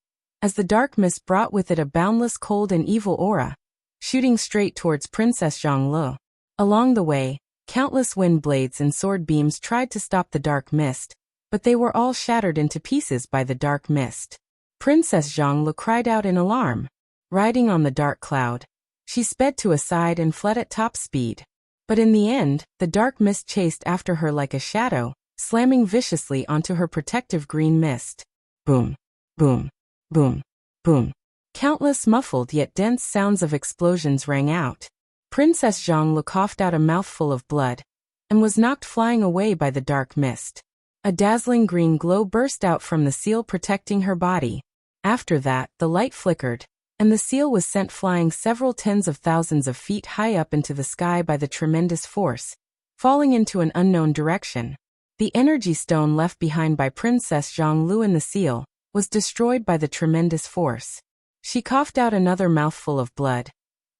as the dark mist brought with it a boundless cold and evil aura, shooting straight towards Princess Zhanglu. Along the way, countless wind blades and sword beams tried to stop the dark mist, but they were all shattered into pieces by the dark mist. Princess Zhanglu cried out in alarm. Riding on the dark cloud, she sped to a side and fled at top speed. But in the end, the dark mist chased after her like a shadow, slamming viciously onto her protective green mist. Boom, boom, boom, boom. Countless muffled yet dense sounds of explosions rang out. Princess Zhanglu coughed out a mouthful of blood, and was knocked flying away by the dark mist. A dazzling green glow burst out from the seal protecting her body. After that, the light flickered, and the seal was sent flying several tens of thousands of feet high up into the sky by the tremendous force, falling into an unknown direction. The energy stone left behind by Princess Zhanglu in the seal was destroyed by the tremendous force. She coughed out another mouthful of blood,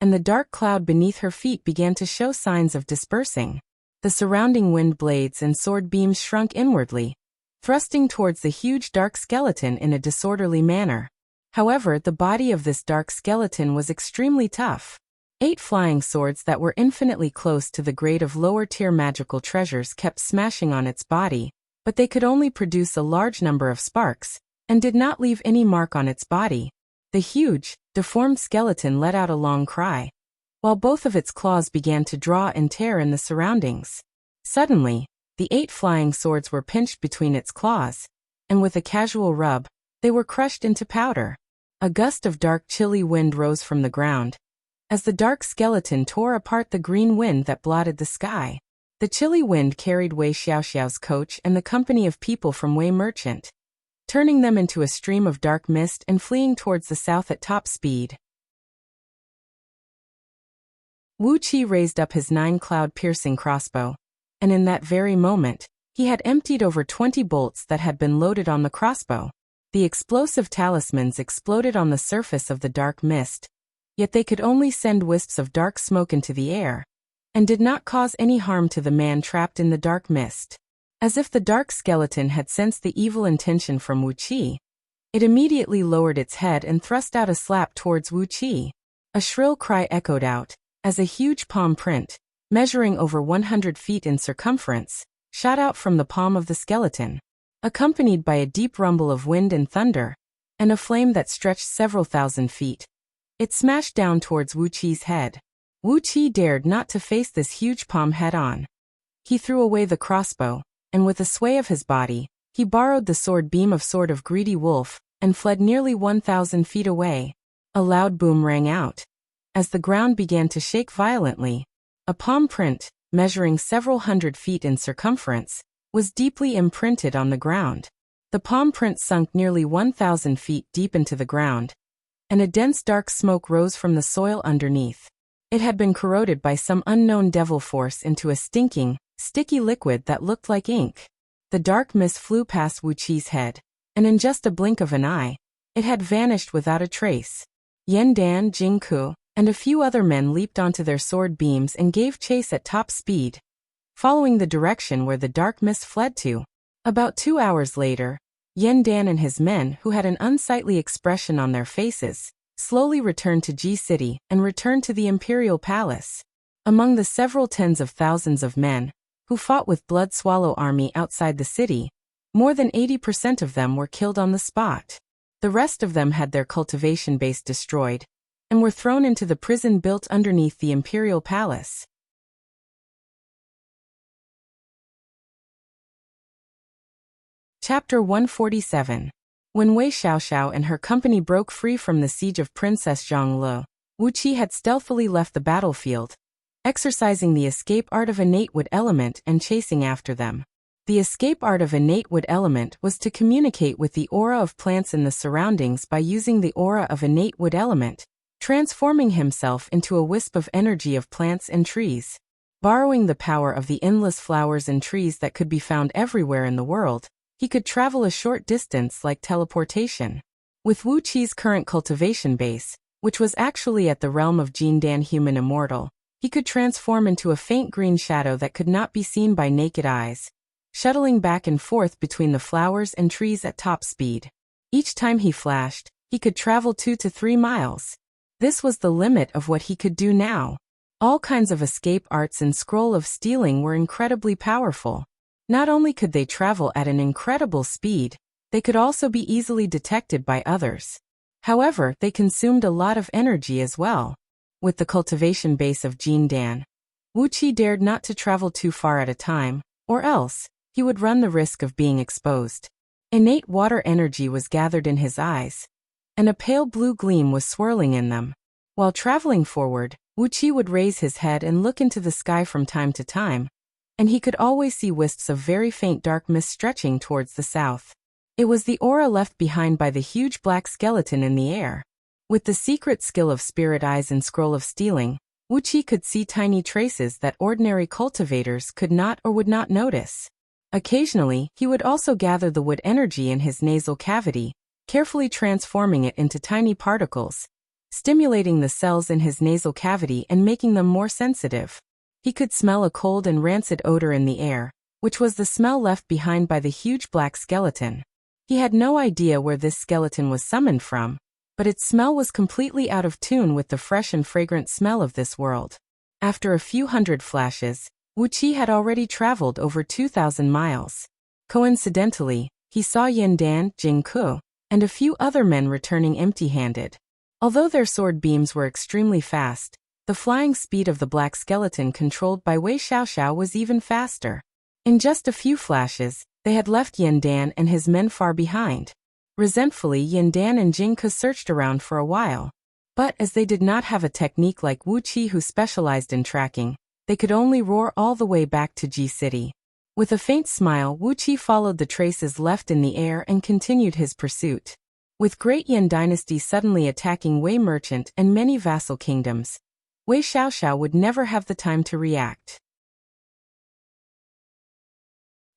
and the dark cloud beneath her feet began to show signs of dispersing. The surrounding wind blades and sword beams shrunk inwardly, thrusting towards the huge dark skeleton in a disorderly manner. However, the body of this dark skeleton was extremely tough. 8 flying swords that were infinitely close to the grade of lower-tier magical treasures kept smashing on its body, but they could only produce a large number of sparks, and did not leave any mark on its body. The huge, deformed skeleton let out a long cry, while both of its claws began to draw and tear in the surroundings. Suddenly, the 8 flying swords were pinched between its claws, and with a casual rub, they were crushed into powder. A gust of dark chilly wind rose from the ground, as the dark skeleton tore apart the green wind that blotted the sky. The chilly wind carried Wei Xiaoxiao's coach and the company of people from Wei Merchant, turning them into a stream of dark mist and fleeing towards the south at top speed. Wuqi raised up his 9-cloud-piercing crossbow, and in that very moment, he had emptied over 20 bolts that had been loaded on the crossbow. The explosive talismans exploded on the surface of the dark mist, yet they could only send wisps of dark smoke into the air, and did not cause any harm to the man trapped in the dark mist. As if the dark skeleton had sensed the evil intention from Wuqi, it immediately lowered its head and thrust out a slap towards Wuqi. A shrill cry echoed out, as a huge palm print, measuring over 100 feet in circumference, shot out from the palm of the skeleton, accompanied by a deep rumble of wind and thunder, and a flame that stretched several thousand feet. It smashed down towards Wuqi's head. Wuqi dared not to face this huge palm head-on. He threw away the crossbow, and with a sway of his body, he borrowed the sword beam of Sword of Greedy Wolf, and fled nearly 1,000 feet away. A loud boom rang out. As the ground began to shake violently, a palm print, measuring several hundred feet in circumference, was deeply imprinted on the ground. The palm print sunk nearly 1,000 feet deep into the ground, and a dense dark smoke rose from the soil underneath. It had been corroded by some unknown devil force into a stinking, sticky liquid that looked like ink. The dark mist flew past Wuqi's head, and in just a blink of an eye, it had vanished without a trace. Yandan, Jingku, and a few other men leaped onto their sword beams and gave chase at top speed, following the direction where the dark mist fled to. About 2 hours later, Yandan and his men, who had an unsightly expression on their faces, slowly returned to Ji City and returned to the imperial palace. Among the several tens of thousands of men who fought with Blood Swallow army outside the city, more than 80% of them were killed on the spot. The rest of them had their cultivation base destroyed and were thrown into the prison built underneath the imperial palace. Chapter 147. When Wei Xiaoxiao and her company broke free from the siege of Princess Zhonglu, Wuqi had stealthily left the battlefield, exercising the escape art of innate wood element and chasing after them. The escape art of innate wood element was to communicate with the aura of plants in the surroundings by using the aura of innate wood element, transforming himself into a wisp of energy of plants and trees. Borrowing the power of the endless flowers and trees that could be found everywhere in the world, he could travel a short distance like teleportation. With Wuqi's current cultivation base, which was actually at the realm of Jindan human immortal, he could transform into a faint green shadow that could not be seen by naked eyes, shuttling back and forth between the flowers and trees at top speed. Each time he flashed, he could travel 2 to 3 miles. This was the limit of what he could do now. All kinds of escape arts and scroll of stealing were incredibly powerful. Not only could they travel at an incredible speed, they could also be easily detected by others. However, they consumed a lot of energy as well. With the cultivation base of Jindan, Wuqi dared not to travel too far at a time, or else, he would run the risk of being exposed. Innate water energy was gathered in his eyes, and a pale blue gleam was swirling in them. While traveling forward, Wuqi would raise his head and look into the sky from time to time, and he could always see wisps of very faint dark mist stretching towards the south. It was the aura left behind by the huge black skeleton in the air. With the secret skill of spirit eyes and scroll of stealing, Wuqi could see tiny traces that ordinary cultivators could not or would not notice. Occasionally, he would also gather the wood energy in his nasal cavity, carefully transforming it into tiny particles, stimulating the cells in his nasal cavity and making them more sensitive. He could smell a cold and rancid odor in the air, which was the smell left behind by the huge black skeleton. He had no idea where this skeleton was summoned from, but its smell was completely out of tune with the fresh and fragrant smell of this world. After a few hundred flashes, Wuqi had already traveled over 2,000 miles. Coincidentally, he saw Yandan, Jingku, and a few other men returning empty-handed. Although their sword beams were extremely fast, the flying speed of the black skeleton controlled by Wei Xiaoxiao was even faster. In just a few flashes, they had left Yandan and his men far behind. Resentfully, Yandan and Jingke searched around for a while, But as they did not have a technique like Wuxia who specialized in tracking, they could only roar all the way back to Ji City. With a faint smile, Wuxia followed the traces left in the air and continued his pursuit. With Great Yan Dynasty suddenly attacking Wei Merchant and many vassal kingdoms, Wei Xiaoxiao would never have the time to react.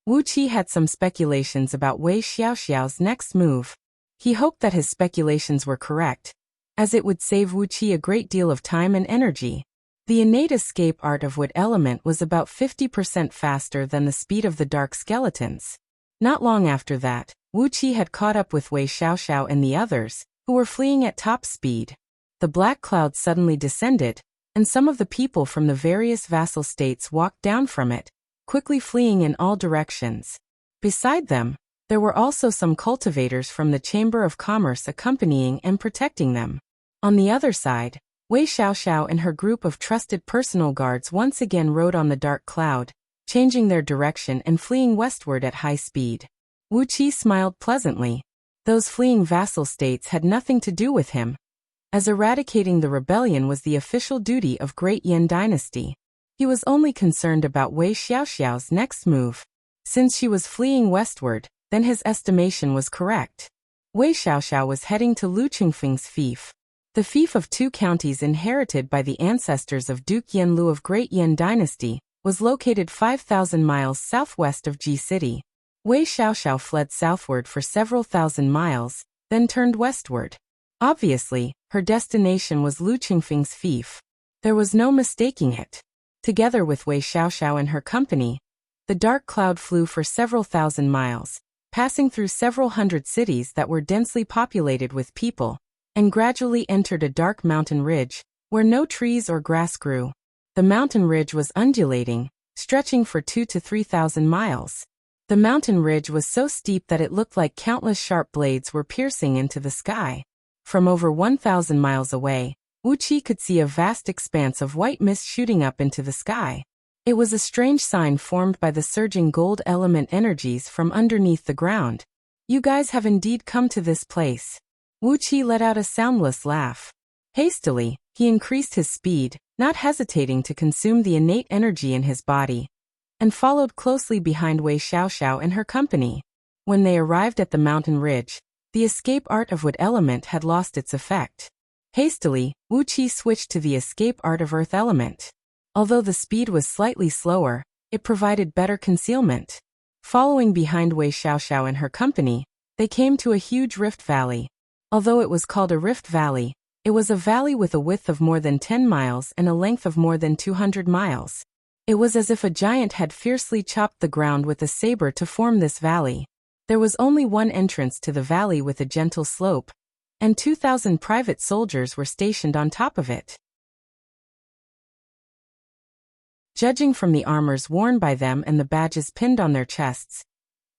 Wuxia had some speculations about Wei Xiaoxiao's next move. He hoped that his speculations were correct, as it would save Wuxia a great deal of time and energy. The innate escape art of wood element was about 50% faster than the speed of the dark skeletons. Not long after that, Wuxia had caught up with Wei Xiaoxiao and the others, who were fleeing at top speed. The black cloud suddenly descended, and some of the people from the various vassal states walked down from it, quickly fleeing in all directions. Beside them, there were also some cultivators from the Chamber of Commerce accompanying and protecting them. On the other side, Wei Xiaoxiao and her group of trusted personal guards once again rode on the dark cloud, changing their direction and fleeing westward at high speed. Wuxia smiled pleasantly. Those fleeing vassal states had nothing to do with him, as eradicating the rebellion was the official duty of Great Yan Dynasty. He was only concerned about Wei Xiaoxiao's next move. Since she was fleeing westward, then his estimation was correct. Wei Xiaoxiao was heading to Lu Qingfeng's fief. The fief of 2 counties inherited by the ancestors of Duke Yanlu of Great Yan Dynasty was located 5,000 miles southwest of Ji City. Wei Xiaoxiao fled southward for several thousand miles, then turned westward. Obviously, her destination was Lu Qingfeng's fief. There was no mistaking it. Together with Wei Xiaoxiao and her company, the dark cloud flew for several thousand miles, passing through several hundred cities that were densely populated with people, and gradually entered a dark mountain ridge, where no trees or grass grew. The mountain ridge was undulating, stretching for 2,000 to 3,000 miles. The mountain ridge was so steep that it looked like countless sharp blades were piercing into the sky. From over 1,000 miles away, Wuxia could see a vast expanse of white mist shooting up into the sky. It was a strange sign formed by the surging gold element energies from underneath the ground. You guys have indeed come to this place. Wuxia let out a soundless laugh. Hastily, he increased his speed, not hesitating to consume the innate energy in his body, and followed closely behind Wei Xiaoxiao and her company. When they arrived at the mountain ridge, the escape art of wood element had lost its effect. Hastily, Wuxia switched to the escape art of earth element. Although the speed was slightly slower, it provided better concealment. Following behind Wei Xiaoxiao and her company, they came to a huge rift valley. Although it was called a rift valley, it was a valley with a width of more than 10 miles and a length of more than 200 miles. It was as if a giant had fiercely chopped the ground with a saber to form this valley. There was only one entrance to the valley with a gentle slope, and 2,000 private soldiers were stationed on top of it. Judging from the armors worn by them and the badges pinned on their chests,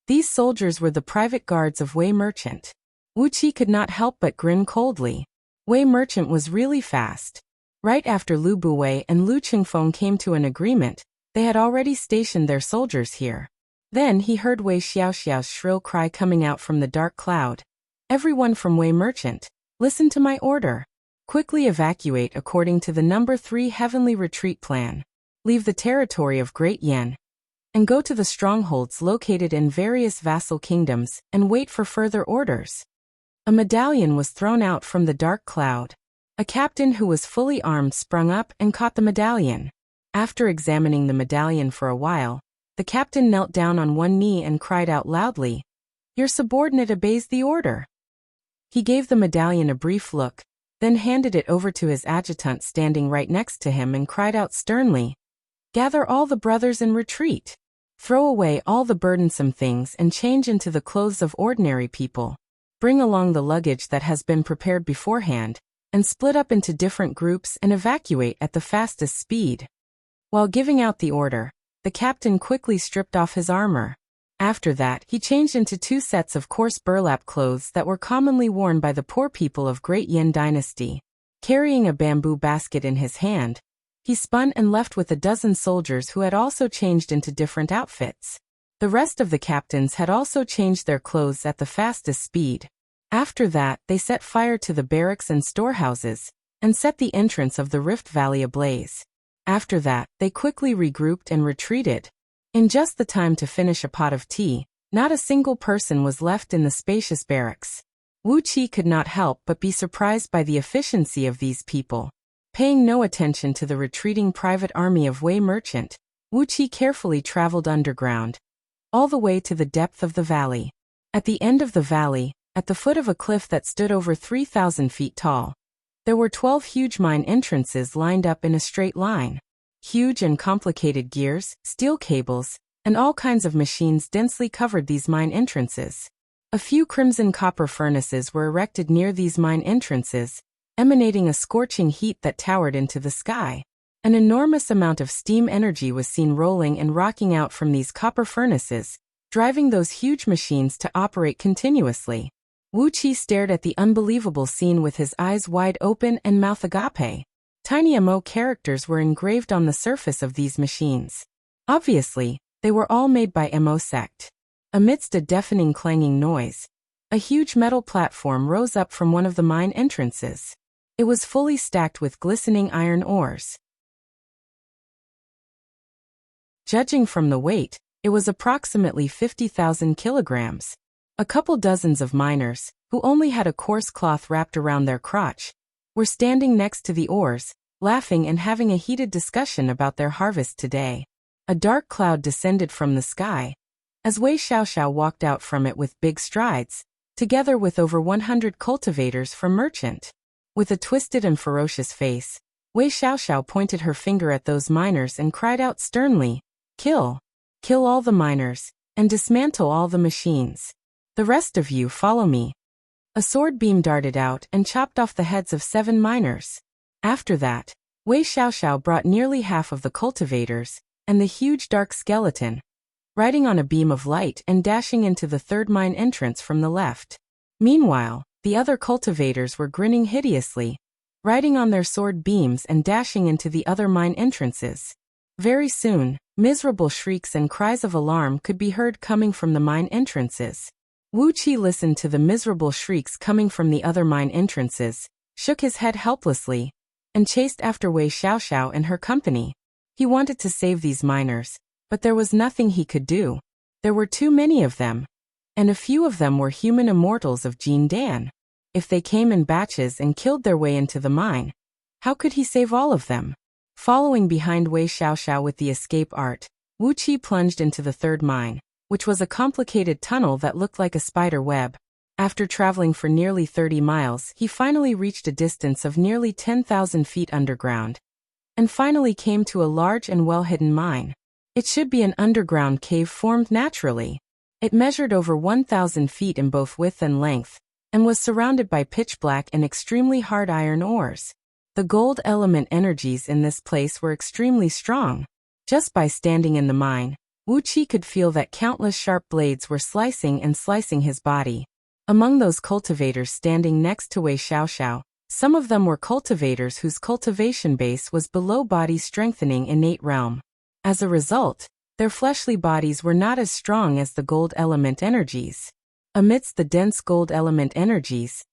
these soldiers were the private guards of Wei Merchant. Wuxia could not help but grin coldly. Wei Merchant was really fast. Right after Lu Buwei and Lu Qingfeng came to an agreement, they had already stationed their soldiers here. Then he heard Wei Xiaoxiao's shrill cry coming out from the dark cloud. Everyone from Wei Merchant, listen to my order. Quickly evacuate according to the number 3 heavenly retreat plan. Leave the territory of Great Yan, and go to the strongholds located in various vassal kingdoms and wait for further orders. A medallion was thrown out from the dark cloud. A captain who was fully armed sprung up and caught the medallion. After examining the medallion for a while, the captain knelt down on one knee and cried out loudly, "Your subordinate obeys the order." He gave the medallion a brief look, then handed it over to his adjutant standing right next to him and cried out sternly, "Gather all the brothers and retreat. Throw away all the burdensome things and change into the clothes of ordinary people. Bring along the luggage that has been prepared beforehand, and split up into different groups and evacuate at the fastest speed." While giving out the order, the captain quickly stripped off his armor. After that, he changed into 2 sets of coarse burlap clothes that were commonly worn by the poor people of Great Yan Dynasty. Carrying a bamboo basket in his hand, he spun and left with a dozen soldiers who had also changed into different outfits. The rest of the captains had also changed their clothes at the fastest speed. After that, they set fire to the barracks and storehouses, and set the entrance of the Rift Valley ablaze. After that, they quickly regrouped and retreated. In just the time to finish a pot of tea, not a single person was left in the spacious barracks. Wuxia could not help but be surprised by the efficiency of these people. Paying no attention to the retreating private army of Wei merchant, Wuxia carefully traveled underground, all the way to the depth of the valley. At the end of the valley, at the foot of a cliff that stood over 3,000 feet tall, there were 12 huge mine entrances lined up in a straight line. Huge and complicated gears, steel cables, and all kinds of machines densely covered these mine entrances. A few crimson copper furnaces were erected near these mine entrances, emanating a scorching heat that towered into the sky. An enormous amount of steam energy was seen rolling and rocking out from these copper furnaces, driving those huge machines to operate continuously. Wuxia stared at the unbelievable scene with his eyes wide open and mouth agape. Tiny Mo characters were engraved on the surface of these machines. Obviously, they were all made by Mo sect. Amidst a deafening clanging noise, a huge metal platform rose up from one of the mine entrances. It was fully stacked with glistening iron ores. Judging from the weight, it was approximately 50,000 kilograms. A couple dozens of miners, who only had a coarse cloth wrapped around their crotch, were standing next to the ores, laughing and having a heated discussion about their harvest today. A dark cloud descended from the sky, as Wei Xiaoxiao walked out from it with big strides, together with over 100 cultivators from merchant. With a twisted and ferocious face, Wei Xiaoxiao pointed her finger at those miners and cried out sternly, "Kill! Kill all the miners, and dismantle all the machines. The rest of you follow me." A sword beam darted out and chopped off the heads of 7 miners. After that, Wei Xiaoxiao brought nearly half of the cultivators, and the huge dark skeleton, riding on a beam of light and dashing into the third mine entrance from the left. Meanwhile, the other cultivators were grinning hideously, riding on their sword beams and dashing into the other mine entrances. Very soon, miserable shrieks and cries of alarm could be heard coming from the mine entrances. Wuxia listened to the miserable shrieks coming from the other mine entrances, shook his head helplessly, and chased after Wei Xiaoxiao and her company. He wanted to save these miners, but there was nothing he could do. There were too many of them, and a few of them were human immortals of Jin Dan. If they came in batches and killed their way into the mine, how could he save all of them? Following behind Wei Xiaoxiao with the escape art, Wuxia plunged into the third mine, which was a complicated tunnel that looked like a spider web. After traveling for nearly 30 miles, he finally reached a distance of nearly 10,000 feet underground, and finally came to a large and well-hidden mine. It should be an underground cave formed naturally. It measured over 1,000 feet in both width and length, and was surrounded by pitch-black and extremely hard iron ores. The gold element energies in this place were extremely strong. Just by standing in the mine, Wuxia could feel that countless sharp blades were slicing and slicing his body. Among those cultivators standing next to Wei Xiaoxiao, some of them were cultivators whose cultivation base was below body strengthening innate realm. As a result, their fleshly bodies were not as strong as the gold element energies. Amidst the dense gold element energies,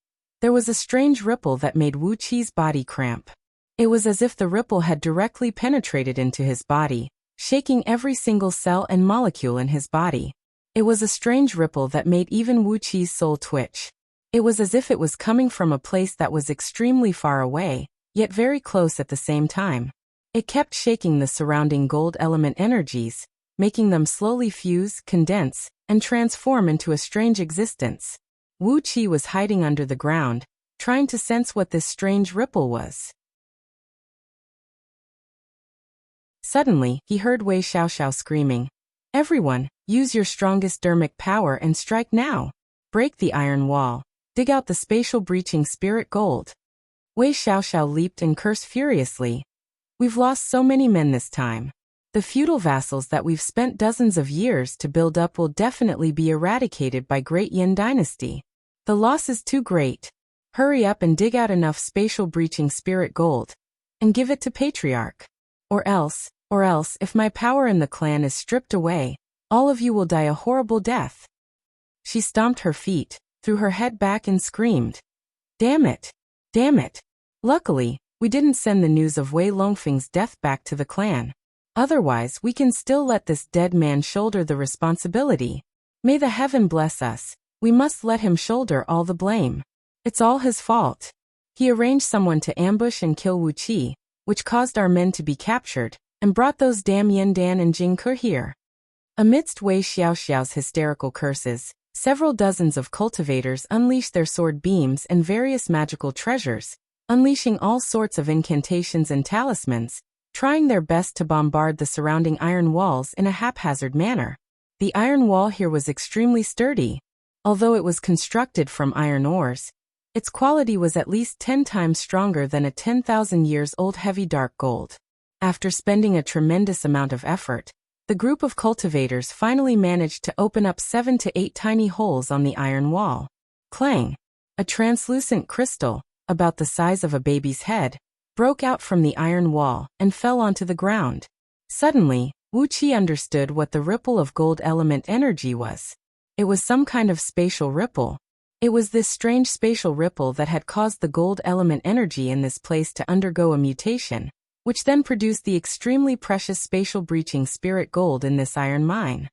there was a strange ripple that made Wuqi's body cramp. It was as if the ripple had directly penetrated into his body, shaking every single cell and molecule in his body. It was a strange ripple that made even Wuqi's soul twitch. It was as if it was coming from a place that was extremely far away, yet very close at the same time. It kept shaking the surrounding gold element energies, making them slowly fuse, condense, and transform into a strange existence. Wuxia was hiding under the ground, trying to sense what this strange ripple was. Suddenly, he heard Wei Xiaoxiao screaming, "Everyone, use your strongest dermic power and strike now! Break the iron wall. Dig out the spatial breaching spirit gold." Wei Xiaoxiao leaped and cursed furiously. "We've lost so many men this time. The feudal vassals that we've spent dozens of years to build up will definitely be eradicated by Great Yin Dynasty. The loss is too great. Hurry up and dig out enough spatial breaching spirit gold, and give it to Patriarch. Or else, if my power in the clan is stripped away, all of you will die a horrible death." She stomped her feet, threw her head back and screamed, "Damn it! Damn it! Luckily, we didn't send the news of Wei Longfeng's death back to the clan. Otherwise, we can still let this dead man shoulder the responsibility. May the heaven bless us. We must let him shoulder all the blame. It's all his fault. He arranged someone to ambush and kill Wuxia, which caused our men to be captured, and brought those damn Yandan and Jingke here. Amidst Wei Xiaoxiao's hysterical curses, several dozens of cultivators unleashed their sword beams and various magical treasures, unleashing all sorts of incantations and talismans, trying their best to bombard the surrounding iron walls in a haphazard manner. The iron wall here was extremely sturdy. Although it was constructed from iron ores, its quality was at least 10 times stronger than a 10,000 years old heavy dark gold. After spending a tremendous amount of effort, the group of cultivators finally managed to open up 7 to 8 tiny holes on the iron wall. Clang! A translucent crystal, about the size of a baby's head, broke out from the iron wall and fell onto the ground. Suddenly, Wuxia understood what the ripple of gold element energy was. It was some kind of spatial ripple. It was this strange spatial ripple that had caused the gold element energy in this place to undergo a mutation, which then produced the extremely precious spatial breaching spirit gold in this iron mine.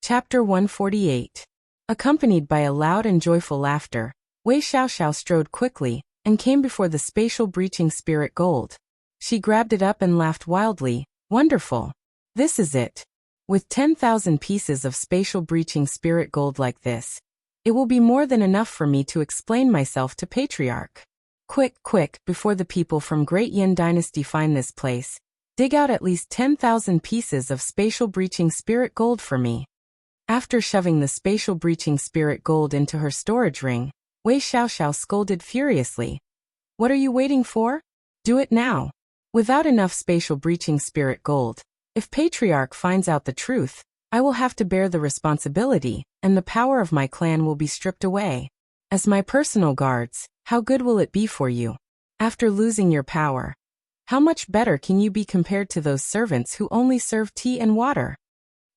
Chapter 148. Accompanied by a loud and joyful laughter, Wei Xiaoxiao strode quickly and came before the spatial breaching spirit gold. She grabbed it up and laughed wildly. Wonderful! This is it. With 10,000 pieces of spatial breaching spirit gold like this, it will be more than enough for me to explain myself to Patriarch. Quick, before the people from Great Yin Dynasty find this place, dig out at least 10,000 pieces of spatial breaching spirit gold for me. After shoving the spatial breaching spirit gold into her storage ring, Wei Xiaoxiao scolded furiously. What are you waiting for? Do it now. Without enough spatial breaching spirit gold, if Patriarch finds out the truth, I will have to bear the responsibility, and the power of my clan will be stripped away. As my personal guards, how good will it be for you? After losing your power, how much better can you be compared to those servants who only serve tea and water?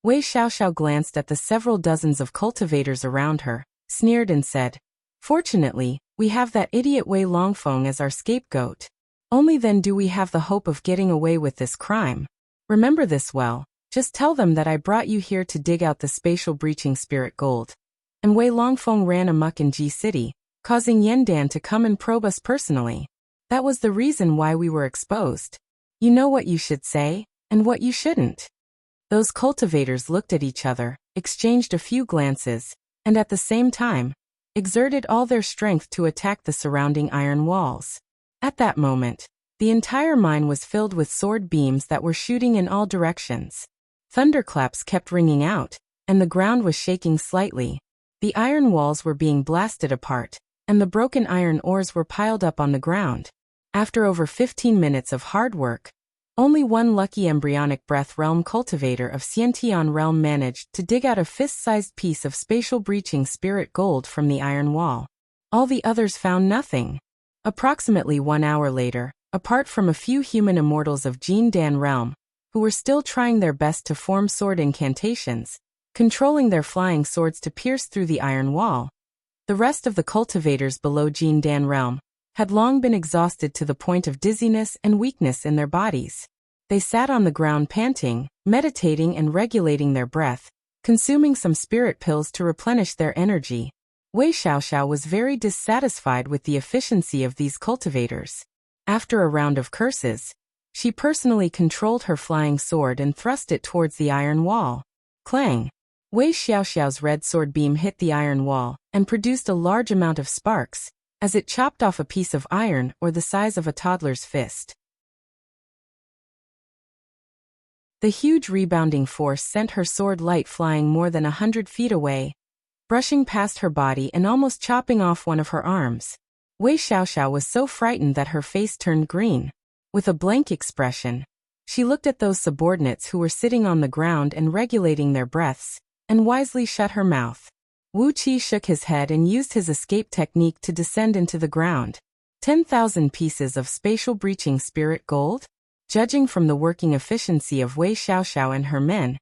Wei Xiaoxiao glanced at the several dozens of cultivators around her, sneered and said, Fortunately, we have that idiot Wei Longfeng as our scapegoat. Only then do we have the hope of getting away with this crime. Remember this well. Just tell them that I brought you here to dig out the spatial breaching spirit gold. And Wei Longfeng ran amok in Ji City, causing Yandan to come and probe us personally. That was the reason why we were exposed. You know what you should say, and what you shouldn't. Those cultivators looked at each other, exchanged a few glances, and at the same time, exerted all their strength to attack the surrounding iron walls. At that moment, the entire mine was filled with sword beams that were shooting in all directions. Thunderclaps kept ringing out, and the ground was shaking slightly. The iron walls were being blasted apart, and the broken iron ores were piled up on the ground. After over 15 minutes of hard work, only one lucky embryonic breath realm cultivator of Xiantian realm managed to dig out a fist-sized piece of spatial breaching spirit gold from the iron wall. All the others found nothing. Approximately 1 hour later, apart from a few human immortals of Jin Dan realm, who were still trying their best to form sword incantations, controlling their flying swords to pierce through the iron wall, the rest of the cultivators below Jin Dan realm had long been exhausted to the point of dizziness and weakness in their bodies. They sat on the ground panting, meditating and regulating their breath, consuming some spirit pills to replenish their energy. Wei Xiaoxiao was very dissatisfied with the efficiency of these cultivators. After a round of curses, she personally controlled her flying sword and thrust it towards the iron wall. Clang! Wei Xiaoxiao's red sword beam hit the iron wall and produced a large amount of sparks, as it chopped off a piece of iron or the size of a toddler's fist. The huge rebounding force sent her sword light flying more than 100 feet away, brushing past her body and almost chopping off one of her arms. Wei Xiaoxiao was so frightened that her face turned green. With a blank expression, she looked at those subordinates who were sitting on the ground and regulating their breaths, and wisely shut her mouth. Wuxia shook his head and used his escape technique to descend into the ground. 10,000 pieces of spatial breaching spirit gold? Judging from the working efficiency of Wei Xiaoxiao and her men,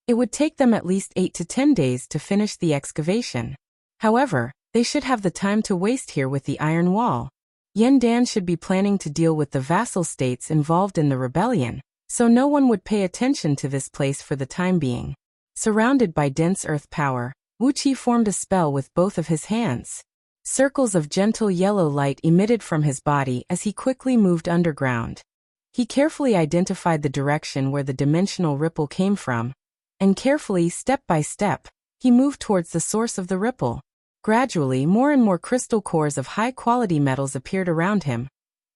It would take them at least 8 to 10 days to finish the excavation. However, they should have the time to waste here with the iron wall. Yandan should be planning to deal with the vassal states involved in the rebellion, so no one would pay attention to this place for the time being. Surrounded by dense earth power, Wuxia formed a spell with both of his hands. Circles of gentle yellow light emitted from his body as he quickly moved underground. He carefully identified the direction where the dimensional ripple came from, and carefully, step by step, he moved towards the source of the ripple. Gradually, more and more crystal cores of high-quality metals appeared around him,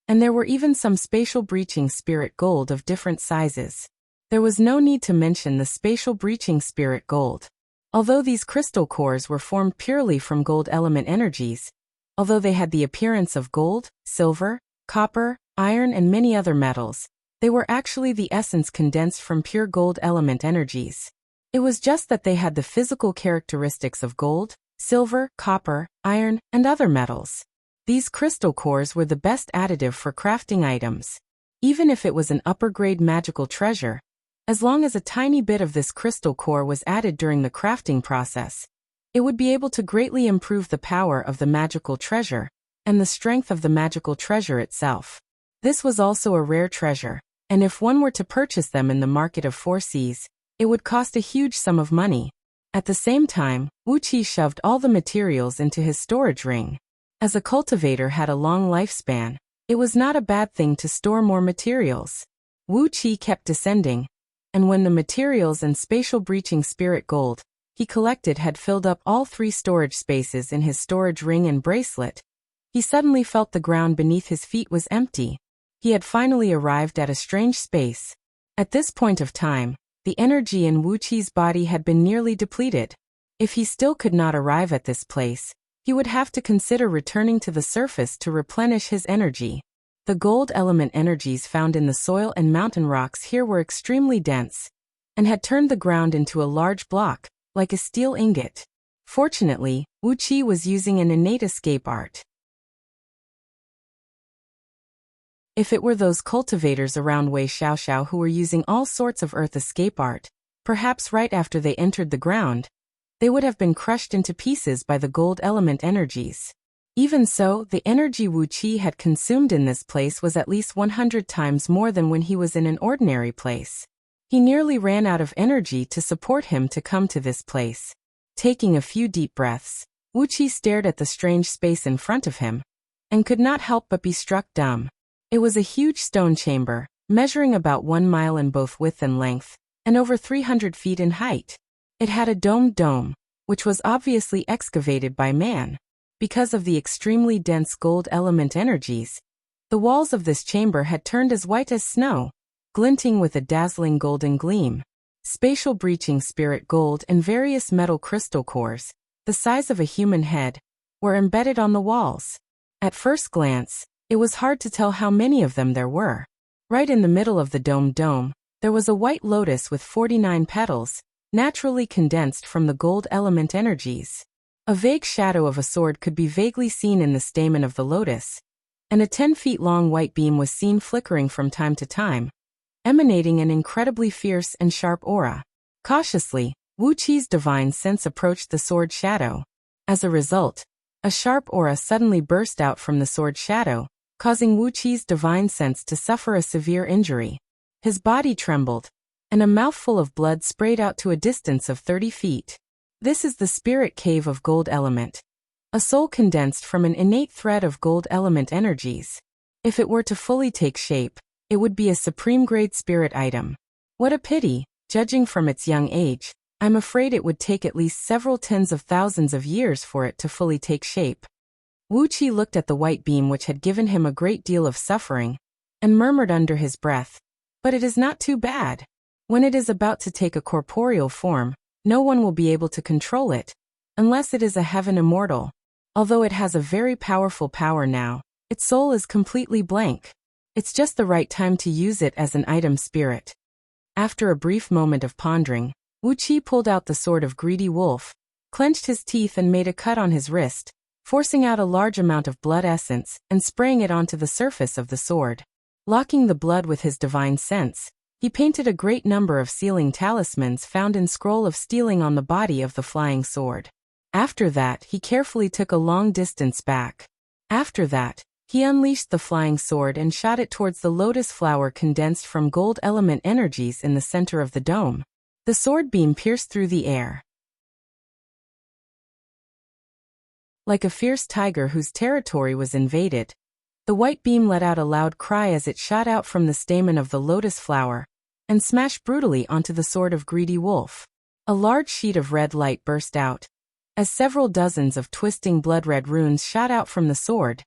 and there were even some spatial breaching spirit gold of different sizes. There was no need to mention the spatial breaching spirit gold. Although these crystal cores were formed purely from gold element energies, although they had the appearance of gold, silver, copper, iron and many other metals, they were actually the essence condensed from pure gold element energies. It was just that they had the physical characteristics of gold, silver, copper, iron, and other metals. These crystal cores were the best additive for crafting items. Even if it was an upper-grade magical treasure, as long as a tiny bit of this crystal core was added during the crafting process, it would be able to greatly improve the power of the magical treasure and the strength of the magical treasure itself. This was also a rare treasure, and if one were to purchase them in the market of 4 seas, it would cost a huge sum of money. At the same time, Wuxia shoved all the materials into his storage ring. As a cultivator had a long lifespan, it was not a bad thing to store more materials. Wuxia kept descending, and when the materials and spatial breaching spirit gold he collected had filled up all 3 storage spaces in his storage ring and bracelet, he suddenly felt the ground beneath his feet was empty. He had finally arrived at a strange space. At this point of time, the energy in Wuqi's body had been nearly depleted. If he still could not arrive at this place, he would have to consider returning to the surface to replenish his energy. The gold element energies found in the soil and mountain rocks here were extremely dense, and had turned the ground into a large block, like a steel ingot. Fortunately, Wuxia was using an innate escape art. If it were those cultivators around Wei Xiaoxiao who were using all sorts of earth escape art, perhaps right after they entered the ground, they would have been crushed into pieces by the gold element energies. Even so, the energy Wuxia had consumed in this place was at least 100 times more than when he was in an ordinary place. He nearly ran out of energy to support him to come to this place. Taking a few deep breaths, Wuxia stared at the strange space in front of him, and could not help but be struck dumb. It was a huge stone chamber, measuring about 1 mile in both width and length, and over 300 feet in height. It had a domed dome, which was obviously excavated by man. Because of the extremely dense gold element energies, the walls of this chamber had turned as white as snow, glinting with a dazzling golden gleam. Spatial breaching spirit gold and various metal crystal cores, the size of a human head, were embedded on the walls. At first glance, it was hard to tell how many of them there were. Right in the middle of the domed dome, there was a white lotus with 49 petals, naturally condensed from the gold element energies. A vague shadow of a sword could be vaguely seen in the stamen of the lotus, and a 10-feet-long white beam was seen flickering from time to time, emanating an incredibly fierce and sharp aura. Cautiously, Wuqi's divine sense approached the sword shadow. As a result, a sharp aura suddenly burst out from the sword shadow, causing Wuqi's divine sense to suffer a severe injury. His body trembled, and a mouthful of blood sprayed out to a distance of 30 feet. This is the spirit cave of gold element, a soul condensed from an innate thread of gold element energies. If it were to fully take shape, it would be a supreme-grade spirit item. What a pity, judging from its young age, I'm afraid it would take at least several tens of thousands of years for it to fully take shape. Wuxia looked at the white beam which had given him a great deal of suffering, and murmured under his breath, "But it is not too bad. When it is about to take a corporeal form, no one will be able to control it, unless it is a heaven immortal. Although it has a very powerful power now, its soul is completely blank. It's just the right time to use it as an item spirit." After a brief moment of pondering, Wuxia pulled out the sword of Greedy Wolf, clenched his teeth and made a cut on his wrist, forcing out a large amount of blood essence and spraying it onto the surface of the sword. Locking the blood with his divine sense, He painted a great number of sealing talismans found in Scroll of Stealing on the body of the flying sword. After that, he carefully took a long distance back. After that, he unleashed the flying sword and shot it towards the lotus flower condensed from gold element energies in the center of the dome. The sword beam pierced through the air. Like a fierce tiger whose territory was invaded, the white beam let out a loud cry as it shot out from the stamen of the lotus flower and smashed brutally onto the sword of Greedy Wolf. A large sheet of red light burst out, as several dozens of twisting blood-red runes shot out from the sword,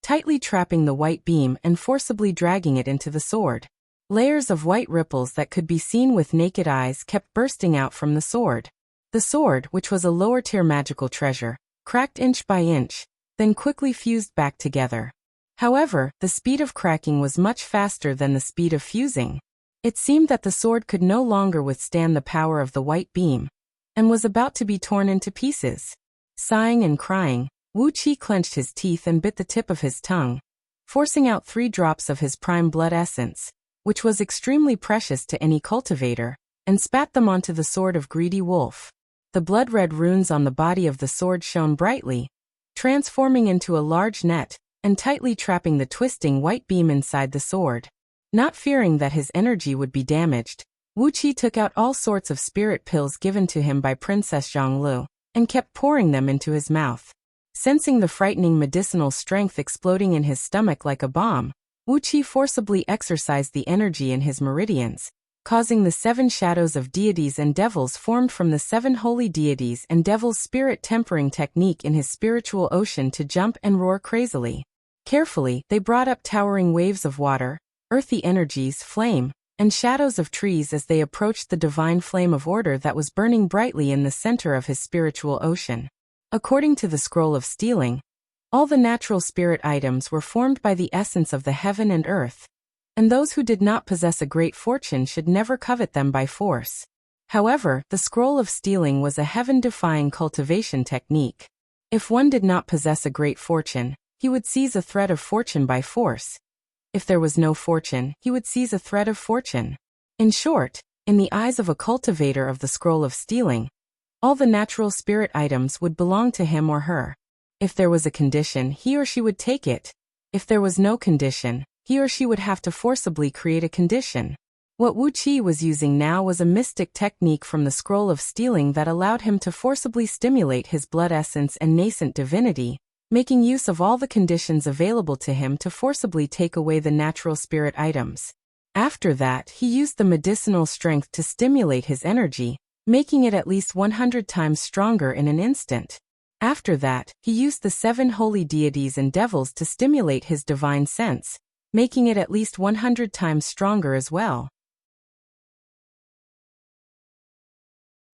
tightly trapping the white beam and forcibly dragging it into the sword. Layers of white ripples that could be seen with naked eyes kept bursting out from the sword. The sword, which was a lower-tier magical treasure, cracked inch by inch, then quickly fused back together. However, the speed of cracking was much faster than the speed of fusing. It seemed that the sword could no longer withstand the power of the white beam, and was about to be torn into pieces. Sighing and crying, Wuxia clenched his teeth and bit the tip of his tongue, forcing out 3 drops of his prime blood essence, which was extremely precious to any cultivator, and spat them onto the sword of Greedy Wolf. The blood-red runes on the body of the sword shone brightly, transforming into a large net and tightly trapping the twisting white beam inside the sword. Not fearing that his energy would be damaged, Wuxia took out all sorts of spirit pills given to him by Princess Zhonglu, and kept pouring them into his mouth. Sensing the frightening medicinal strength exploding in his stomach like a bomb, Wuxia forcibly exercised the energy in his meridians, causing the 7 shadows of deities and devils formed from the 7 holy deities and devils' spirit tempering technique in his spiritual ocean to jump and roar crazily. Carefully, they brought up towering waves of water, earthy energies, flame, and shadows of trees as they approached the divine flame of order that was burning brightly in the center of his spiritual ocean. According to the Scroll of Stealing, all the natural spirit items were formed by the essence of the heaven and earth, and those who did not possess a great fortune should never covet them by force. However, the Scroll of Stealing was a heaven-defying cultivation technique. If one did not possess a great fortune, he would seize a thread of fortune by force. If there was no fortune, he would seize a thread of fortune. In short, in the eyes of a cultivator of the Scroll of Stealing, all the natural spirit items would belong to him or her. If there was a condition, he or she would take it. If there was no condition, he or she would have to forcibly create a condition. What Wuxia was using now was a mystic technique from the Scroll of Stealing that allowed him to forcibly stimulate his blood essence and nascent divinity, making use of all the conditions available to him to forcibly take away the natural spirit items. After that, he used the medicinal strength to stimulate his energy, making it at least 100 times stronger in an instant. After that, he used the 7 holy deities and devils to stimulate his divine sense, making it at least 100 times stronger as well.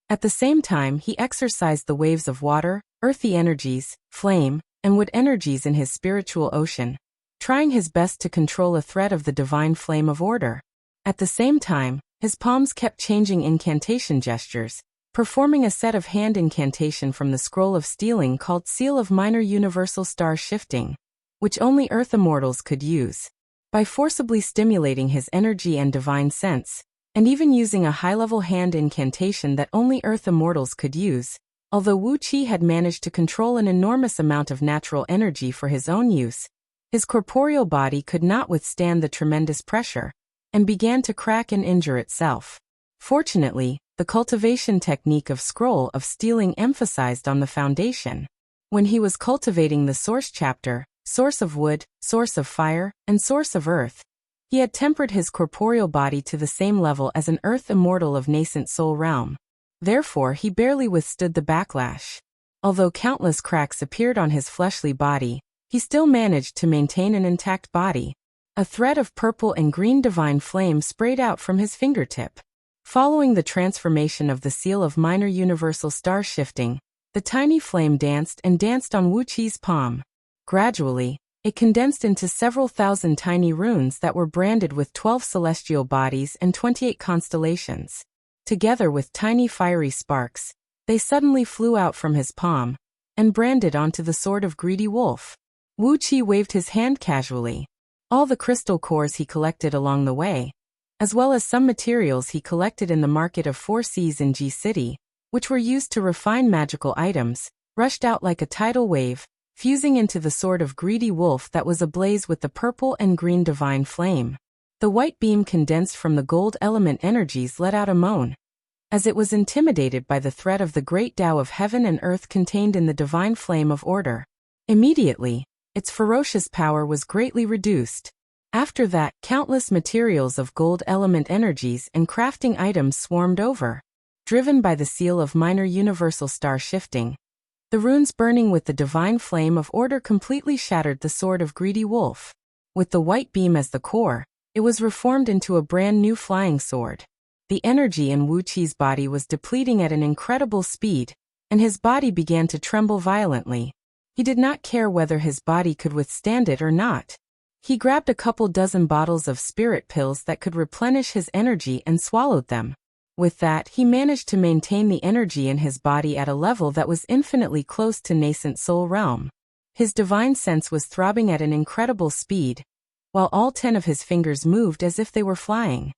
At the same time, he exercised the waves of water, earthy energies, flame, and wood energies in his spiritual ocean, trying his best to control a thread of the divine flame of order. At the same time, his palms kept changing incantation gestures, performing a set of hand incantation from the Scroll of Stealing called Seal of Minor Universal Star Shifting, which only Earth Immortals could use. By forcibly stimulating his energy and divine sense, and even using a high-level hand incantation that only Earth Immortals could use, although Wuxia had managed to control an enormous amount of natural energy for his own use, his corporeal body could not withstand the tremendous pressure, and began to crack and injure itself. Fortunately, the cultivation technique of Scroll of Stealing emphasized on the foundation. When he was cultivating the source chapter, source of wood, source of fire, and source of earth, he had tempered his corporeal body to the same level as an Earth Immortal of nascent soul realm. Therefore, he barely withstood the backlash. Although countless cracks appeared on his fleshly body, he still managed to maintain an intact body. A thread of purple and green divine flame sprayed out from his fingertip. Following the transformation of the Seal of Minor Universal Star Shifting, the tiny flame danced and danced on Wuqi's palm. Gradually, it condensed into several thousand tiny runes that were branded with 12 celestial bodies and 28 constellations. Together with tiny fiery sparks, they suddenly flew out from his palm and branded onto the sword of Greedy Wolf. Wuxia waved his hand casually. All the crystal cores he collected along the way, as well as some materials he collected in the market of 4 Seas in G City, which were used to refine magical items, rushed out like a tidal wave, fusing into the sword of greedy wolf that was ablaze with the purple and green divine flame. The white beam condensed from the gold element energies let out a moan, as it was intimidated by the threat of the great Tao of heaven and earth contained in the divine flame of order. Immediately, its ferocious power was greatly reduced. After that, countless materials of gold element energies and crafting items swarmed over. Driven by the seal of minor universal star shifting, the runes burning with the divine flame of order completely shattered the sword of greedy wolf. With the white beam as the core, it was reformed into a brand new flying sword. The energy in Wuqi's body was depleting at an incredible speed, and his body began to tremble violently. He did not care whether his body could withstand it or not. He grabbed a couple dozen bottles of spirit pills that could replenish his energy and swallowed them. With that, he managed to maintain the energy in his body at a level that was infinitely close to nascent soul realm. His divine sense was throbbing at an incredible speed, while all 10 of his fingers moved as if they were flying.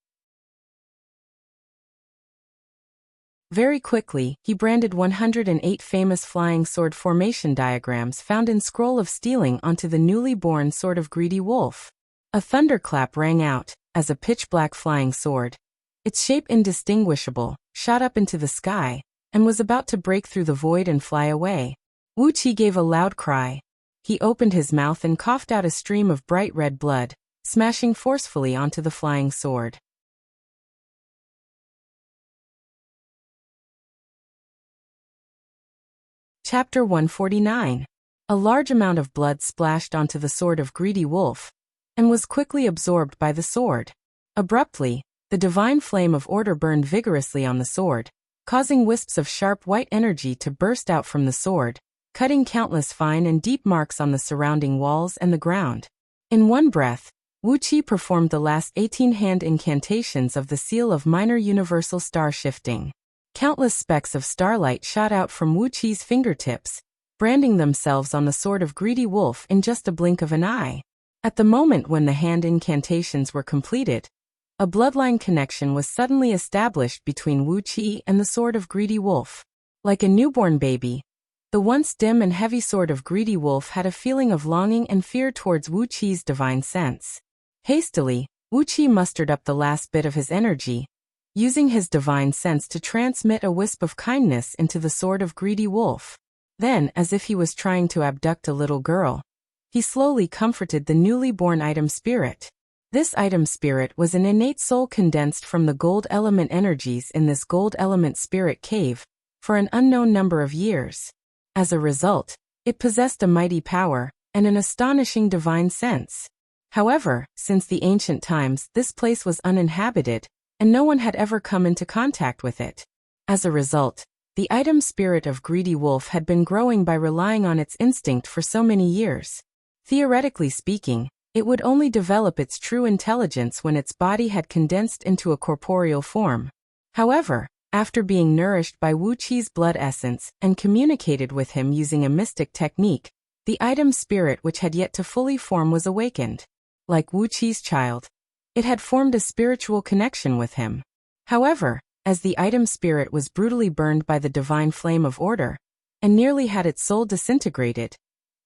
Very quickly, he branded 108 famous flying sword formation diagrams found in Scroll of Stealing onto the newly born sword of greedy wolf. A thunderclap rang out, as a pitch-black flying sword, its shape indistinguishable, shot up into the sky, and was about to break through the void and fly away. Wuqi gave a loud cry. He opened his mouth and coughed out a stream of bright red blood, smashing forcefully onto the flying sword. Chapter 149. A large amount of blood splashed onto the sword of greedy wolf, and was quickly absorbed by the sword. Abruptly, the divine flame of order burned vigorously on the sword, causing wisps of sharp white energy to burst out from the sword, cutting countless fine and deep marks on the surrounding walls and the ground. In one breath, Wuqi performed the last 18 hand incantations of the seal of minor universal star shifting. Countless specks of starlight shot out from Wuqi's fingertips, branding themselves on the sword of greedy wolf in just a blink of an eye. At the moment when the hand incantations were completed, a bloodline connection was suddenly established between Wuqi and the sword of greedy wolf. Like a newborn baby, the once dim and heavy sword of greedy wolf had a feeling of longing and fear towards Wuqi's divine sense. Hastily, Wuqi mustered up the last bit of his energy, using his divine sense to transmit a wisp of kindness into the sword of greedy wolf. Then, as if he was trying to abduct a little girl, he slowly comforted the newly born item spirit. This item spirit was an innate soul condensed from the gold element energies in this gold element spirit cave for an unknown number of years. As a result, it possessed a mighty power and an astonishing divine sense. However, since the ancient times, this place was uninhabited, and no one had ever come into contact with it. As a result, the item spirit of greedy wolf had been growing by relying on its instinct for so many years. Theoretically speaking, it would only develop its true intelligence when its body had condensed into a corporeal form. However, after being nourished by Wuqi's blood essence and communicated with him using a mystic technique, the item spirit which had yet to fully form was awakened. Like Wuqi's child, it had formed a spiritual connection with him. However, as the item spirit was brutally burned by the divine flame of order, and nearly had its soul disintegrated,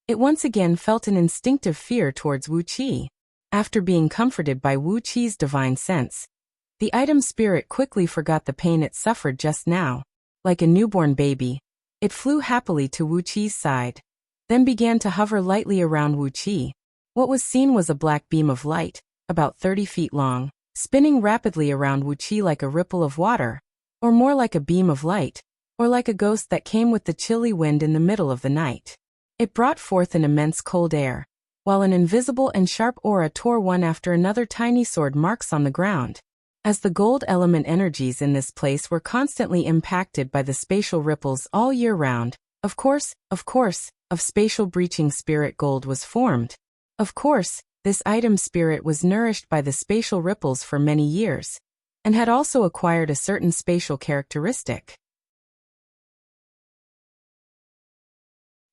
it once again felt an instinctive fear towards Wuqi. After being comforted by Wuqi's divine sense, the item spirit quickly forgot the pain it suffered just now. Like a newborn baby, it flew happily to Wuqi's side, then began to hover lightly around Wuqi. What was seen was a black beam of light, about 30 feet long, spinning rapidly around Wuqi like a ripple of water, or more like a beam of light, or like a ghost that came with the chilly wind in the middle of the night. It brought forth an immense cold air, while an invisible and sharp aura tore one after another tiny sword marks on the ground. As the gold element energies in this place were constantly impacted by the spatial ripples all year round, of course, of spatial breaching spirit gold was formed. Of course, this item spirit was nourished by the spatial ripples for many years, and had also acquired a certain spatial characteristic.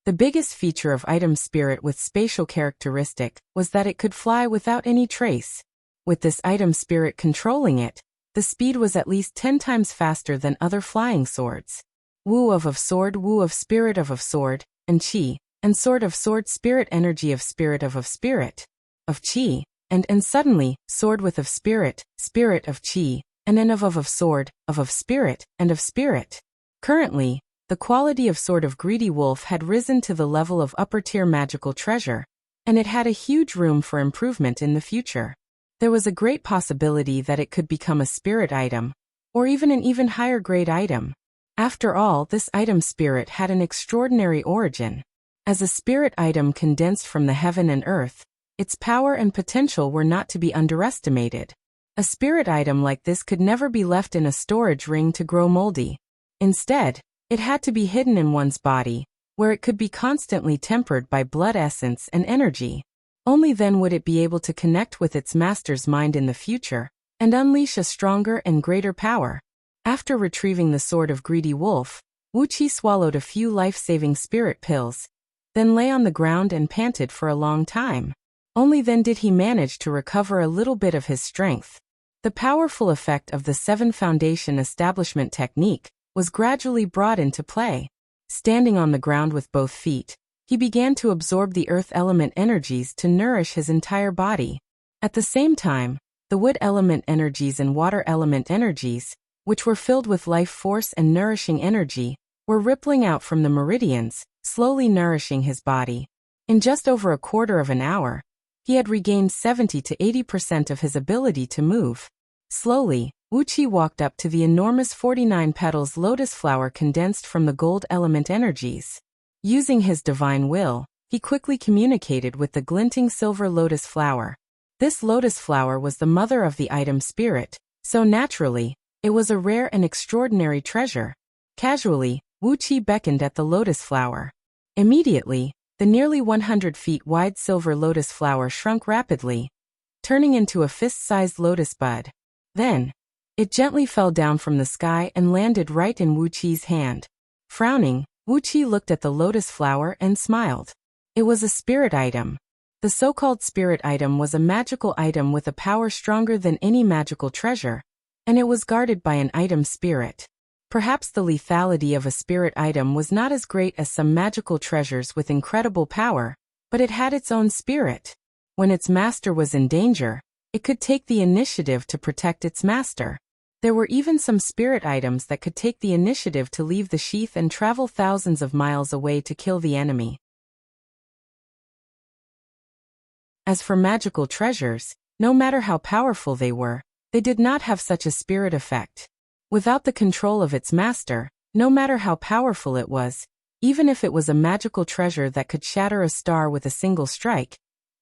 The biggest feature of item spirit with spatial characteristic was that it could fly without any trace. With this item spirit controlling it, the speed was at least 10 times faster than other flying swords. Wu of sword, wu of spirit of sword, and qi, and sword of sword, spirit energy of spirit of qi, and suddenly, sword with of spirit of qi, and an of sword, of spirit, and of spirit. Currently, the quality of sword of greedy wolf had risen to the level of upper-tier magical treasure, and it had a huge room for improvement in the future. There was a great possibility that it could become a spirit item, or even an even higher grade item. After all, this item spirit had an extraordinary origin. As a spirit item condensed from the heaven and earth, its power and potential were not to be underestimated. A spirit item like this could never be left in a storage ring to grow moldy. Instead, it had to be hidden in one's body, where it could be constantly tempered by blood essence and energy. Only then would it be able to connect with its master's mind in the future, and unleash a stronger and greater power. After retrieving the sword of greedy wolf, Wuxia swallowed a few life-saving spirit pills, then lay on the ground and panted for a long time. Only then did he manage to recover a little bit of his strength. The powerful effect of the 7 foundation establishment technique was gradually brought into play. Standing on the ground with both feet, he began to absorb the earth element energies to nourish his entire body. At the same time, the wood element energies and water element energies, which were filled with life force and nourishing energy, were rippling out from the meridians, slowly nourishing his body. In just over a quarter of an hour, he had regained 70 to 80% of his ability to move. Slowly, Wuxia walked up to the enormous 49 petals lotus flower condensed from the gold element energies. Using his divine will, he quickly communicated with the glinting silver lotus flower. This lotus flower was the mother of the item spirit, so naturally, it was a rare and extraordinary treasure. Casually, Wuxia beckoned at the lotus flower. Immediately, the nearly 100 feet wide silver lotus flower shrunk rapidly, turning into a fist-sized lotus bud. Then, it gently fell down from the sky and landed right in Wuxia's hand. Frowning, Wuxia looked at the lotus flower and smiled. It was a spirit item. The so-called spirit item was a magical item with a power stronger than any magical treasure, and it was guarded by an item spirit. Perhaps the lethality of a spirit item was not as great as some magical treasures with incredible power, but it had its own spirit. When its master was in danger, it could take the initiative to protect its master. There were even some spirit items that could take the initiative to leave the sheath and travel thousands of miles away to kill the enemy. As for magical treasures, no matter how powerful they were, they did not have such a spirit effect. Without the control of its master, no matter how powerful it was, even if it was a magical treasure that could shatter a star with a single strike,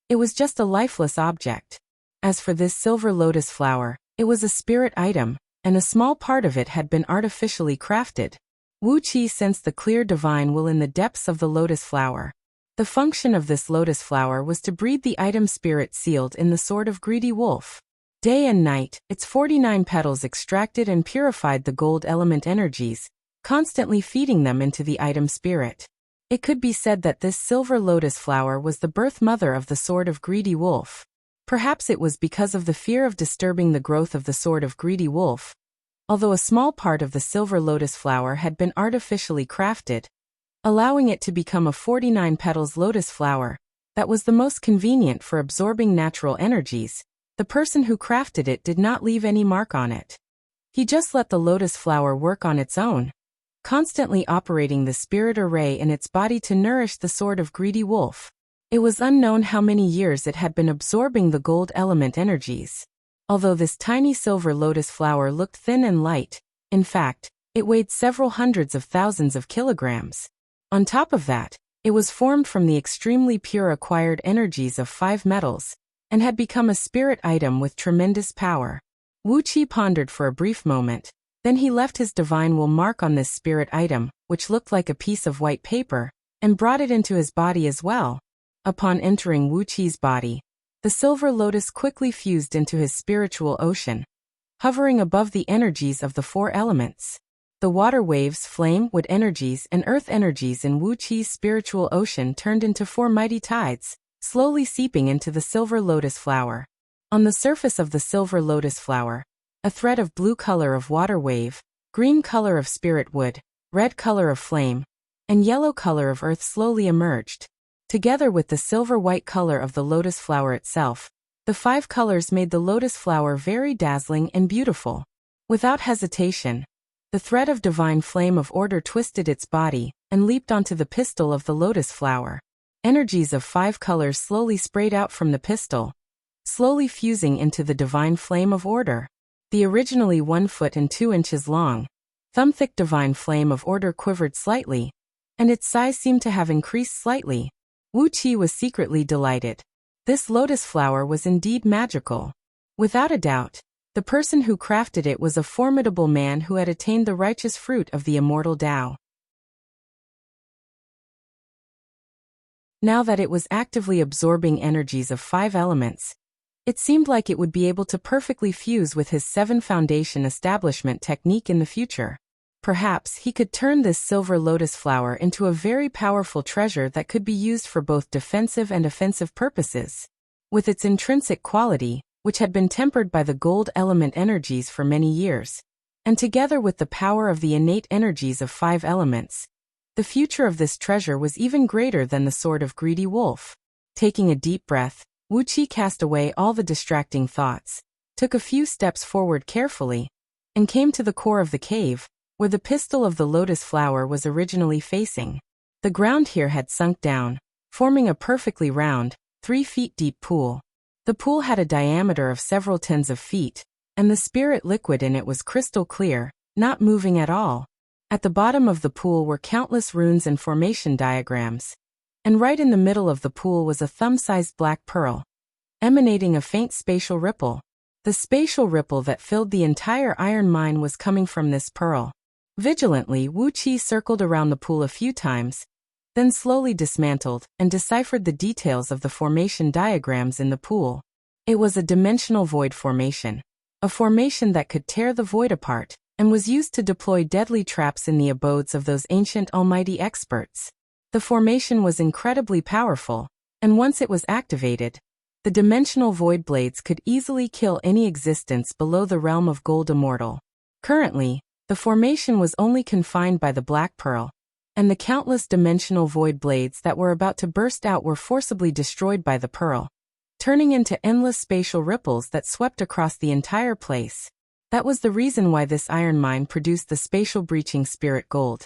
it was just a lifeless object. As for this silver lotus flower, it was a spirit item, and a small part of it had been artificially crafted. Wuxia sensed the clear divine will in the depths of the lotus flower. The function of this lotus flower was to breed the item spirit sealed in the sword of greedy wolf. Day and night, its 49 petals extracted and purified the gold element energies, constantly feeding them into the item spirit. It could be said that this silver lotus flower was the birth mother of the sword of greedy wolf. Perhaps it was because of the fear of disturbing the growth of the sword of greedy wolf. Although a small part of the silver lotus flower had been artificially crafted, allowing it to become a 49 petals lotus flower that was the most convenient for absorbing natural energies, the person who crafted it did not leave any mark on it. He just let the lotus flower work on its own, constantly operating the spirit array in its body to nourish the sword of greedy wolf. It was unknown how many years it had been absorbing the gold element energies. Although this tiny silver lotus flower looked thin and light, in fact, it weighed several hundreds of thousands of kilograms. On top of that, it was formed from the extremely pure acquired energies of 5 metals, and had become a spirit item with tremendous power. Wuxia pondered for a brief moment, then he left his divine will mark on this spirit item, which looked like a piece of white paper, and brought it into his body as well. Upon entering Wuxia's body, the silver lotus quickly fused into his spiritual ocean, hovering above the energies of the 4 elements. The water waves, flame, wood energies, and earth energies in Wuxia's spiritual ocean turned into 4 mighty tides, slowly seeping into the silver lotus flower. On the surface of the silver lotus flower, a thread of blue color of water wave, green color of spirit wood, red color of flame, and yellow color of earth slowly emerged. Together with the silver-white color of the lotus flower itself, the 5 colors made the lotus flower very dazzling and beautiful. Without hesitation, the thread of divine flame of order twisted its body and leaped onto the pistil of the lotus flower. Energies of 5 colors slowly sprayed out from the pistil, slowly fusing into the divine flame of order. The originally 1 foot and 2 inches long, thumb-thick divine flame of order quivered slightly, and its size seemed to have increased slightly. Wuxia was secretly delighted. This lotus flower was indeed magical. Without a doubt, the person who crafted it was a formidable man who had attained the righteous fruit of the immortal Tao. Now that it was actively absorbing energies of 5 elements, it seemed like it would be able to perfectly fuse with his 7 foundation establishment technique in the future. Perhaps he could turn this silver lotus flower into a very powerful treasure that could be used for both defensive and offensive purposes. With its intrinsic quality, which had been tempered by the gold element energies for many years, and together with the power of the innate energies of 5 elements, the future of this treasure was even greater than the sword of greedy wolf. Taking a deep breath, Wuxia cast away all the distracting thoughts, took a few steps forward carefully, and came to the core of the cave, where the pistil of the lotus flower was originally facing. The ground here had sunk down, forming a perfectly round, 3 feet deep pool. The pool had a diameter of several tens of feet, and the spirit liquid in it was crystal clear, not moving at all. At the bottom of the pool were countless runes and formation diagrams, and right in the middle of the pool was a thumb-sized black pearl, emanating a faint spatial ripple. The spatial ripple that filled the entire iron mine was coming from this pearl. Vigilantly, Wuxia circled around the pool a few times, then slowly dismantled and deciphered the details of the formation diagrams in the pool. It was a dimensional void formation, a formation that could tear the void apart, and was used to deploy deadly traps in the abodes of those ancient almighty experts. The formation was incredibly powerful, and once it was activated, the dimensional void blades could easily kill any existence below the realm of gold immortal. Currently, the formation was only confined by the black pearl, and the countless dimensional void blades that were about to burst out were forcibly destroyed by the pearl, turning into endless spatial ripples that swept across the entire place. That was the reason why this iron mine produced the spatial breaching spirit gold,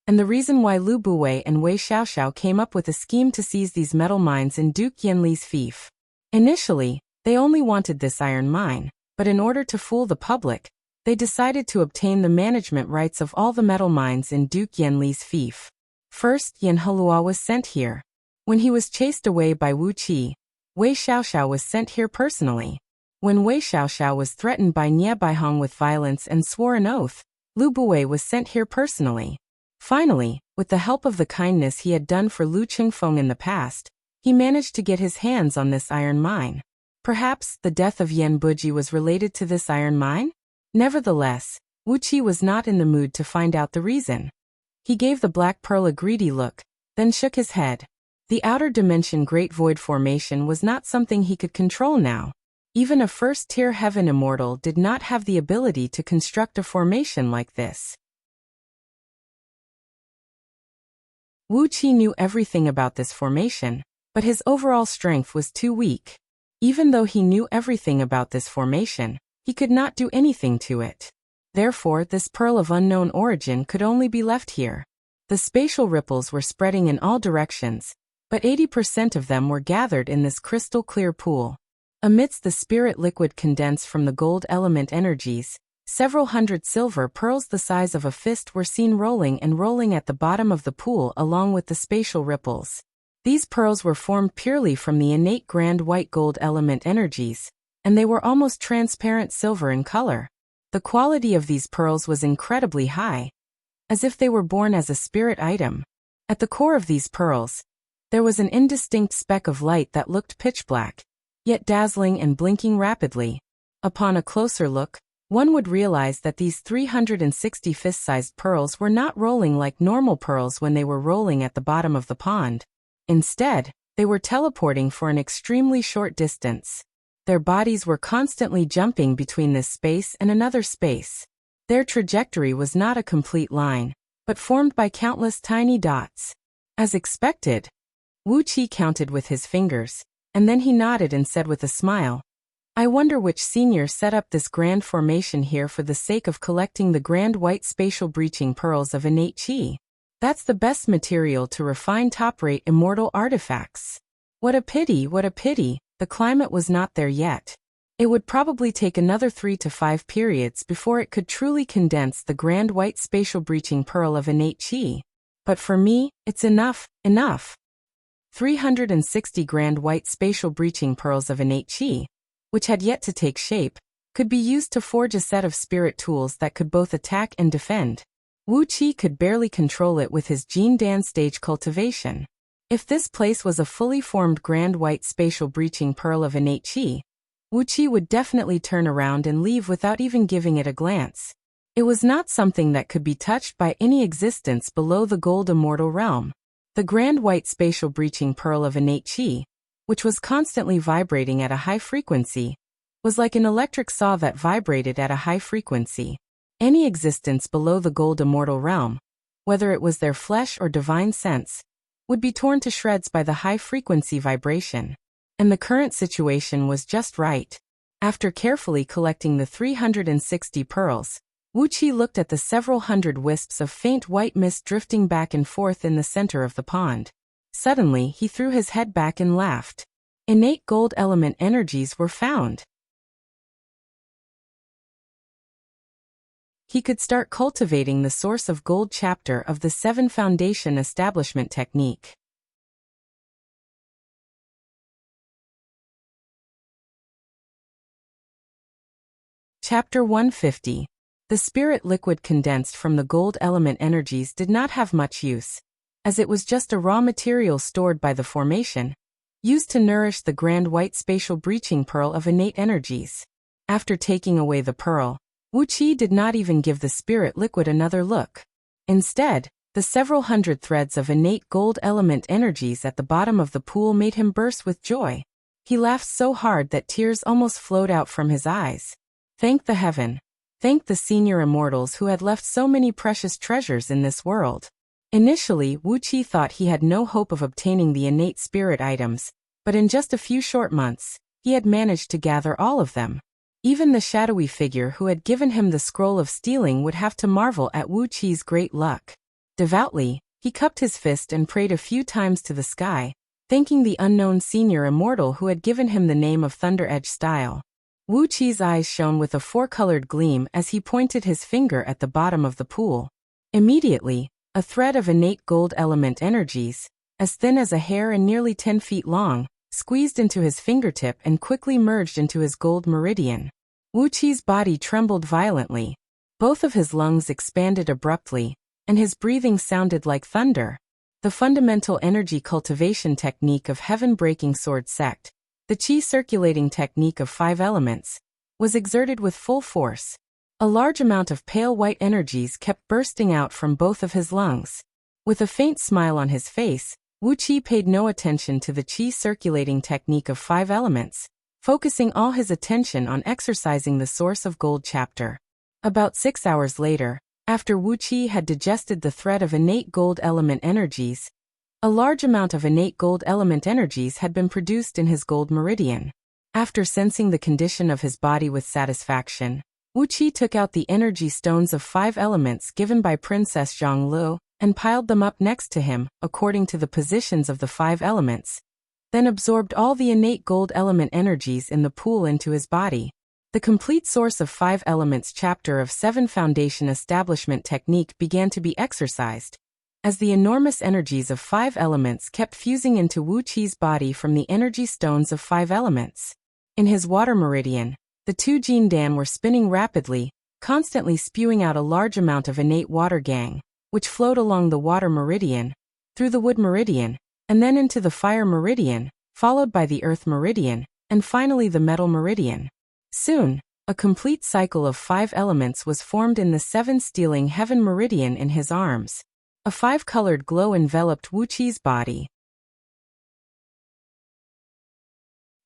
and the reason why Lu Buwei and Wei Xiaoxiao came up with a scheme to seize these metal mines in Duke Yanli's fief. Initially, they only wanted this iron mine, but in order to fool the public, they decided to obtain the management rights of all the metal mines in Duke Yanli's fief. First, Yan Helua was sent here. When he was chased away by Wuxia, Wei Xiaoxiao was sent here personally. When Wei Xiaoxiao was threatened by Nie Baihong with violence and swore an oath, Lu Buwei was sent here personally. Finally, with the help of the kindness he had done for Lu Qingfeng in the past, he managed to get his hands on this iron mine. Perhaps the death of Yan Buji was related to this iron mine? Nevertheless, Wuxia was not in the mood to find out the reason. He gave the black pearl a greedy look, then shook his head. The outer dimension Great Void formation was not something he could control now. Even a first-tier heaven immortal did not have the ability to construct a formation like this. Wuxia knew everything about this formation, but his overall strength was too weak. Even though he knew everything about this formation, he could not do anything to it. Therefore, this pearl of unknown origin could only be left here. The spatial ripples were spreading in all directions, but 80% of them were gathered in this crystal-clear pool. Amidst the spirit liquid condensed from the gold element energies, several hundred silver pearls the size of a fist were seen rolling and rolling at the bottom of the pool along with the spatial ripples. These pearls were formed purely from the innate grand white gold element energies, and they were almost transparent silver in color. The quality of these pearls was incredibly high, as if they were born as a spirit item. At the core of these pearls, there was an indistinct speck of light that looked pitch black, yet dazzling and blinking rapidly. Upon a closer look, one would realize that these 360 fist-sized pearls were not rolling like normal pearls when they were rolling at the bottom of the pond. Instead, they were teleporting for an extremely short distance. Their bodies were constantly jumping between this space and another space. Their trajectory was not a complete line, but formed by countless tiny dots. As expected, Wuxia counted with his fingers, and then he nodded and said with a smile, "I wonder which senior set up this grand formation here for the sake of collecting the grand white spatial breaching pearls of innate chi. That's the best material to refine top-rate immortal artifacts. What a pity, the climate was not there yet. It would probably take another 3 to 5 periods before it could truly condense the grand white spatial breaching pearl of innate chi. But for me, it's enough. 360 grand white spatial breaching pearls of innate chi, which had yet to take shape, could be used to forge a set of spirit tools that could both attack and defend. Wuxia could barely control it with his Jin Dan stage cultivation. If this place was a fully formed grand white spatial breaching pearl of innate chi, Wuxia would definitely turn around and leave without even giving it a glance. It was not something that could be touched by any existence below the gold immortal realm. The grand white spatial breaching pearl of innate chi, which was constantly vibrating at a high frequency, was like an electric saw that vibrated at a high frequency. Any existence below the gold immortal realm, whether it was their flesh or divine sense, would be torn to shreds by the high-frequency vibration. And the current situation was just right. After carefully collecting the 360 pearls, Wuxia looked at the several hundred wisps of faint white mist drifting back and forth in the center of the pond. Suddenly, he threw his head back and laughed. Innate gold element energies were found. He could start cultivating the source of gold chapter of the 7 Foundation Establishment Technique. Chapter 150. The spirit liquid condensed from the gold element energies did not have much use, as it was just a raw material stored by the formation, used to nourish the grand white spatial breaching pearl of innate energies. After taking away the pearl, Wuxia did not even give the spirit liquid another look. Instead, the several hundred threads of innate gold element energies at the bottom of the pool made him burst with joy. He laughed so hard that tears almost flowed out from his eyes. Thank the heaven. Thank the senior immortals who had left so many precious treasures in this world. Initially, Wuxia thought he had no hope of obtaining the innate spirit items, but in just a few short months, he had managed to gather all of them. Even the shadowy figure who had given him the scroll of stealing would have to marvel at Wuxia's great luck. Devoutly, he cupped his fist and prayed a few times to the sky, thanking the unknown senior immortal who had given him the name of Thunder Edge Style. Wuxia's eyes shone with a four-colored gleam as he pointed his finger at the bottom of the pool. Immediately, a thread of innate gold element energies, as thin as a hair and nearly 10 feet long, squeezed into his fingertip and quickly merged into his gold meridian. Wuxia's body trembled violently. Both of his lungs expanded abruptly, and his breathing sounded like thunder. The fundamental energy cultivation technique of heaven-breaking sword sect, the chi circulating technique of 5 elements, was exerted with full force. A large amount of pale white energies kept bursting out from both of his lungs. With a faint smile on his face, Wuxia paid no attention to the chi circulating technique of 5 elements, focusing all his attention on exercising the source of gold chapter. About 6 hours later, after Wuxia had digested the thread of innate gold element energies, a large amount of innate gold element energies had been produced in his gold meridian. After sensing the condition of his body with satisfaction, Wuxia took out the energy stones of 5 elements given by Princess Zhonglu and piled them up next to him, according to the positions of the 5 elements, then absorbed all the innate gold element energies in the pool into his body. The complete source of 5 elements chapter of 7 Foundation Establishment Technique began to be exercised, as the enormous energies of 5 elements kept fusing into Wuxia's body from the energy stones of 5 elements. In his water meridian, the 2 Jin Dan were spinning rapidly, constantly spewing out a large amount of innate water gang, which flowed along the water meridian, through the wood meridian, and then into the fire meridian, followed by the earth meridian, and finally the metal meridian. Soon, a complete cycle of 5 elements was formed in the 7 stealing heaven meridian in his arms. A 5-colored glow enveloped Wuxia's body.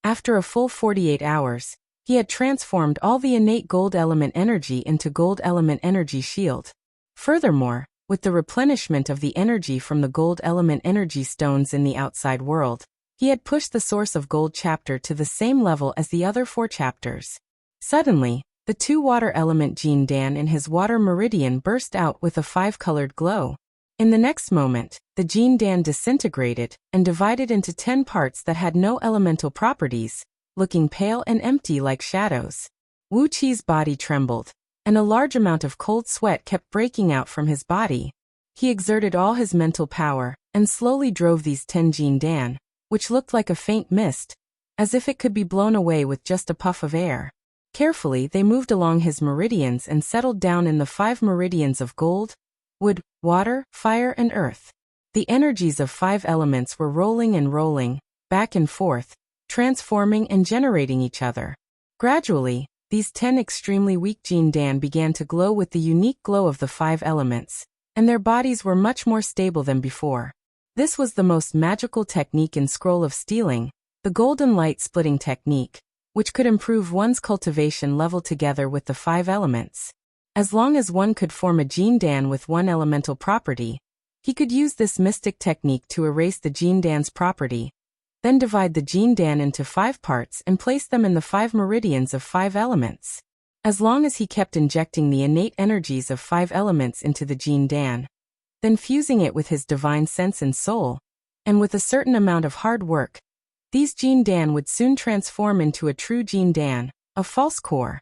After a full 48 hours, he had transformed all the innate gold element energy into gold element energy shield. Furthermore, with the replenishment of the energy from the gold element energy stones in the outside world, he had pushed the source of gold chapter to the same level as the other 4 chapters. Suddenly, the 2 water element Jin Dan in his water meridian burst out with a 5-colored glow. In the next moment, the Jin Dan disintegrated and divided into 10 parts that had no elemental properties, looking pale and empty like shadows. Wuqi's body trembled, and a large amount of cold sweat kept breaking out from his body. He exerted all his mental power and slowly drove these 10 Jin Dan, which looked like a faint mist, as if it could be blown away with just a puff of air. Carefully, they moved along his meridians and settled down in the 5 meridians of gold, wood, water, fire, and earth. The energies of 5 elements were rolling and rolling, back and forth, transforming and generating each other. Gradually, these 10 extremely weak Jin Dan began to glow with the unique glow of the 5 elements, and their bodies were much more stable than before. This was the most magical technique in Scroll of Stealing, the golden light splitting technique, which could improve one's cultivation level together with the 5 elements. As long as one could form a Jin Dan with one elemental property, he could use this mystic technique to erase the Jin Dan's property, then divide the Jin Dan into 5 parts and place them in the 5 meridians of 5 elements. As long as he kept injecting the innate energies of 5 elements into the Jin Dan, then fusing it with his divine sense and soul, and with a certain amount of hard work, these Jin Dan would soon transform into a true Jin Dan, a false core.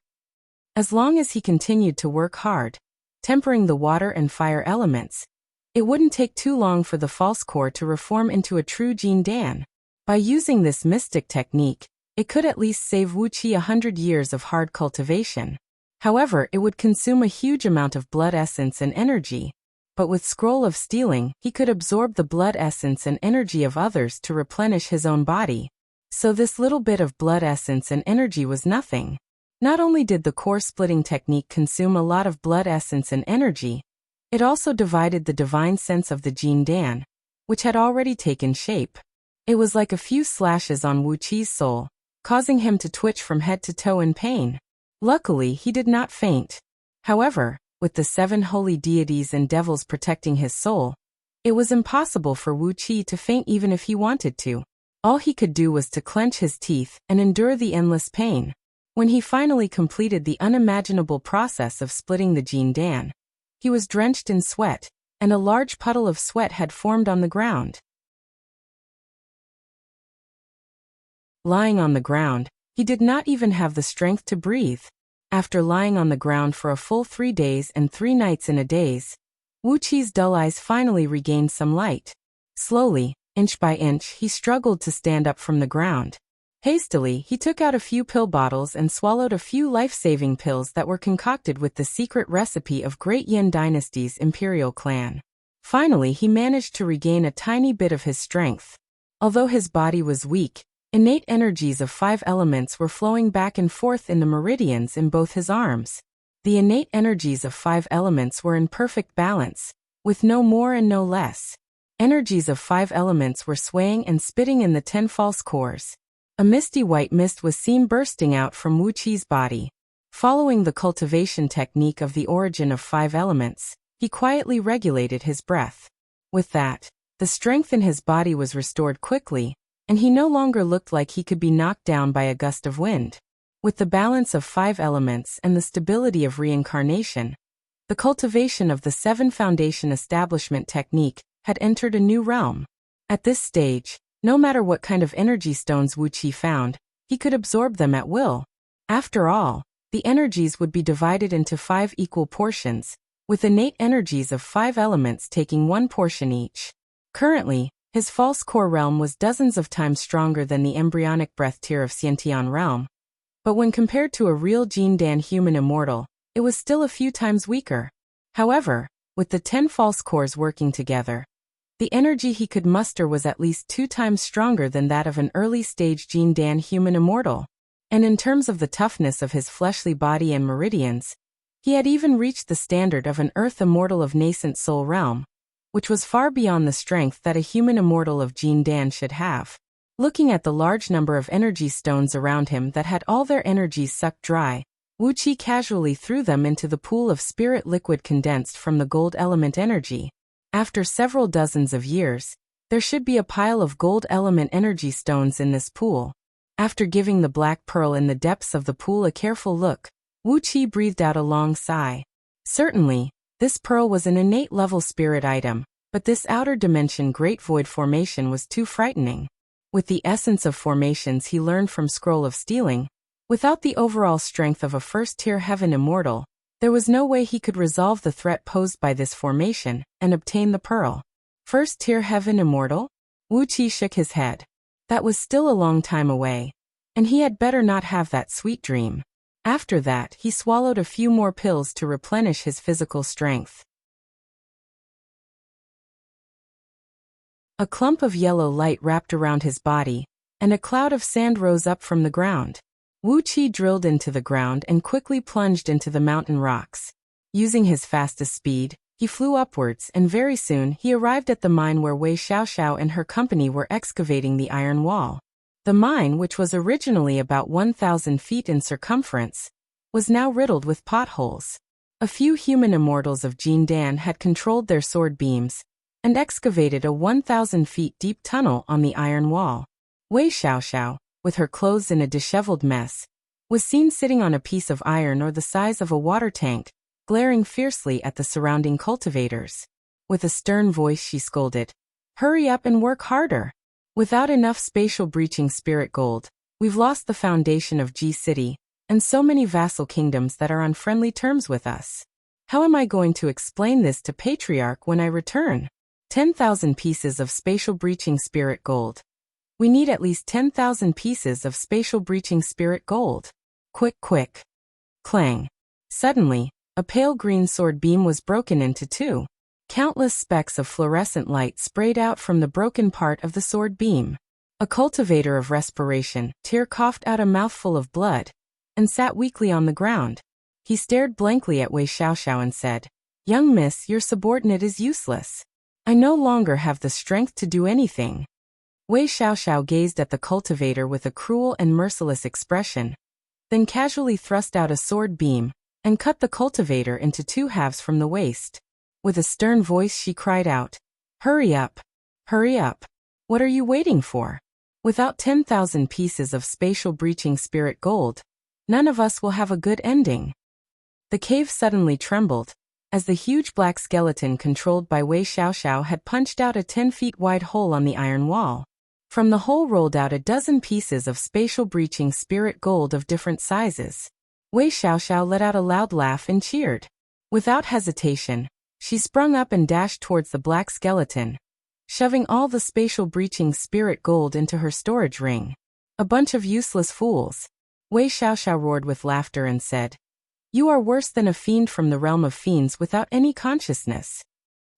As long as he continued to work hard, tempering the water and fire elements, it wouldn't take too long for the false core to reform into a true Jin Dan. By using this mystic technique, it could at least save Wuqi 100 years of hard cultivation. However, it would consume a huge amount of blood essence and energy. But with Scroll of Stealing, he could absorb the blood essence and energy of others to replenish his own body. So this little bit of blood essence and energy was nothing. Not only did the core splitting technique consume a lot of blood essence and energy, it also divided the divine sense of the Jin Dan, which had already taken shape. It was like a few slashes on Wuqi's soul, causing him to twitch from head to toe in pain. Luckily, he did not faint. However, with the 7 holy deities and devils protecting his soul, it was impossible for Wuqi to faint even if he wanted to. All he could do was to clench his teeth and endure the endless pain. When he finally completed the unimaginable process of splitting the Jin Dan, he was drenched in sweat, and a large puddle of sweat had formed on the ground. Lying on the ground, he did not even have the strength to breathe. After lying on the ground for a full 3 days and 3 nights in a daze, Wuqi's dull eyes finally regained some light. Slowly, inch by inch, he struggled to stand up from the ground. Hastily, he took out a few pill bottles and swallowed a few life-saving pills that were concocted with the secret recipe of Great Yin Dynasty's imperial clan. Finally, he managed to regain a tiny bit of his strength. Although his body was weak, innate energies of 5 elements were flowing back and forth in the meridians in both his arms. The innate energies of 5 elements were in perfect balance, with no more and no less. Energies of 5 elements were swaying and spitting in the 10 false cores. A misty white mist was seen bursting out from Wuqi's body. Following the cultivation technique of the origin of 5 elements, he quietly regulated his breath. With that, the strength in his body was restored quickly, and he no longer looked like he could be knocked down by a gust of wind. With the balance of 5 elements and the stability of reincarnation, the cultivation of the 7 foundation establishment technique had entered a new realm. At this stage, no matter what kind of energy stones Wuqi found, he could absorb them at will. After all, the energies would be divided into 5 equal portions, with innate energies of 5 elements taking 1 portion each. Currently, his false core realm was dozens of times stronger than the embryonic breath tier of Xiantian realm. But when compared to a real Jin Dan human immortal, it was still a few times weaker. However, with the 10 false cores working together, the energy he could muster was at least 2 times stronger than that of an early-stage Jin Dan human immortal. And in terms of the toughness of his fleshly body and meridians, he had even reached the standard of an earth immortal of nascent soul realm, which was far beyond the strength that a human immortal of Jin Dan should have. Looking at the large number of energy stones around him that had all their energies sucked dry, Wuxia casually threw them into the pool of spirit liquid condensed from the gold element energy. After several dozens of years, there should be a pile of gold element energy stones in this pool. After giving the black pearl in the depths of the pool a careful look, Wuxia breathed out a long sigh. Certainly, this pearl was an innate level spirit item, but this outer dimension great void formation was too frightening. With the essence of formations he learned from Scroll of Stealing, without the overall strength of a first-tier heaven immortal, there was no way he could resolve the threat posed by this formation and obtain the pearl. First-tier heaven immortal? Wuxia shook his head. That was still a long time away, and he had better not have that sweet dream. After that, he swallowed a few more pills to replenish his physical strength. A clump of yellow light wrapped around his body, and a cloud of sand rose up from the ground. Wuxia drilled into the ground and quickly plunged into the mountain rocks. Using his fastest speed, he flew upwards, and very soon he arrived at the mine where Wei Xiaoxiao and her company were excavating the iron wall. The mine, which was originally about 1,000 feet in circumference, was now riddled with potholes. A few human immortals of Jindan had controlled their sword beams and excavated a 1,000 feet deep tunnel on the iron wall. Wei Xiaoxiao, with her clothes in a disheveled mess, was seen sitting on a piece of iron or the size of a water tank, glaring fiercely at the surrounding cultivators. With a stern voice she scolded, "Hurry up and work harder! Without enough spatial breaching spirit gold, we've lost the foundation of G City, and so many vassal kingdoms that are on friendly terms with us. How am I going to explain this to Patriarch when I return? 10,000 pieces of spatial breaching spirit gold. We need at least 10,000 pieces of spatial breaching spirit gold. Quick, quick." Clang. Suddenly, a pale green sword beam was broken into two. Countless specks of fluorescent light sprayed out from the broken part of the sword beam. A cultivator of respiration, Tyr coughed out a mouthful of blood and sat weakly on the ground. He stared blankly at Wei Xiaoxiao and said, "Young miss, your subordinate is useless. I no longer have the strength to do anything." Wei Xiaoxiao gazed at the cultivator with a cruel and merciless expression, then casually thrust out a sword beam and cut the cultivator into two halves from the waist. With a stern voice she cried out, "Hurry up! Hurry up! What are you waiting for? Without 10,000 pieces of spatial breaching spirit gold, none of us will have a good ending." The cave suddenly trembled, as the huge black skeleton controlled by Wei Xiaoxiao had punched out a 10 feet wide hole on the iron wall. From the hole rolled out a dozen pieces of spatial breaching spirit gold of different sizes. Wei Xiaoxiao let out a loud laugh and cheered. Without hesitation, she sprung up and dashed towards the black skeleton, shoving all the spatial breaching spirit gold into her storage ring. "A bunch of useless fools," Wei Xiaoxiao roared with laughter and said. "You are worse than a fiend from the realm of fiends without any consciousness."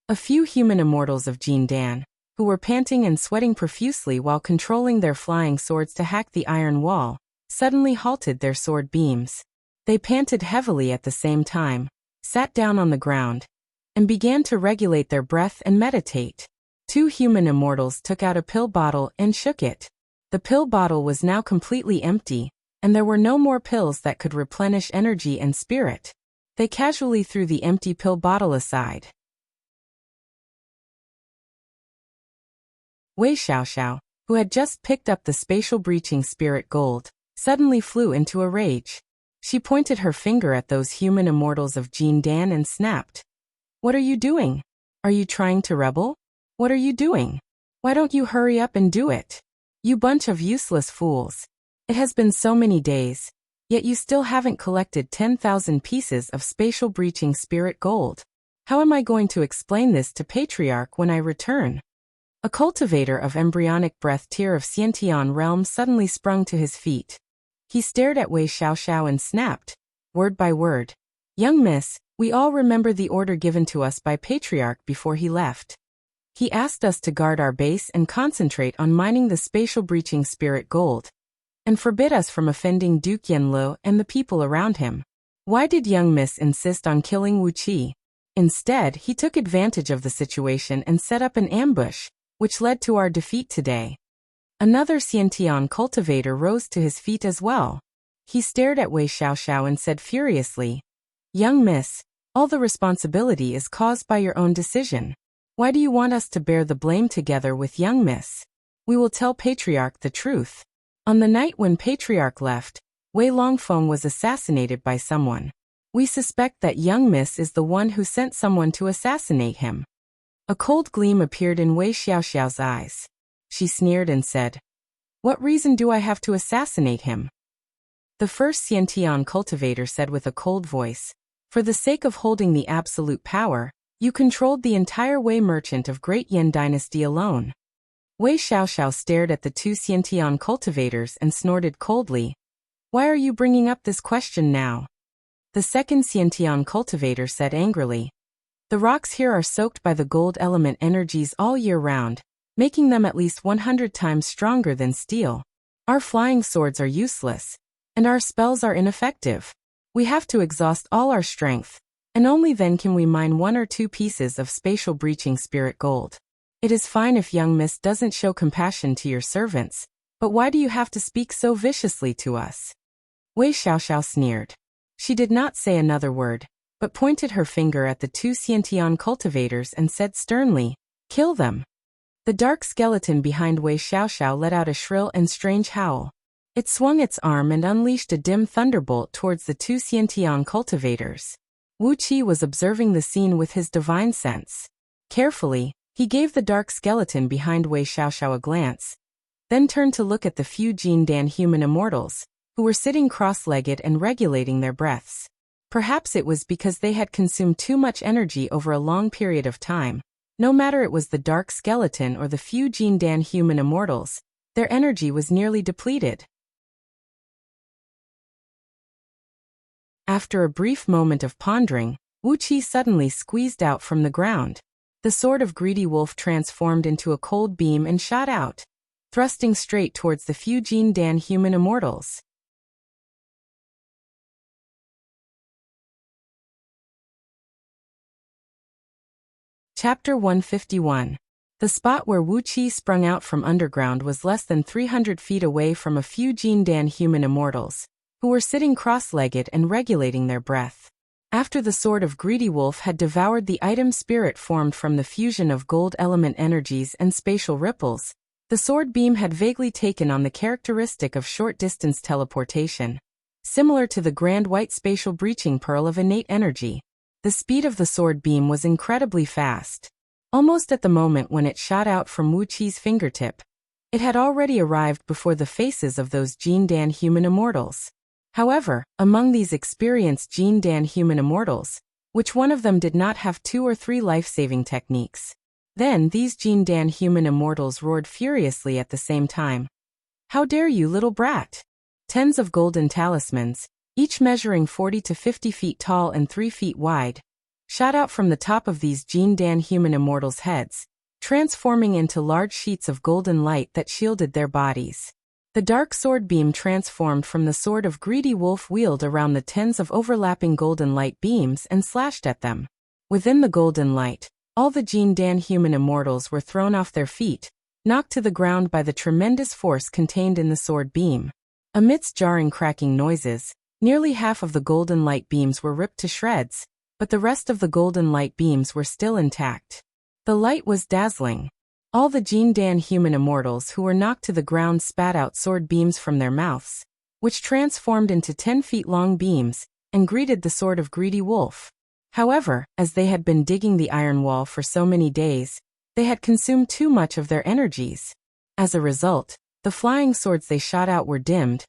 A few human immortals of Jindan, who were panting and sweating profusely while controlling their flying swords to hack the iron wall, suddenly halted their sword beams. They panted heavily at the same time, sat down on the ground, and began to regulate their breath and meditate. Two human immortals took out a pill bottle and shook it. The pill bottle was now completely empty, and there were no more pills that could replenish energy and spirit. They casually threw the empty pill bottle aside. Wei Xiaoxiao, who had just picked up the spatial breaching spirit gold, suddenly flew into a rage. She pointed her finger at those human immortals of Jindan and snapped, "What are you doing? Are you trying to rebel? What are you doing? Why don't you hurry up and do it? You bunch of useless fools. It has been so many days, yet you still haven't collected 10,000 pieces of spatial breaching spirit gold. How am I going to explain this to Patriarch when I return?" A cultivator of embryonic breath Tyr of Xiantian realm suddenly sprung to his feet. He stared at Wei Xiaoxiao and snapped, word by word, "Young miss, we all remember the order given to us by Patriarch before he left. He asked us to guard our base and concentrate on mining the spatial breaching spirit gold, and forbid us from offending Duke Yanlu and the people around him. Why did young miss insist on killing Wuxia? Instead, he took advantage of the situation and set up an ambush, which led to our defeat today." Another Xiantian cultivator rose to his feet as well. He stared at Wei Xiaoxiao and said furiously, "Young miss, all the responsibility is caused by your own decision. Why do you want us to bear the blame together with young miss? We will tell Patriarch the truth. On the night when Patriarch left, Wei Longfeng was assassinated by someone. We suspect that young miss is the one who sent someone to assassinate him." A cold gleam appeared in Wei Xiaoxiao's eyes. She sneered and said, "What reason do I have to assassinate him?" The first Xiantian cultivator said with a cold voice, "For the sake of holding the absolute power, you controlled the entire Wei merchant of Great Yan dynasty alone." Wei Xiaoxiao stared at the two Xiantian cultivators and snorted coldly, "Why are you bringing up this question now?" The second Xiantian cultivator said angrily, "The rocks here are soaked by the gold element energies all year round, making them at least 100 times stronger than steel. Our flying swords are useless, and our spells are ineffective. We have to exhaust all our strength, and only then can we mine 1 or 2 pieces of spatial breaching spirit gold. It is fine if young miss doesn't show compassion to your servants, but why do you have to speak so viciously to us?" Wei Xiaoxiao sneered. She did not say another word, but pointed her finger at the two Xiantian cultivators and said sternly, "Kill them." The dark skeleton behind Wei Xiaoxiao let out a shrill and strange howl. It swung its arm and unleashed a dim thunderbolt towards the two Xiantian cultivators. Wuxia was observing the scene with his divine sense. Carefully, he gave the dark skeleton behind Wei Xiaoxiao a glance, then turned to look at the few Jindan human immortals, who were sitting cross-legged and regulating their breaths. Perhaps it was because they had consumed too much energy over a long period of time. No matter it was the dark skeleton or the few Jindan human immortals, their energy was nearly depleted. After a brief moment of pondering, Wuxia suddenly squeezed out from the ground. The sword of Greedy Wolf transformed into a cold beam and shot out, thrusting straight towards the few Jindan human immortals. Chapter 151. The spot where Wuxia sprung out from underground was less than 300 feet away from a few Jindan human immortals, who were sitting cross-legged and regulating their breath. After the sword of Greedy Wolf had devoured the item spirit formed from the fusion of gold element energies and spatial ripples, the sword beam had vaguely taken on the characteristic of short-distance teleportation, similar to the grand white spatial breaching pearl of innate energy. The speed of the sword beam was incredibly fast. Almost at the moment when it shot out from Wuqi's fingertip, it had already arrived before the faces of those Jindan human immortals. However, among these experienced Jindan human immortals, which one of them did not have 2 or 3 life-saving techniques? Then these Jindan human immortals roared furiously at the same time. "How dare you, little brat!" Tens of golden talismans, each measuring 40 to 50 feet tall and 3 feet wide, shot out from the top of these Jindan human immortals' heads, transforming into large sheets of golden light that shielded their bodies. The dark sword beam transformed from the sword of Greedy Wolf wheeled around the tens of overlapping golden light beams and slashed at them. Within the golden light, all the Jindan human immortals were thrown off their feet, knocked to the ground by the tremendous force contained in the sword beam. Amidst jarring cracking noises, nearly half of the golden light beams were ripped to shreds, but the rest of the golden light beams were still intact. The light was dazzling. All the Jindan human immortals who were knocked to the ground spat out sword beams from their mouths, which transformed into 10 feet long beams, and greeted the sword of Greedy Wolf. However, as they had been digging the iron wall for so many days, they had consumed too much of their energies. As a result, the flying swords they shot out were dimmed,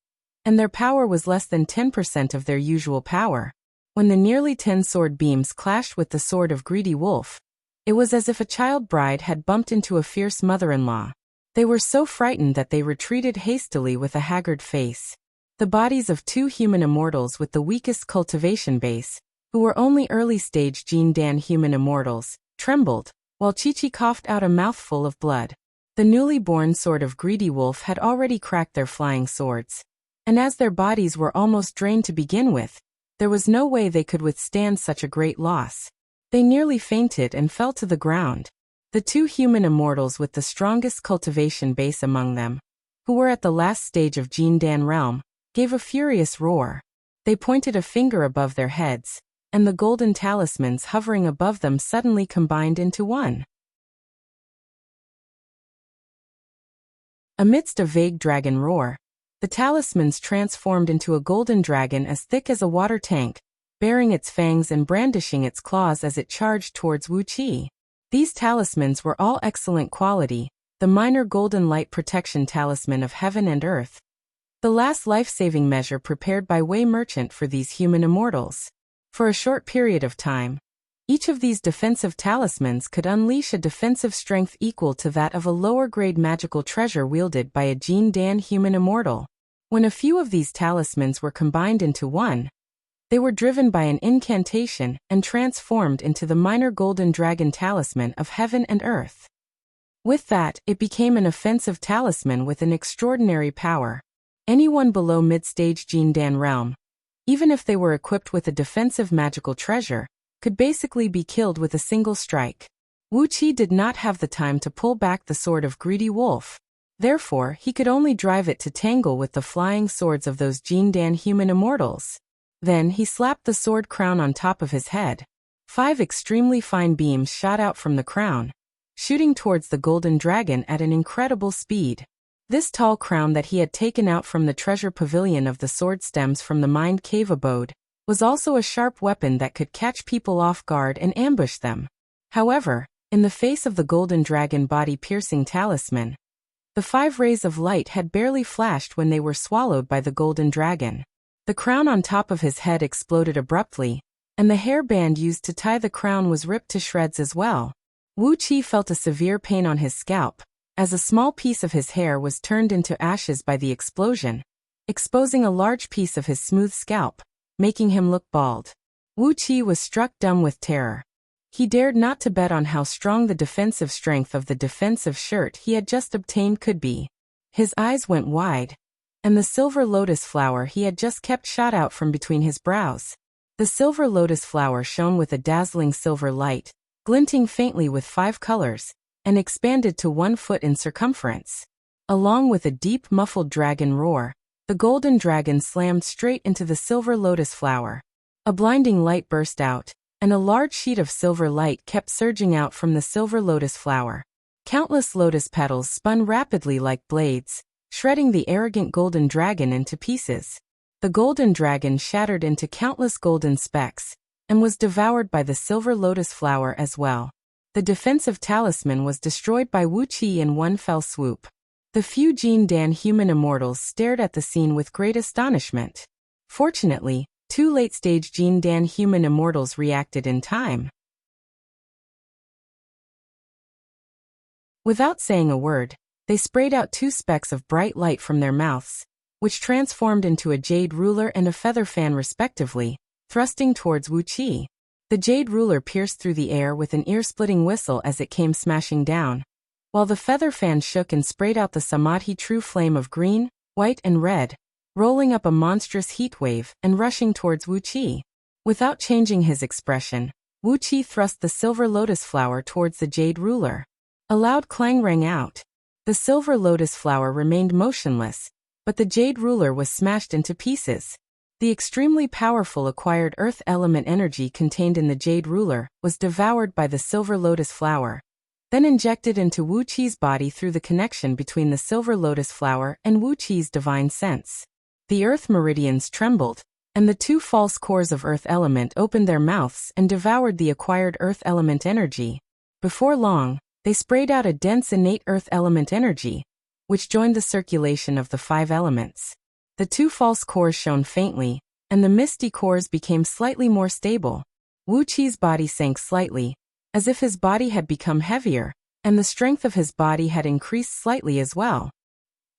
and their power was less than 10% of their usual power. When the nearly 10 sword beams clashed with the sword of Greedy Wolf, it was as if a child bride had bumped into a fierce mother-in-law. They were so frightened that they retreated hastily with a haggard face. The bodies of 2 human immortals with the weakest cultivation base, who were only early-stage Jindan human immortals, trembled, while Chi-Chi coughed out a mouthful of blood. The newly born sword of Greedy Wolf had already cracked their flying swords, and as their bodies were almost drained to begin with, there was no way they could withstand such a great loss. They nearly fainted and fell to the ground. The 2 human immortals with the strongest cultivation base among them, who were at the last stage of Jindan realm, gave a furious roar. They pointed a finger above their heads, and the golden talismans hovering above them suddenly combined into one. Amidst a vague dragon roar, the talismans transformed into a golden dragon as thick as a water tank, baring its fangs and brandishing its claws as it charged towards Wuxia. These talismans were all excellent quality, the minor golden light protection talisman of heaven and earth, the last life-saving measure prepared by Wei Merchant for these human immortals. For a short period of time, each of these defensive talismans could unleash a defensive strength equal to that of a lower-grade magical treasure wielded by a Jindan human immortal. When a few of these talismans were combined into one, they were driven by an incantation and transformed into the minor golden dragon talisman of heaven and earth. With that, it became an offensive talisman with an extraordinary power. Anyone below mid-stage Jindan realm, even if they were equipped with a defensive magical treasure, could basically be killed with a single strike. Wuxia did not have the time to pull back the sword of greedy wolf. Therefore, he could only drive it to tangle with the flying swords of those Jindan human immortals. Then he slapped the sword crown on top of his head. 5 extremely fine beams shot out from the crown, shooting towards the golden dragon at an incredible speed. This tall crown that he had taken out from the treasure pavilion of the sword stems from the Mind Cave abode was also a sharp weapon that could catch people off guard and ambush them. However, in the face of the golden dragon body-piercing talisman, the 5 rays of light had barely flashed when they were swallowed by the golden dragon. The crown on top of his head exploded abruptly, and the hairband used to tie the crown was ripped to shreds as well. Wuxia felt a severe pain on his scalp, as a small piece of his hair was turned into ashes by the explosion, exposing a large piece of his smooth scalp, making him look bald. Wuxia was struck dumb with terror. He dared not to bet on how strong the defensive strength of the defensive shirt he had just obtained could be. His eyes went wide, and the silver lotus flower he had just kept shot out from between his brows. The silver lotus flower shone with a dazzling silver light, glinting faintly with 5 colors, and expanded to 1 foot in circumference. Along with a deep muffled dragon roar, the golden dragon slammed straight into the silver lotus flower. A blinding light burst out, and a large sheet of silver light kept surging out from the silver lotus flower. Countless lotus petals spun rapidly like blades, shredding the arrogant golden dragon into pieces. The golden dragon shattered into countless golden specks, and was devoured by the silver lotus flower as well. The defensive talisman was destroyed by Wuxia in one fell swoop. The few Jindan human immortals stared at the scene with great astonishment. Fortunately, 2 late-stage Jindan human immortals reacted in time. Without saying a word, they sprayed out 2 specks of bright light from their mouths, which transformed into a jade ruler and a feather fan respectively, thrusting towards Wuxia. The jade ruler pierced through the air with an ear-splitting whistle as it came smashing down, while the feather fan shook and sprayed out the samadhi true flame of green, white and red, rolling up a monstrous heat wave and rushing towards Wuxia. Without changing his expression, Wuxia thrust the silver lotus flower towards the jade ruler. A loud clang rang out. The silver lotus flower remained motionless, but the jade ruler was smashed into pieces. The extremely powerful acquired earth element energy contained in the jade ruler was devoured by the silver lotus flower, then injected into Wuqia's body through the connection between the silver lotus flower and Wuqia's divine sense. The earth meridians trembled, and the 2 false cores of earth element opened their mouths and devoured the acquired earth element energy. Before long, they sprayed out a dense innate earth element energy, which joined the circulation of the 5 elements. The 2 false cores shone faintly, and the misty cores became slightly more stable. Wuqia's body sank slightly, as if his body had become heavier, and the strength of his body had increased slightly as well.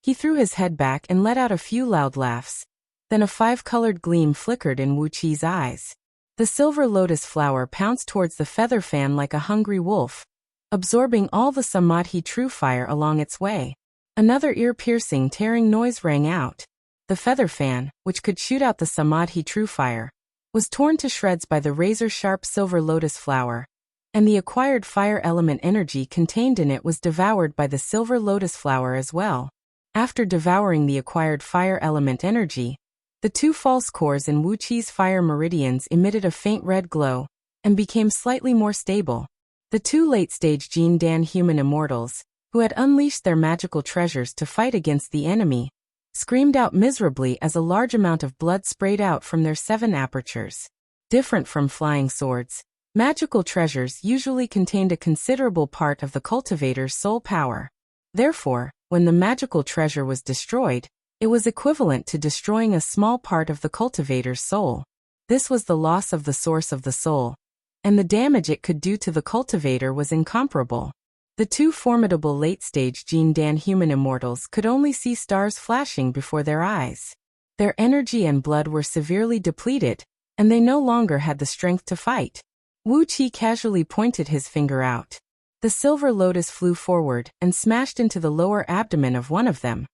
He threw his head back and let out a few loud laughs. Then a 5-colored gleam flickered in Wuqia's eyes. The silver lotus flower pounced towards the feather fan like a hungry wolf, absorbing all the samadhi true fire along its way. Another ear-piercing tearing noise rang out. The feather fan, which could shoot out the samadhi true fire, was torn to shreds by the razor-sharp silver lotus flower, and the acquired fire element energy contained in it was devoured by the silver lotus flower as well. After devouring the acquired fire element energy, the two false cores in Wuqi's fire meridians emitted a faint red glow and became slightly more stable. The two late-stage Jin Dan human immortals, who had unleashed their magical treasures to fight against the enemy, screamed out miserably as a large amount of blood sprayed out from their 7 apertures. Different from flying swords, magical treasures usually contained a considerable part of the cultivator's soul power. Therefore, when the magical treasure was destroyed, it was equivalent to destroying a small part of the cultivator's soul. This was the loss of the source of the soul, and the damage it could do to the cultivator was incomparable. The two formidable late-stage Jin Dan human immortals could only see stars flashing before their eyes. Their energy and blood were severely depleted, and they no longer had the strength to fight. Wuqi casually pointed his finger out. The silver lotus flew forward and smashed into the lower abdomen of one of them,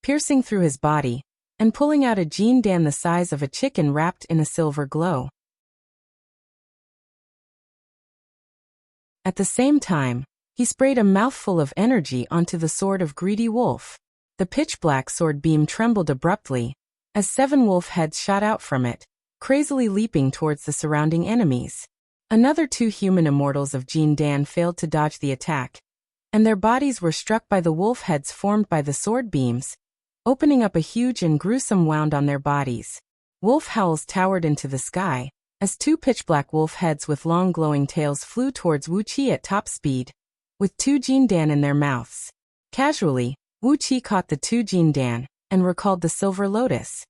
piercing through his body, and pulling out a Jin Dan the size of a chicken wrapped in a silver glow. At the same time, he sprayed a mouthful of energy onto the sword of Greedy Wolf. The pitch-black sword beam trembled abruptly, as 7 wolf heads shot out from it, crazily leaping towards the surrounding enemies. Another 2 human immortals of Jin Dan failed to dodge the attack, and their bodies were struck by the wolf heads formed by the sword beams, opening up a huge and gruesome wound on their bodies. Wolf howls towered into the sky, as 2 pitch-black wolf heads with long glowing tails flew towards Wuqi at top speed, with 2 Jin Dan in their mouths. Casually, Wuqi caught the 2 Jin Dan, and recalled the silver lotus.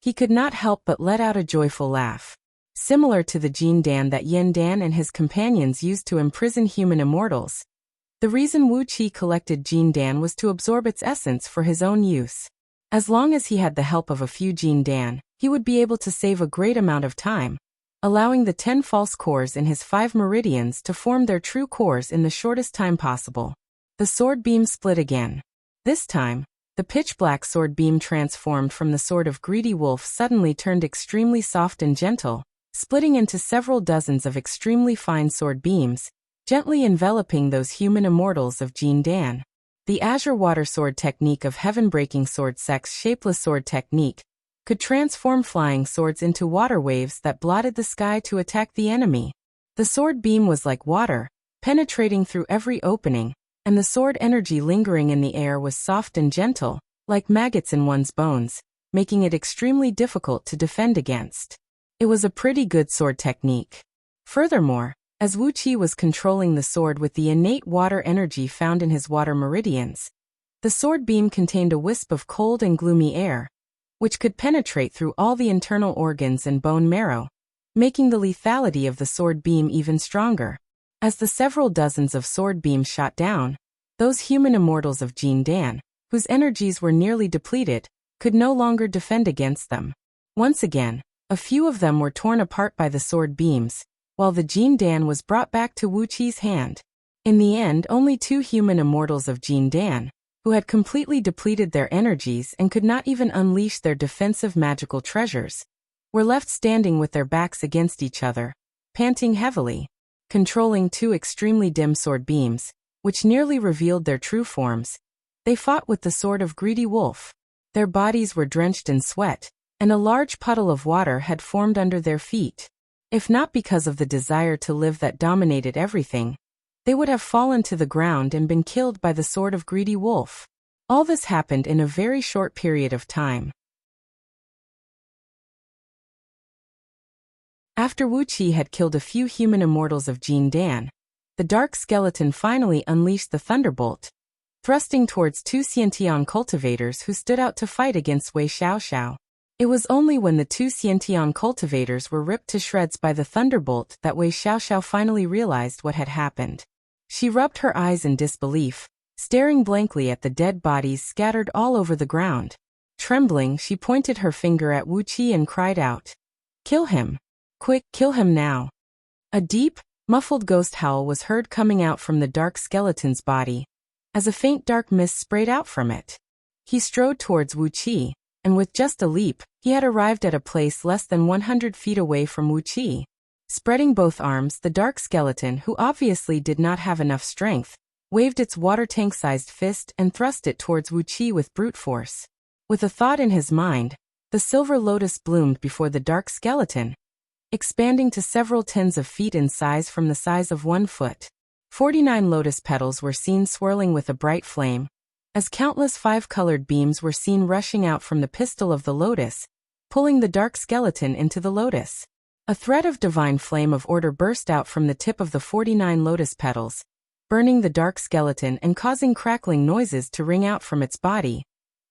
He could not help but let out a joyful laugh. Similar to the Jin Dan that Yin Dan and his companions used to imprison human immortals, the reason Wuqi collected Jin Dan was to absorb its essence for his own use. As long as he had the help of a few Jin Dan, he would be able to save a great amount of time, allowing the 10 false cores in his 5 meridians to form their true cores in the shortest time possible. The sword beam split again. This time, the pitch-black sword beam transformed from the sword of Greedy Wolf suddenly turned extremely soft and gentle, splitting into several dozens of extremely fine sword beams, gently enveloping those human immortals of Jin Dan. The Azure Water Sword technique of Heaven-Breaking Sword Sex Shapeless Sword technique could transform flying swords into water waves that blotted the sky to attack the enemy. The sword beam was like water, penetrating through every opening, and the sword energy lingering in the air was soft and gentle, like maggots in one's bones, making it extremely difficult to defend against. It was a pretty good sword technique. Furthermore, as Wuqi was controlling the sword with the innate water energy found in his water meridians, the sword beam contained a wisp of cold and gloomy air, which could penetrate through all the internal organs and bone marrow, making the lethality of the sword beam even stronger. As the several dozens of sword beams shot down, those human immortals of Jin Dan, whose energies were nearly depleted, could no longer defend against them. Once again, a few of them were torn apart by the sword beams, while the Jin Dan was brought back to Wuqi's hand. In the end, only 2 human immortals of Jin Dan, who had completely depleted their energies and could not even unleash their defensive magical treasures, were left standing with their backs against each other, panting heavily. Controlling 2 extremely dim sword beams, which nearly revealed their true forms, they fought with the sword of Greedy Wolf. Their bodies were drenched in sweat, and a large puddle of water had formed under their feet. If not because of the desire to live that dominated everything, they would have fallen to the ground and been killed by the sword of Greedy Wolf. All this happened in a very short period of time. After Wuqi had killed a few human immortals of Jin Dan, the dark skeleton finally unleashed the thunderbolt, thrusting towards 2 Xiantian cultivators who stood out to fight against Wei Xiaoxiao. It was only when the 2 Xiantian cultivators were ripped to shreds by the thunderbolt that Wei Xiaoxiao finally realized what had happened. She rubbed her eyes in disbelief, staring blankly at the dead bodies scattered all over the ground. Trembling, she pointed her finger at Wuqi and cried out, "Kill him! Quick, kill him now!" A deep, muffled ghost howl was heard coming out from the dark skeleton's body, as a faint dark mist sprayed out from it. He strode towards Wuqi, and with just a leap, he had arrived at a place less than 100 feet away from Wuqi. Spreading both arms, the dark skeleton, who obviously did not have enough strength, waved its water tank-sized fist and thrust it towards Wuxia with brute force. With a thought in his mind, the silver lotus bloomed before the dark skeleton, expanding to several tens of feet in size from the size of 1 foot. 49 lotus petals were seen swirling with a bright flame, as countless 5-colored beams were seen rushing out from the pistil of the lotus, pulling the dark skeleton into the lotus. A thread of divine flame of order burst out from the tip of the 49 lotus petals, burning the dark skeleton and causing crackling noises to ring out from its body,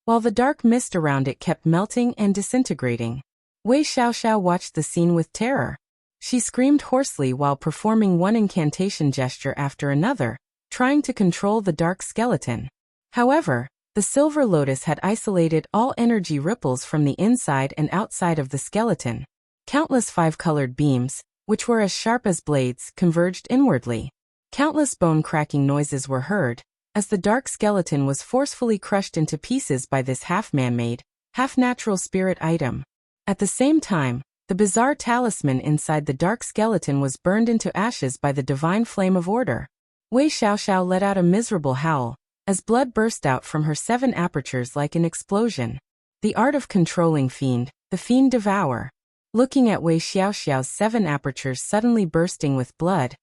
while the dark mist around it kept melting and disintegrating. Wei Xiaoxiao watched the scene with terror. She screamed hoarsely while performing one incantation gesture after another, trying to control the dark skeleton. However, the silver lotus had isolated all energy ripples from the inside and outside of the skeleton. Countless 5-colored beams, which were as sharp as blades, converged inwardly. Countless bone-cracking noises were heard, as the dark skeleton was forcefully crushed into pieces by this half-man-made, half-natural spirit item. At the same time, the bizarre talisman inside the dark skeleton was burned into ashes by the divine flame of order. Wei Xiaoxiao let out a miserable howl, as blood burst out from her 7 apertures like an explosion. The art of controlling fiend, the fiend devour. Looking at Wei Xiaoxiao's 7 apertures suddenly bursting with blood,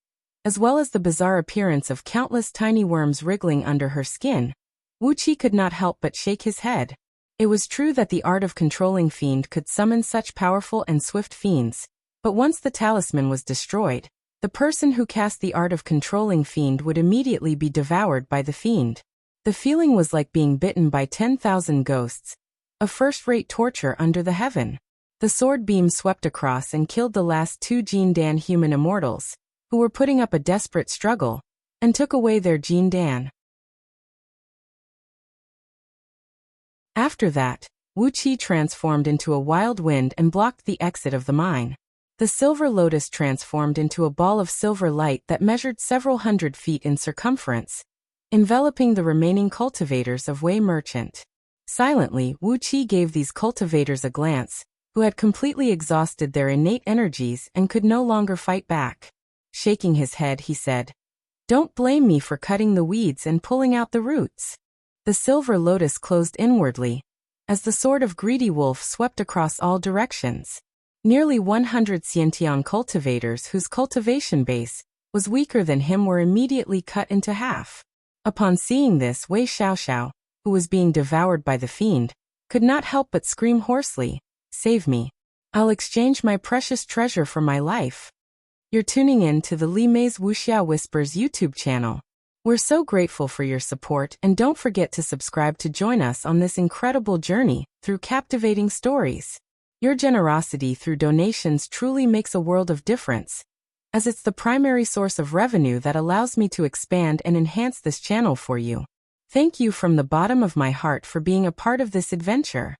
as well as the bizarre appearance of countless tiny worms wriggling under her skin, Wuxia could not help but shake his head. It was true that the art of controlling fiend could summon such powerful and swift fiends, but once the talisman was destroyed, the person who cast the art of controlling fiend would immediately be devoured by the fiend. The feeling was like being bitten by 10,000 ghosts, a first-rate torture under the heaven. The sword beam swept across and killed the last 2 Jin Dan human immortals, who were putting up a desperate struggle, and took away their Jin Dan. After that, Wuxia transformed into a wild wind and blocked the exit of the mine. The silver lotus transformed into a ball of silver light that measured several hundred feet in circumference, enveloping the remaining cultivators of Wei Merchant. Silently, Wuxia gave these cultivators a glance, who had completely exhausted their innate energies and could no longer fight back. Shaking his head, he said, "Don't blame me for cutting the weeds and pulling out the roots." The silver lotus closed inwardly, as the sword of greedy wolf swept across all directions. Nearly 100 Xiantian cultivators whose cultivation base was weaker than him were immediately cut into half. Upon seeing this, Wei Xiaoxiao, who was being devoured by the fiend, could not help but scream hoarsely, "Save me. I'll exchange my precious treasure for my life." You're tuning in to the Li Mei's Wuxia Whispers YouTube channel. We're so grateful for your support, and don't forget to subscribe to join us on this incredible journey through captivating stories. Your generosity through donations truly makes a world of difference, as it's the primary source of revenue that allows me to expand and enhance this channel for you. Thank you from the bottom of my heart for being a part of this adventure.